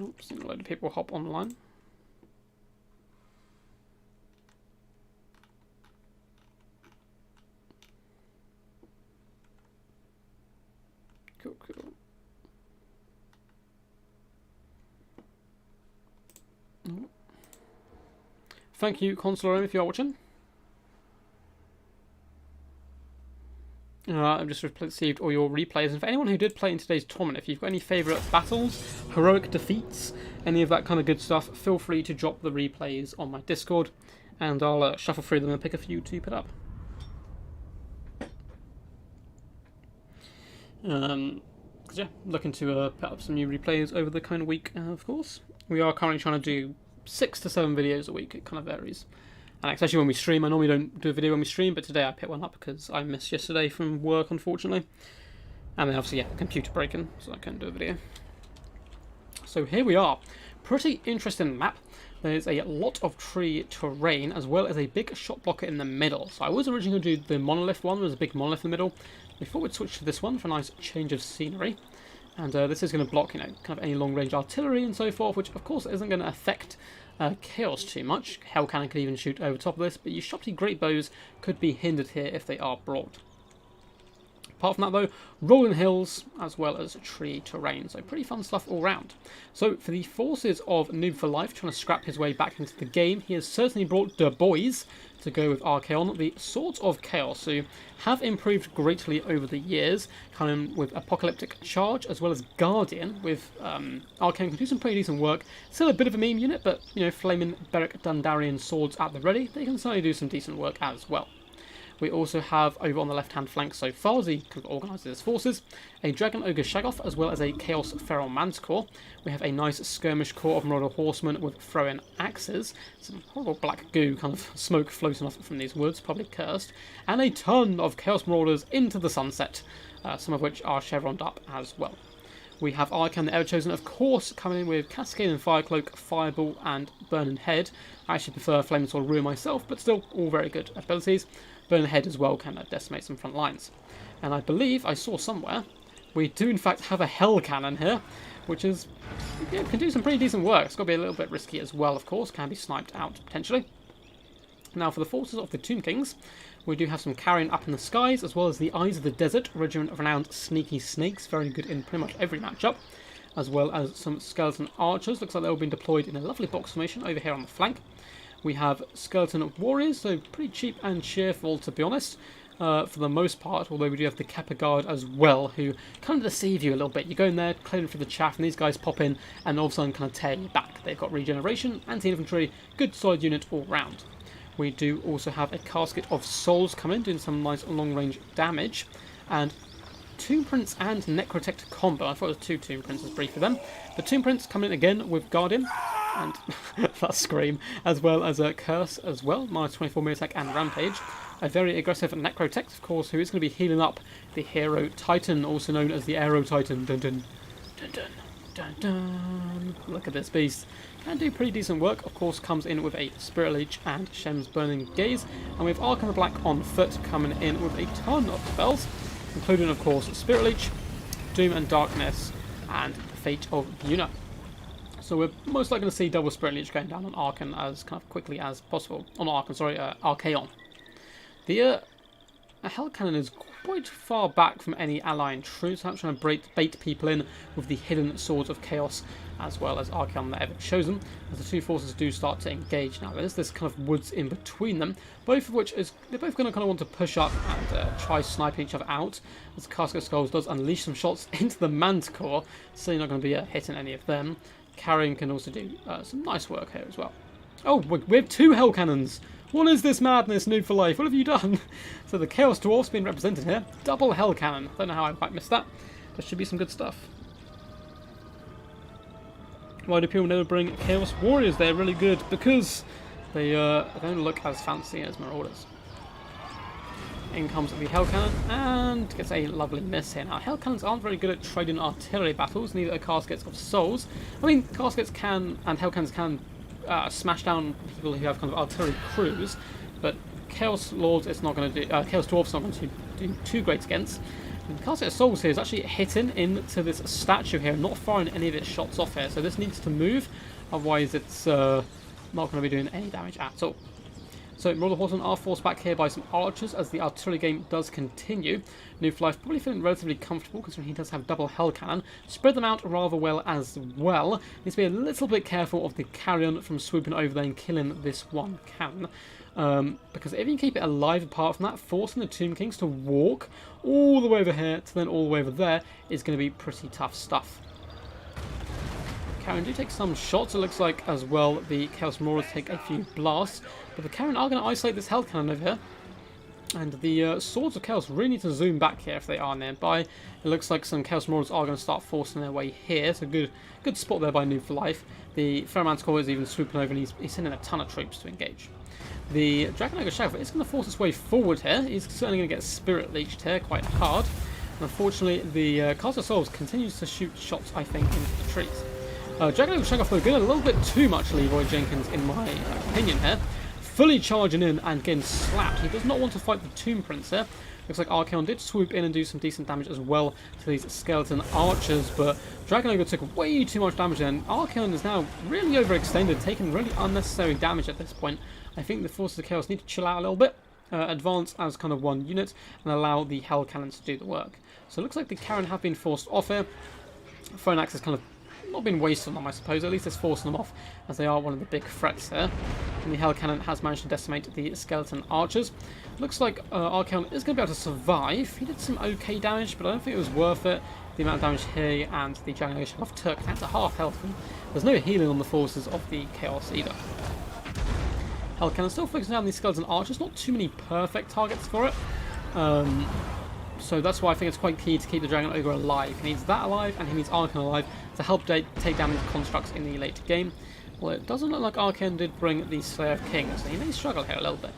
Oops, seen a load of people hop online. Cool. Thank you, Console, if you are watching. I've just received all your replays, and for anyone who did play in today's tournament, if you've got any favourite battles, heroic defeats, any of that kind of good stuff, feel free to drop the replays on my Discord, and I'll shuffle through them and pick a few to put up. Yeah, looking to put up some new replays over the kind of week, of course. We are currently trying to do 6 to 7 videos a week, it kind of varies. And especially when we stream, I normally don't do a video when we stream, but today I picked one up because I missed yesterday from work, unfortunately. And then obviously, yeah, computer breaking, so I couldn't do a video. So here we are. Pretty interesting map. There's a lot of tree terrain, as well as a big shot blocker in the middle. So I was originally going to do the monolith one, there's a big monolith in the middle. We thought we'd switch to this one for a nice change of scenery. And this is going to block, kind of any long-range artillery and so forth, which of course isn't going to affect Chaos too much. Hell Cannon could even shoot over top of this, but your Shopti Great Bows could be hindered here if they are brought. Apart from that though, rolling hills as well as tree terrain, so pretty fun stuff all round. So for the forces of Noob for Life trying to scrap his way back into the game, he has certainly brought the boys to go with Archaon, the Swords of Chaos, who have improved greatly over the years, kind of with Apocalyptic Charge as well as Guardian, with Archaon can do some pretty decent work. Still a bit of a meme unit, but Flaming Beric Dundarian swords at the ready, they can certainly do some decent work as well. We also have, over on the left-hand flank so far, as he kind of organises his forces, a Dragon Ogre Shaggoth, as well as a Chaos Feral Manticore. We have a nice skirmish corps of Marauder Horsemen with throwing axes, some horrible black goo, kind of smoke floating off from these woods, probably cursed, and a ton of Chaos Marauders into the sunset, some of which are chevroned up as well. We have Archaon the Ever-Chosen, of course, coming in with Cascade and Firecloak, Fireball, and Burning Head. I actually prefer Flaming Sword Ruin myself, but still all very good abilities. Burning Head as well can decimate some front lines. And I believe I saw somewhere we do in fact have a Hell Cannon here, which is can do some pretty decent work. It's got to be a little bit risky as well, of course, can be sniped out potentially. Now for the forces of the Tomb Kings, we do have some carrion up in the skies, as well as the Eyes of the Desert, regiment of renowned sneaky snakes, very good in pretty much every matchup, as well as some skeleton archers. Looks like they've all been deployed in a lovely box formation over here on the flank. We have skeleton warriors, so pretty cheap and cheerful to be honest, for the most part, although we do have the Kappa Guard as well, who kind of deceive you a little bit. You go in there, clearing through the chaff, and these guys pop in and all of a sudden kind of tear you back. They've got regeneration, anti-infantry, good solid unit all round. We do also have a Casket of Souls come in, doing some nice long-range damage, and Tomb Prince and Necrotect combo. I thought it was two Tomb Princes brief for them. The Tomb Prince come in again with Guardian, and that scream, as well as a Curse as well, minus 24 melee attack and Rampage. A very aggressive Necrotect, of course, who is going to be healing up the Hero Titan, also known as the Aero Titan. Dun dun, dun dun, dun dun. Look at this beast. Can do pretty decent work. Of course, comes in with a Spirit Leech and Shem's Burning Gaze. And we have Arc of the Black on foot coming in with a ton of spells, including, of course, Spirit Leech, Doom and Darkness, and Fate of Una. So we're most likely going to see double Spirit Leech going down on Archon as kind of quickly as possible. On Archon, sorry, Archaon. The Hell Cannon is quite far back from any allying troops. I'm trying to bait people in with the hidden Swords of Chaos, as well as Archaon that ever chosen, as the two forces do start to engage. Now there's this kind of woods in between them, both of which is they're both going to kind of want to push up and try sniping each other out, as Casket of Skulls does unleash some shots into the Manticore, so you're not going to be hitting any of them. Carrion can also do some nice work here as well. Oh, we have two Hell Cannons! What is this madness, Noob for Life? What have you done? So the Chaos Dwarf's being represented here. Double Hell Cannon. Don't know how I quite missed that. There should be some good stuff. Why do people never bring Chaos Warriors? They're really good because they don't look as fancy as Marauders. In comes the Hell Cannon and gets a lovely miss here. Now, Hell Cannons aren't very good at trading artillery battles, neither are Caskets of Souls. I mean, Caskets can, and Hell Cannons can smash down people who have kind of artillery crews, but Chaos Lords it's not going to do. Chaos Dwarfs not going to do too great against. And Casket of Souls here is actually hitting into this statue here, not firing any of its shots off here. So this needs to move, otherwise it's not going to be doing any damage at all. So Marauder Horsemen are forced back here by some archers as the artillery game does continue. Noob for Life probably feeling relatively comfortable considering he does have double Hell Cannon. Spread them out rather well as well. Needs to be a little bit careful of the Carrion from swooping over there and killing this one cannon. Because if you can keep it alive apart from that, forcing the Tomb Kings to walk all the way over here to then all the way over there is going to be pretty tough stuff. Carrion do take some shots, it looks like as well the Chaos Marauders take a few blasts, but the Carrion are going to isolate this Hell Cannon over here, and the Swords of Chaos really need to zoom back here if they are nearby. It looks like some Chaos Marauders are going to start forcing their way here, so good spot there by Noob for Life. The Manticore is even swooping over and he's sending a ton of troops to engage. The Dragon Ogre Shadow is going to force its way forward here, he's certainly going to get Spirit Leeched here quite hard, and unfortunately the Casket of Souls continues to shoot shots I think into the trees. Dragon Ogre Shagoff though, getting a little bit too much Leroy Jenkins in my opinion here. Fully charging in and getting slapped. He does not want to fight the Tomb Prince here. Looks like Archaon did swoop in and do some decent damage as well to these skeleton archers, but Dragon Ogre took way too much damage there, and Archaon is now really overextended, taking really unnecessary damage at this point. I think the Forces of Chaos need to chill out a little bit, advance as kind of one unit, and allow the Hell Cannon to do the work. So it looks like the Carrion have been forced off here. Phonax is kind of not been wasted on them, I suppose. At least it's forcing them off, as they are one of the big threats here. And the Hell Cannon has managed to decimate the skeleton archers. Looks like Archaon is going to be able to survive. He did some okay damage, but I don't think it was worth it. The amount of damage he and the Dragon Ogre Shagoff took. That's a half health. And there's no healing on the forces of the Chaos either. Hell Cannon still focusing down these skeleton archers. Not too many perfect targets for it. So that's why I think it's quite key to keep the Dragon Ogre alive. He needs that alive, and he needs Archaon alive to help take down these constructs in the later game. Well, it doesn't look like Archaon did bring the Slayer of Kings, so he may struggle here a little bit.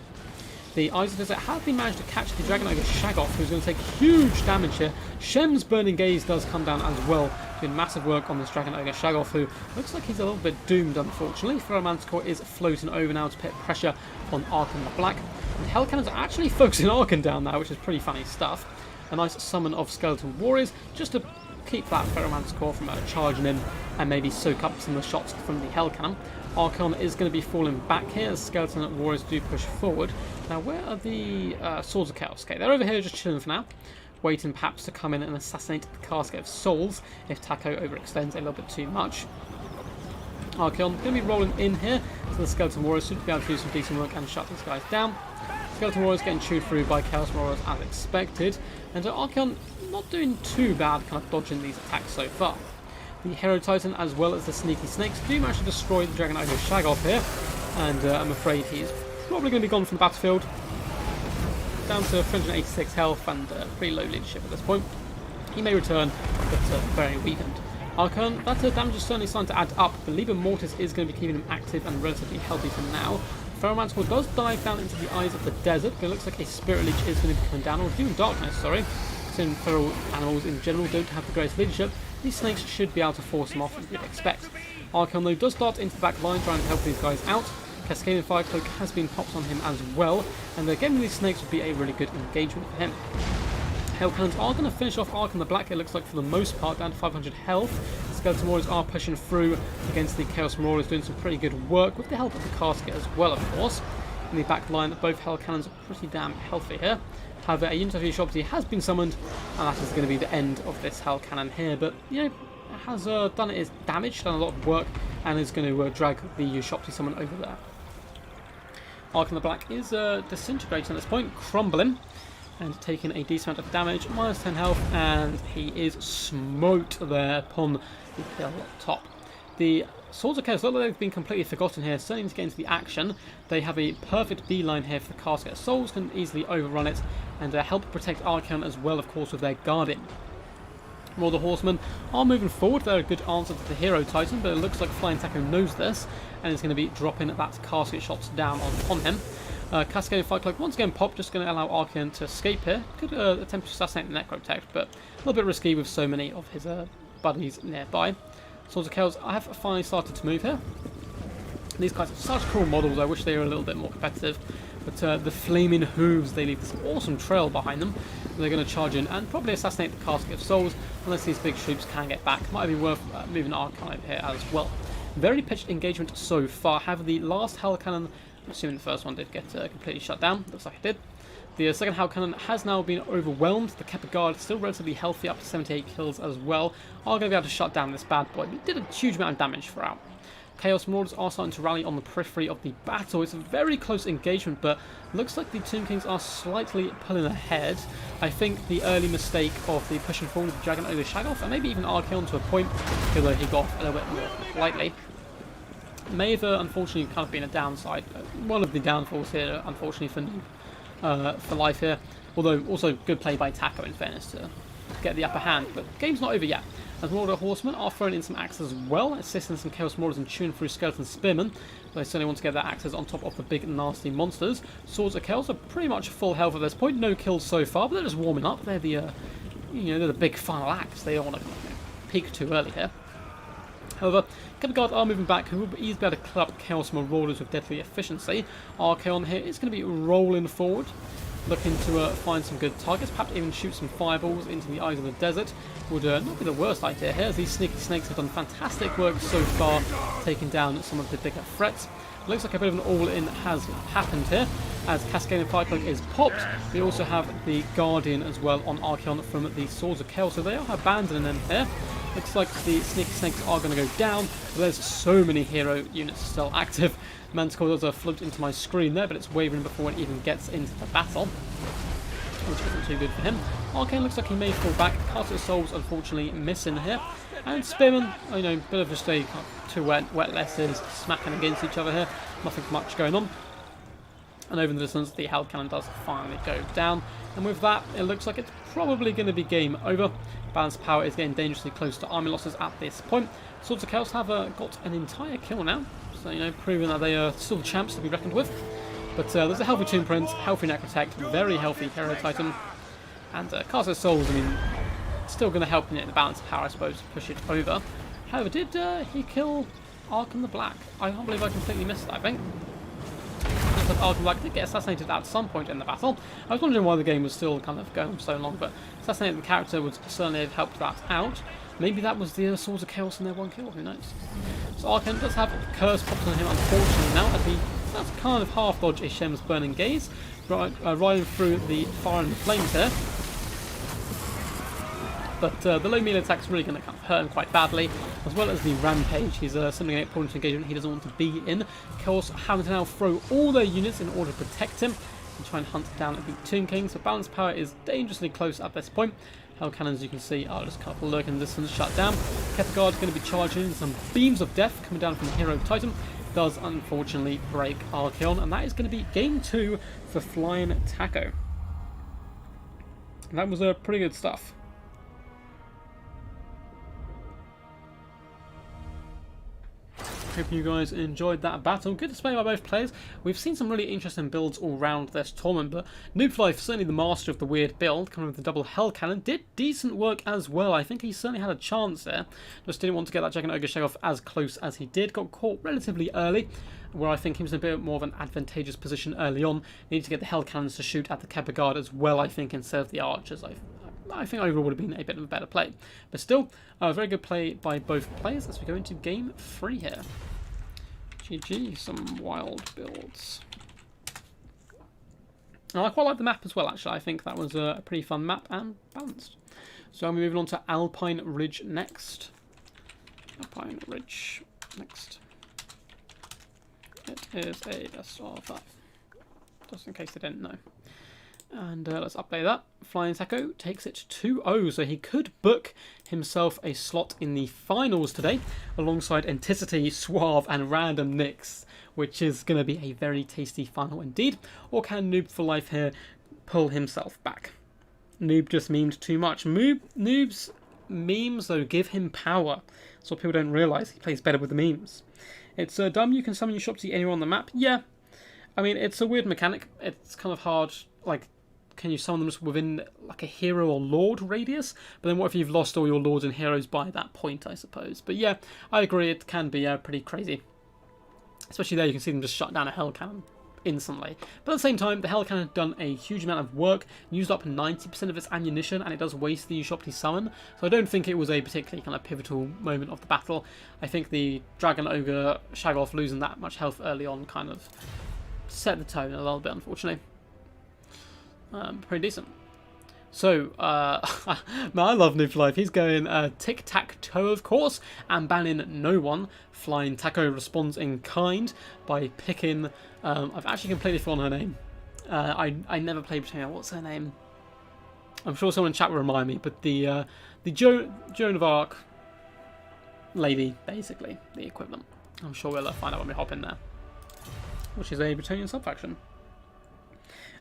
The Eyes of the Desert have been managed to catch the Dragon Ogre Shagoff, who's going to take huge damage here. Shem's Burning Gaze does come down as well, doing massive work on this Dragon Ogre Shagoff, who looks like he's a little bit doomed, unfortunately. Manticore is floating over now to put pressure on Archaon the Black. And Hell Cannons are actually focusing Archaon down now, which is pretty funny stuff. A nice summon of Skeleton Warriors, just to keep that Manticore from charging in and maybe soak up some of the shots from the Hell Cannon. Archon is going to be falling back here as Skeleton Warriors do push forward. Now, where are the Swords of Chaos? Okay, they're over here just chilling for now, waiting perhaps to come in and assassinate the Casket of Souls if Taco overextends a little bit too much. Archon going to be rolling in here, so the Skeleton Warriors should be able to do some decent work and shut these guys down. Skeleton Warriors getting chewed through by Chaos Warriors as expected, and Archon not doing too bad kind of dodging these attacks so far. The Hero Titan as well as the Sneaky Snakes do manage to destroy the Dragon Ogre Shaggoth here, and I'm afraid he's probably going to be gone from the battlefield. Down to 386 health and pretty low leadership at this point. He may return, but very weakened. Archon, that damage is certainly starting to add up. The Liber Mortis is going to be keeping him active and relatively healthy for now. Ferromanticore does dive down into the eyes of the desert, but it looks like a Spirit Leech is going to be coming down, or Demon Darkness, sorry. Since feral animals in general don't have the greatest leadership, these snakes should be able to force them off as you'd expect. Archon though does dart into the back line trying to help these guys out. Cascading Firecloak has been popped on him as well, and getting with these snakes would be a really good engagement for him. Hell Cannons are going to finish off Archon the Black, it looks like, for the most part, down to 500 health. The Skeleton Warriors are pushing through against the Chaos Marauders, doing some pretty good work with the help of the Casket as well, of course. In the back line, both Hell Cannons are pretty damn healthy here. However, a unit of Ushopti has been summoned, and that is going to be the end of this Hell Cannon here. But, you know, it has done its damage, done a lot of work, and is going to drag the Ushopti summon over there. Archon the Black is disintegrating at this point, crumbling, and taking a decent amount of damage, minus 10 health, and he is smote there upon the hill top. The Swords of Chaos look like they've been completely forgotten here, certainly to get into the action. They have a perfect beeline here for the Casket. Souls can easily overrun it and help protect Archon as well, of course, with their Guardian. More the Horsemen are moving forward. They're a good answer to the Hero Titan, but it looks like Flying Taco knows this and is going to be dropping that Casket shots down on him. Cascading Firecloak once again popped, just going to allow Archon to escape here. Could attempt to assassinate the Necrotect, but a little bit risky with so many of his buddies nearby. Swords of Chaos I have finally started to move here. These guys are such cool models, I wish they were a little bit more competitive. But the flaming hooves, they leave this awesome trail behind them. They're going to charge in and probably assassinate the Casket of Souls, unless these big troops can get back. Might be worth moving Archon over here as well. Very pitched engagement so far. However, the last Hell Cannon, I'm assuming the first one did get completely shut down. Looks like it did. The second Hell Cannon has now been overwhelmed. The Kepler Guard is still relatively healthy, up to 78 kills as well. Are going to be able to shut down this bad boy. It did a huge amount of damage throughout. Chaos Marauders are starting to rally on the periphery of the battle. It's a very close engagement, but looks like the Tomb Kings are slightly pulling ahead. I think the early mistake of the pushing forward of the Dragon over Shaggoth, and maybe even Archeon to a point, although he got a little bit more lightly, may have unfortunately kind of been a downside. One of the downfalls here, unfortunately, for life here. Although also good play by Taco, in fairness, to get the upper hand. But the game's not over yet, as Marauder Horsemen are throwing in some axes as well, assisting some Chaos Marauders and chewing through Skeleton Spearmen. They certainly want to get their axes on top of the big nasty monsters. Swords of Chaos are pretty much full health at this point, no kills so far, but they're just warming up. They're the they're the big final axe. They don't want to peak too early here. However, Kepler Guard are moving back, who will easily be able to club Chaos Marauders with deadly efficiency. Archeon here is going to be rolling forward, looking to find some good targets, perhaps even shoot some fireballs into the eyes of the desert. Would not be the worst idea here, as these sneaky snakes have done fantastic work so far, taking down some of the bigger threats. Looks like a bit of an all-in has happened here, as Cascading Firecloak is popped. We also have the Guardian as well on Archeon from the Swords of Chaos, so they are abandoning them here. Looks like the Sneaky Snakes are going to go down, but there's so many hero units still active. Manticore does float into my screen there, but it's wavering before it even gets into the battle, which isn't too good for him. Arcane looks like he may fall back. Castle of Souls unfortunately missing here. And Spearman, bit of just a two wet lessons smacking against each other here. Nothing much going on. And over in the distance, the Hell Cannon does finally go down. And with that, it looks like it's probably going to be game over. Balance of power is getting dangerously close to army losses at this point. Swords of Chaos have got an entire kill now. So, proving that they are still champs to be reckoned with. But there's a healthy Tomb Prince, healthy Necrotect, very healthy Hero Titan. And Castle of Souls, still going to help in the balance of power, I suppose, to push it over. However, did he kill Archon the Black? I can't believe I completely missed that, I think. Archon Black did get assassinated at some point in the battle. I was wondering why the game was still kind of going on so long, but assassinating the character would certainly have helped that out. Maybe that was the Swords of Chaos in their 1 kill, who knows? So Arcane does have Curse popped on him, unfortunately, now, as he that's kind of half dodge Ishem's Burning Gaze, riding through the fire and the flames here. But the low melee attack's really going to kind of hurt him quite badly, as well as the Rampage. He's summoning an opponent's engagement he doesn't want to be in. Chaos having to now throw all their units in order to protect him and try and hunt down the Tomb King. So balance power is dangerously close at this point. Hell cannons, you can see, are just kind of lurking distance, shut down. Kettleguard's going to be charging some beams of death coming down from the Hero Titan. Does unfortunately break Archaon, and that is going to be game 2 for Flying Taco. And that was pretty good stuff. Hope you guys enjoyed that battle. Good display by both players. We've seen some really interesting builds all round this tournament, but Noobflife, certainly the master of the weird build, coming with the double Hell Cannon, did decent work as well. I think he certainly had a chance there. Just didn't want to get that Dragon Ogre Shake-off as close as he did. Got caught relatively early, where I think he was in a bit more of an advantageous position early on. Needed to get the Hell Cannons to shoot at the Kettleguard as well, I think, instead of the Archers. I think overall would have been a bit of a better play. But still, a very good play by both players as we go into game 3 here. GG, some wild builds. And I quite like the map as well, actually. I think that was a pretty fun map and balanced. So I'm moving on to Alpine Ridge next. Alpine Ridge next. It is a best of 5. Just in case they didn't know. And let's update that. Flying Taco takes it 2-0, so he could book himself a slot in the finals today, alongside Anticity, Suave, and Random Nix, which is going to be a very tasty final indeed. Or can Noob for Life here pull himself back? Noob just memed too much. Noob's memes, though, give him power. So people don't realise he plays better with the memes. It's dumb you can summon your Shopsy anywhere on the map. Yeah, I mean, it's a weird mechanic. It's kind of hard, like, can you summon them just within like a hero or lord radius? But then what if you've lost all your lords and heroes by that point, I suppose? But yeah, I agree, it can be pretty crazy. Especially there, you can see them just shut down a Hell Cannon instantly. But at the same time, the Hell Cannon had done a huge amount of work, used up 90% of its ammunition, and it does waste the Ushopti summon. So I don't think it was a particularly kind of pivotal moment of the battle. I think the Dragon Ogre Shag-off losing that much health early on kind of set the tone a little bit, unfortunately. Pretty decent. So, man, I love Noob Life. He's going tic-tac-toe, of course, and banning no one. Flying Taco responds in kind by picking... I've actually completely forgotten her name. I never played Britannia. What's her name? I'm sure someone in chat will remind me, but the Joan of Arc lady, basically, the equivalent. I'm sure we'll find out when we hop in there. Which is a Britannian sub-faction.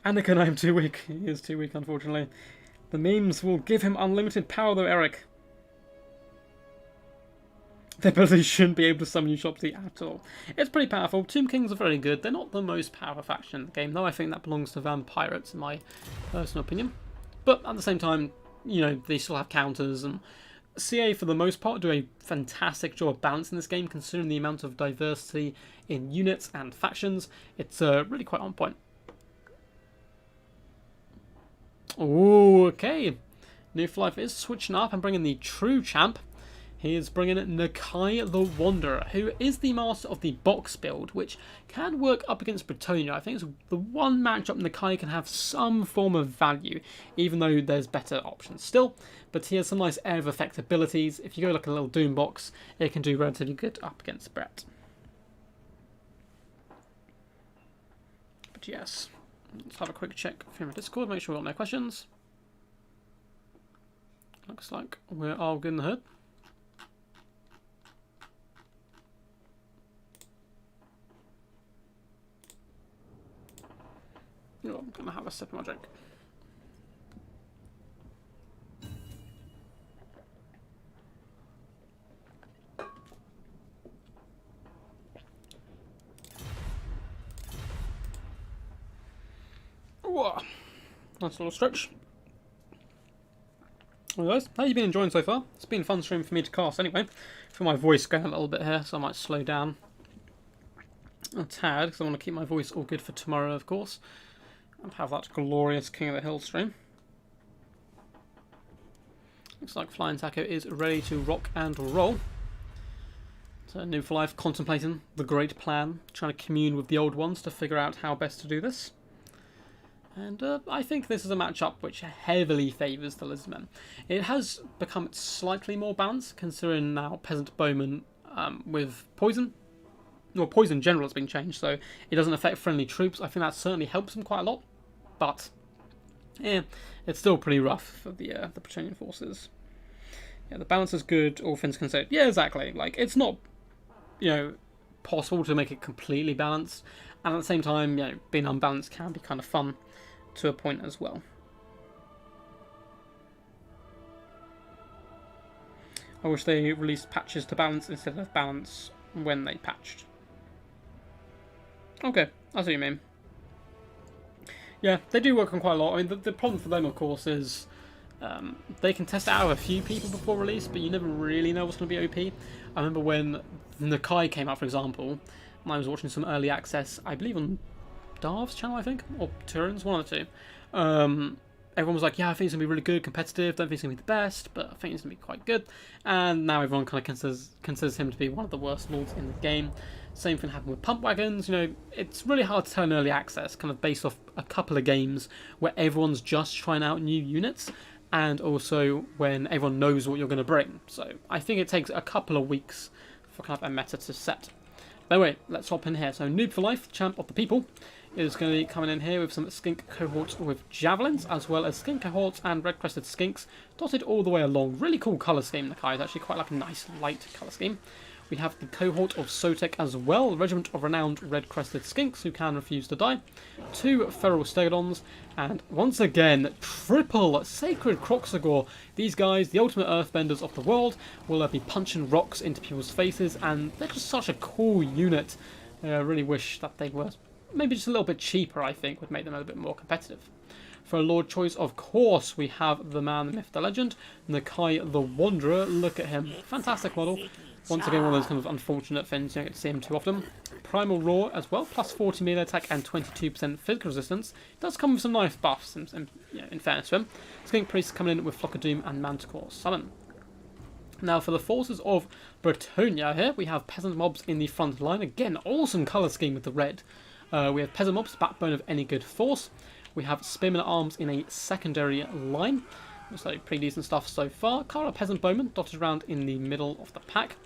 Anakin, I'm too weak. He is too weak, unfortunately. The memes will give him unlimited power, though, Eric. The ability shouldn't be able to summon you Shopsy at all. It's pretty powerful. Tomb Kings are very good. They're not the most powerful faction in the game, though. I think that belongs to Vampirates, in my personal opinion. But at the same time, you know, they still have counters, and CA, for the most part, do a fantastic job of balancing this game, considering the amount of diversity in units and factions. It's really quite on point. Ooh, okay. Noob Life is switching up and bringing the true champ. He is bringing Nakai the Wanderer, who is the master of the box build, which can work up against Bretonnia. I think it's the one matchup Nakai can have some form of value, even though there's better options still. But he has some nice air of effect abilities. If you go like a little Doom box, it can do relatively good up against Brett. But yes. Let's have a quick check through my Discord, make sure we've got no questions. Looks like we're all good in the hood. Oh, I'm going to have a sip of my drink. Whoa. Nice little stretch. Well guys, how you been enjoying so far? It's been a fun stream for me to cast anyway. I feel my voice going a little bit here, so I might slow down a tad, because I want to keep my voice all good for tomorrow, of course. And have that glorious King of the Hill stream. Looks like Flying Taco is ready to rock and roll. So Noob for Life contemplating the great plan, trying to commune with the old ones to figure out how best to do this. And I think this is a matchup which heavily favours the Lizardmen. It has become slightly more balanced, considering now Peasant Bowman with Poison. Well, Poison in general has been changed, so it doesn't affect friendly troops. I think that certainly helps them quite a lot. But, yeah, it's still pretty rough for the Bretonnian forces. Yeah, the balance is good, all things considered. Yeah, exactly. Like, it's not, possible to make it completely balanced. And at the same time, being unbalanced can be kind of fun to a point as well. I wish they released patches to balance instead of balance when they patched. Okay, I see what you mean. Yeah, they do work on quite a lot. I mean, the problem for them, of course, is they can test it out with a few people before release, but you never really know what's going to be OP. I remember when Nakai came out, for example, and I was watching some early access, I believe on Darv's channel, I think, or Turin's, one of the two. Everyone was like, yeah, I think it's going to be really good, competitive, don't think it's going to be the best, but I think it's going to be quite good. And now everyone kind of considers him to be one of the worst lords in the game. Same thing happened with Pump Wagons. It's really hard to tell in early access, kind of based off a couple of games where everyone's just trying out new units, and also when everyone knows what you're going to bring. So I think it takes a couple of weeks for kind of a meta to set. Anyway, let's hop in here. So Noob for Life, Champ of the People, is going to be coming in here with some skink cohorts with javelins, as well as skink cohorts and red-crested skinks dotted all the way along. Really cool colour scheme. The Kai is actually quite like a nice light colour scheme. We have the cohort of Sotek as well, regiment of renowned red-crested skinks who can refuse to die, 2 feral stegodons, and once again, triple sacred Kroxigor. These guys, the ultimate earthbenders of the world, will be punching rocks into people's faces, and they're just such a cool unit. I really wish that they were maybe just a little bit cheaper, I think, would make them a little bit more competitive. For a Lord choice, of course, we have the man, the myth, the legend, Nakai the Wanderer. Look at him. Fantastic model. Once again, one of those kind of unfortunate things, you don't get to see him too often. Primal Roar as well, plus 40 melee attack and 22% physical resistance. It does come with some nice buffs, in fairness to him. Skink Priest coming in with Flock of Doom and Manticore Summon. Now for the forces of Bretonia here, we have Peasant Mobs in the front line. Again, awesome colour scheme with the red. We have Peasant Mobs, backbone of any good force. We have Spearmen at Arms in a secondary line. So pretty decent stuff so far. Kara Peasant Bowman dotted around in the middle of the pack.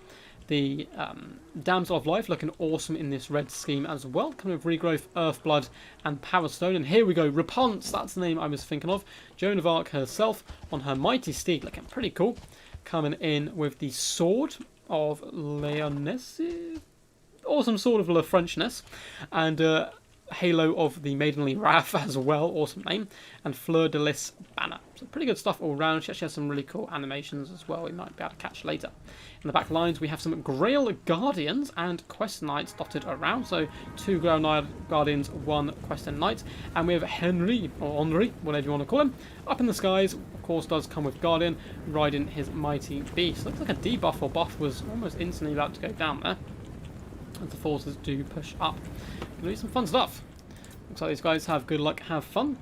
The Damsel of Life looking awesome in this red scheme as well. Coming with Regrowth, Earthblood, and Power Stone. And here we go, Rapunzel, that's the name I was thinking of. Joan of Arc herself on her mighty steed, looking pretty cool. Coming in with the Sword of Leonesse. Awesome Sword of Le Frenchness. And Halo of the Maidenly Wrath as well, awesome name, and Fleur de Lis banner. So pretty good stuff all round. She actually has some really cool animations as well we might be able to catch later. In the back lines we have some Grail Guardians and Quest Knights dotted around, so 2 Grail Guardians, 1 Quest Knight, and we have Henry, or Henri, whatever you want to call him, up in the skies. Of course does come with Guardian, riding his mighty beast. Looks like a debuff or buff was almost instantly about to go down there, as the forces do push up. Gonna be some fun stuff. Looks like these guys have good luck, have fun,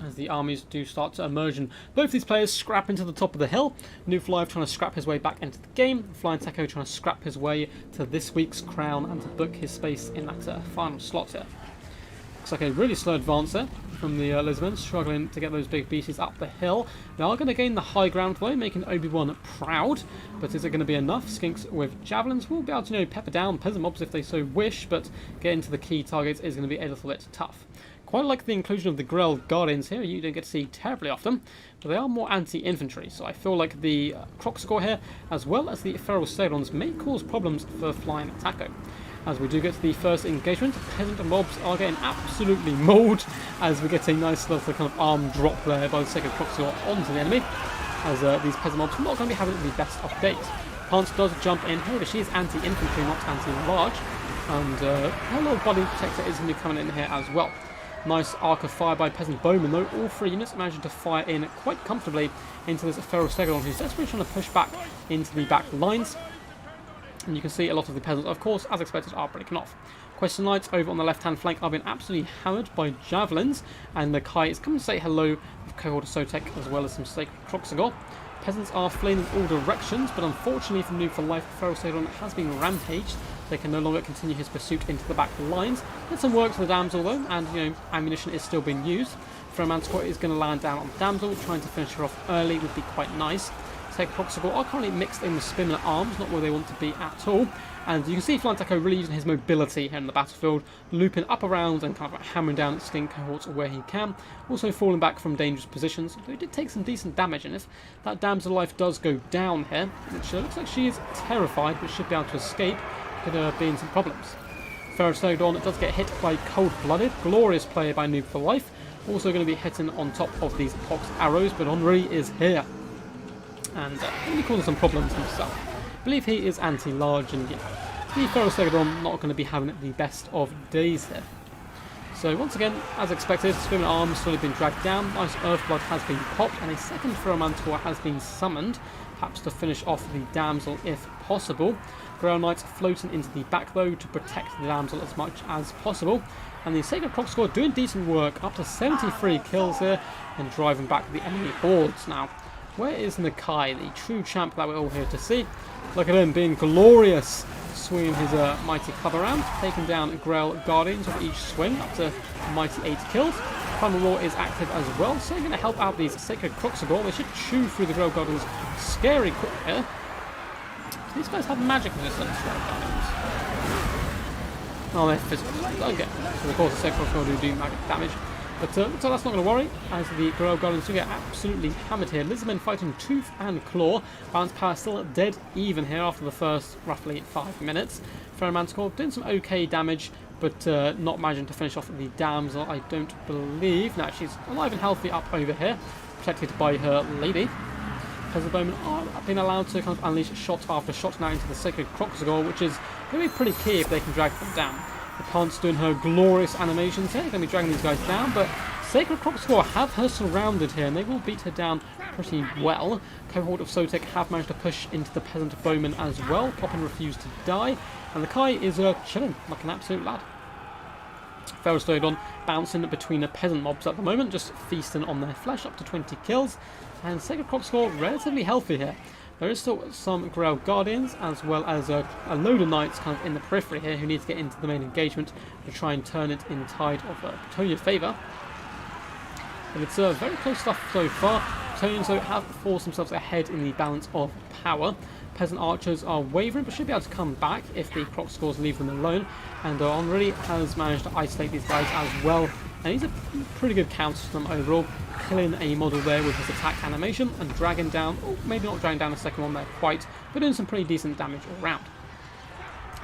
as the armies do start to emerge, and both these players scrap into the top of the hill. Noob for Life trying to scrap his way back into the game. Flying Taco trying to scrap his way to this week's crown and to book his space in that final slot here. Looks like a really slow advance there from the Lizardmen, struggling to get those big beasties up the hill. They are going to gain the high ground though, making Obi-Wan proud, but is it going to be enough? Skinks with javelins will be able to pepper down Peasant Mobs if they so wish, but getting to the key targets is going to be a little bit tough. Quite like the inclusion of the Grail Guardians here. You don't get to see terribly often, but they are more anti-infantry, so I feel like the Kroxigor here, as well as the Feral Stegodons, may cause problems for Flying Taco. As we do get to the first engagement, Peasant Mobs are getting absolutely mauled, as we get a nice little kind of arm drop there by the second Kroxigor onto the enemy, as these Peasant Mobs are not going to be having the best of days. Hans does jump in here, but she is anti-infantry, not anti-large, and her little body protector is going to be coming in here as well. Nice arc of fire by Peasant Bowman though. All 3 units managing to fire in quite comfortably into this Feral Stegodon, who's desperately trying to push back into the back lines. And you can see a lot of the peasants, of course, as expected, are breaking off. Question Knights over on the left-hand flank are being absolutely hammered by javelins, and the Kai is coming to say hello with cohort of Sotek as well as some Sacred Kroxigor. Peasants are fleeing in all directions, but unfortunately for Noob for Life, Feral Sailor has been rampaged. They can no longer continue his pursuit into the back lines. Did some work to the damsel though, and ammunition is still being used. Feral Manticore is going to land down on the damsel, trying to finish her off early would be quite nice. Sacred Croxagore are currently mixed in with Spearman at Arms, not where they want to be at all. And you can see Flying Taco really using his mobility here in the battlefield, looping up around and kind of hammering down skink cohorts where he can. Also falling back from dangerous positions, though he did take some decent damage. And if that damsel life does go down here, which looks like she is terrified but should be able to escape, could be in some problems. Ferrosaudon does get hit by Cold Blooded, glorious play by Noob for Life. Also going to be hitting on top of these Pox arrows, but Henri is here. And really causing some problems himself. I believe he is anti-large, and the Ferrosaudon not going to be having the best of days here. So once again, as expected, Spearman Arms slowly been dragged down, nice Earthblood has been popped, and a second Ferromantor has been summoned, perhaps to finish off the damsel if possible. Grail Knights floating into the back though to protect the damsel as much as possible. And the Sacred Croxagore doing decent work, up to 73 kills here, and driving back the enemy hordes now. Where is Nakai, the true champ that we're all here to see? Look at him being glorious, swinging his mighty club around, taking down Grail Guardians with each swing, up to a mighty 8 kills. Primal Roar is active as well, so they're going to help out these Sacred Croxagore. They should chew through the Grail Guardians scary quick here. These guys have magic resistance, Grail Guardians. Oh, they're physical. Okay, so of course the Sacred Croxagore do magic damage. But so that's not going to worry, as the Grail Guardians do get absolutely hammered here. Lizardmen fighting tooth and claw. Balance power still dead even here after the first roughly 5 minutes. Feral Manticore doing some okay damage, but not managing to finish off the damsel, I don't believe. No, she's alive and healthy up over here, protected by her lady. Peasant Bowmen are being allowed to kind of unleash shot after shot now into the Sacred Croxagore, which is going to be pretty key if they can drag them down. The Pant's doing her glorious animations here, going to be dragging these guys down, but Sacred Croxagore have her surrounded here, and they will beat her down pretty well. Cohort of Sotek have managed to push into the Peasant Bowman as well. Poppin refused to die, and the Kai is chilling like an absolute lad. Ferrosaudon bouncing between the peasant mobs at the moment, just feasting on their flesh, up to 20 kills, and Sacred Croxagore relatively healthy here. There is still some Grail Guardians, as well as a load of Knights kind of in the periphery here who need to get into the main engagement to try and turn it in tide of Bretonnia's favour. But it's very close stuff so far. Bretonnians though have forced themselves ahead in the balance of power. Peasant archers are wavering, but should be able to come back if the Croxagores leave them alone. And Henri has managed to isolate these guys as well. And he's a pretty good counter to them overall, killing a model there with his attack animation and dragging down, oh, maybe not dragging down a second one there quite, but doing some pretty decent damage all round.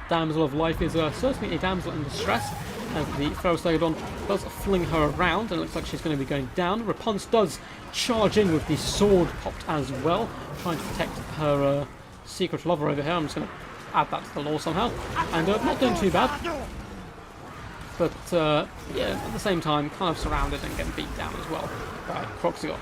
Damsel of Life is certainly a damsel in distress, as the Ferrosaudon does fling her around, and it looks like she's going to be going down. Rapunzel does charge in with the sword popped as well, trying to protect her secret lover over here. I'm just going to add that to the lore somehow, and not doing too bad. But yeah, at the same time, kind of surrounded and getting beat down as well by Croxagore.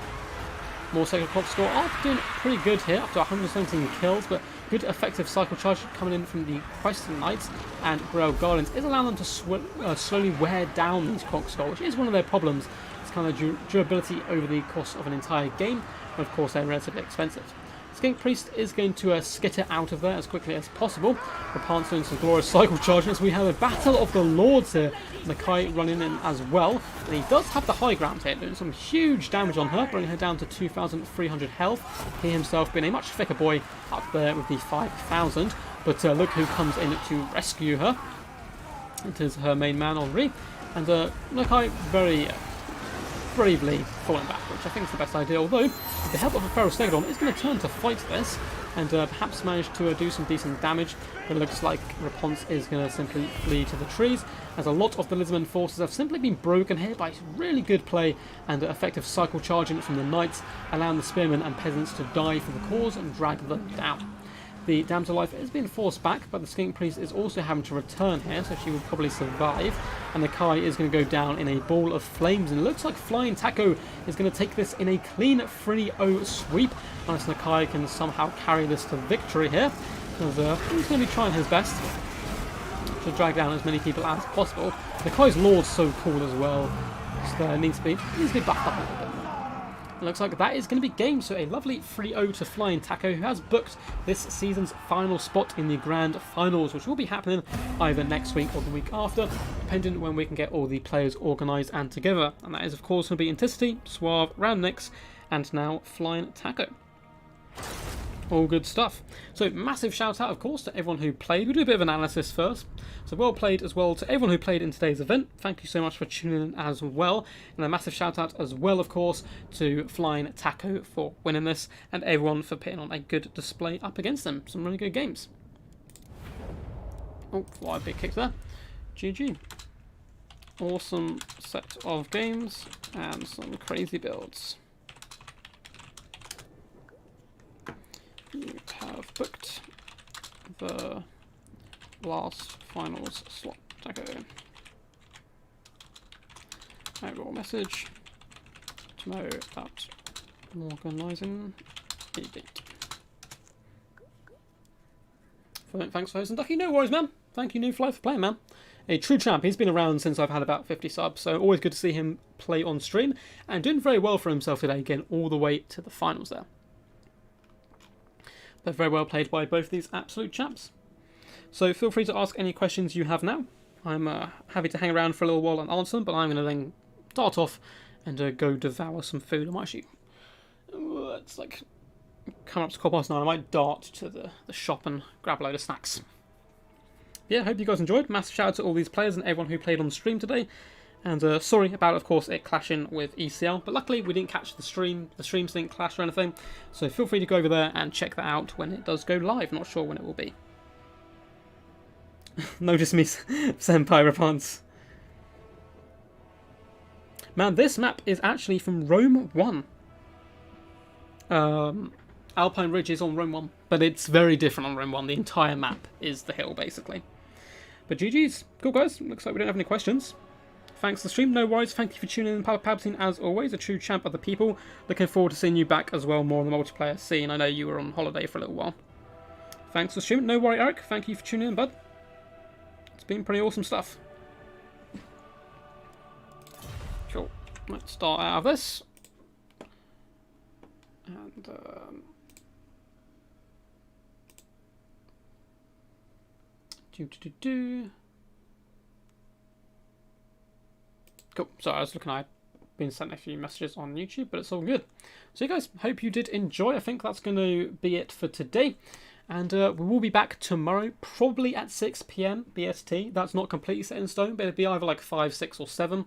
More Sacred Croxagore are doing pretty good here, up to 117 kills, but good effective cycle charge coming in from the Christian Knights, and Grail Guardians is allowing them to slowly wear down these Croxagore, which is one of their problems. It's kind of durability over the course of an entire game, and of course they're relatively expensive. Skink Priest is going to skitter out of there as quickly as possible. Rapunzel's doing some glorious cycle charges. We have a Battle of the Lords here. Nakai running in as well. And he does have the high ground here, doing some huge damage on her, bringing her down to 2,300 health. He himself being a much thicker boy up there with the 5,000. But look who comes in to rescue her. It is her main man, Henri. And Nakai very bravely falling back, which I think is the best idea, although with the help of a Ferrosaudon is going to turn to fight this and perhaps manage to do some decent damage. But it looks like Rapunzel is going to simply flee to the trees, as a lot of the Lizardmen forces have simply been broken here by really good play and effective cycle charging from the Knights, allowing the Spearmen and Peasants to die for the cause and drag them down. The Damsel Life is being forced back, but the Skink Priest is also having to return here, so she will probably survive. And the Kai is going to go down in a ball of flames, and it looks like Flying Taco is going to take this in a clean 3-0 sweep, unless Nakai can somehow carry this to victory here. Because he's going to be trying his best to drag down as many people as possible. Nakai's Lord's so cool as well, just needs to be buffed up a little bit more. It looks like that is going to be game. So a lovely 3-0 to Flying Taco, who has booked this season's final spot in the Grand Finals, which will be happening either next week or the week after, depending on when we can get all the players organised and together. And that is, of course, going to be Inticity, Suave, Roundnix, and now Flying Taco. All good stuff. So massive shout out, of course, to everyone who played. We'll do a bit of analysis first. So well played as well to everyone who played in today's event. Thank you so much for tuning in as well. And a massive shout out as well, of course, to Flying Taco for winning this, and everyone for putting on a good display up against them. Some really good games. Oh, fly big kick there. GG. Awesome set of games and some crazy builds. You have booked the last finals slot. Taco. I will message to know about organising a date. Thanks for hosting, Ducky. No worries, man. Thank you, New Fly, for playing, man. A true champ. He's been around since I've had about 50 subs, so always good to see him play on stream, and doing very well for himself today, getting all the way to the finals there. But very well played by both of these absolute chaps. So feel free to ask any questions you have now. I'm happy to hang around for a little while and answer them, but I'm going to then dart off and go devour some food. I might actually... it's like... come up to 9:15. I might dart to the shop and grab a load of snacks. Yeah, hope you guys enjoyed. Massive shout out to all these players and everyone who played on stream today. And sorry about, of course, it clashing with ECL, but luckily we didn't catch the stream. The streams didn't clash or anything, so feel free to go over there and check that out when it does go live. Not sure when it will be. Notice me, Senpai response. Man, this map is actually from Rome 1. Alpine Ridge is on Rome 1, but it's very different on Rome 1. The entire map is the hill, basically. But GG's. Cool, guys. Looks like we don't have any questions. Thanks for the stream, no worries. Thank you for tuning in, Palpatine, as always, a true champ of the people. Looking forward to seeing you back as well, more on the multiplayer scene. I know you were on holiday for a little while. Thanks for the stream, no worry, Eric. Thank you for tuning in, bud. It's been pretty awesome stuff. Cool. Let's start out of this. And, Cool. Sorry, I was looking, I've been sent a few messages on YouTube, but it's all good. So you guys, hope you did enjoy. I think that's going to be it for today. And we will be back tomorrow, probably at 6 PM BST. That's not completely set in stone, but it'll be either like 5, 6 or 7.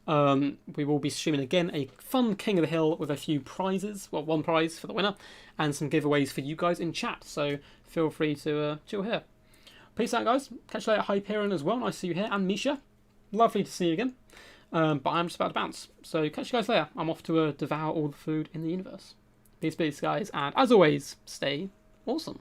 We will be streaming again a fun King of the Hill with a few prizes. Well, one prize for the winner and some giveaways for you guys in chat. So feel free to chill here. Peace out, guys. Catch you later, Hyperion as well. Nice to see you here. And Misha. Lovely to see you again. But I'm just about to bounce. So catch you guys later. I'm off to devour all the food in the universe. Peace, peace, guys. And as always, stay awesome.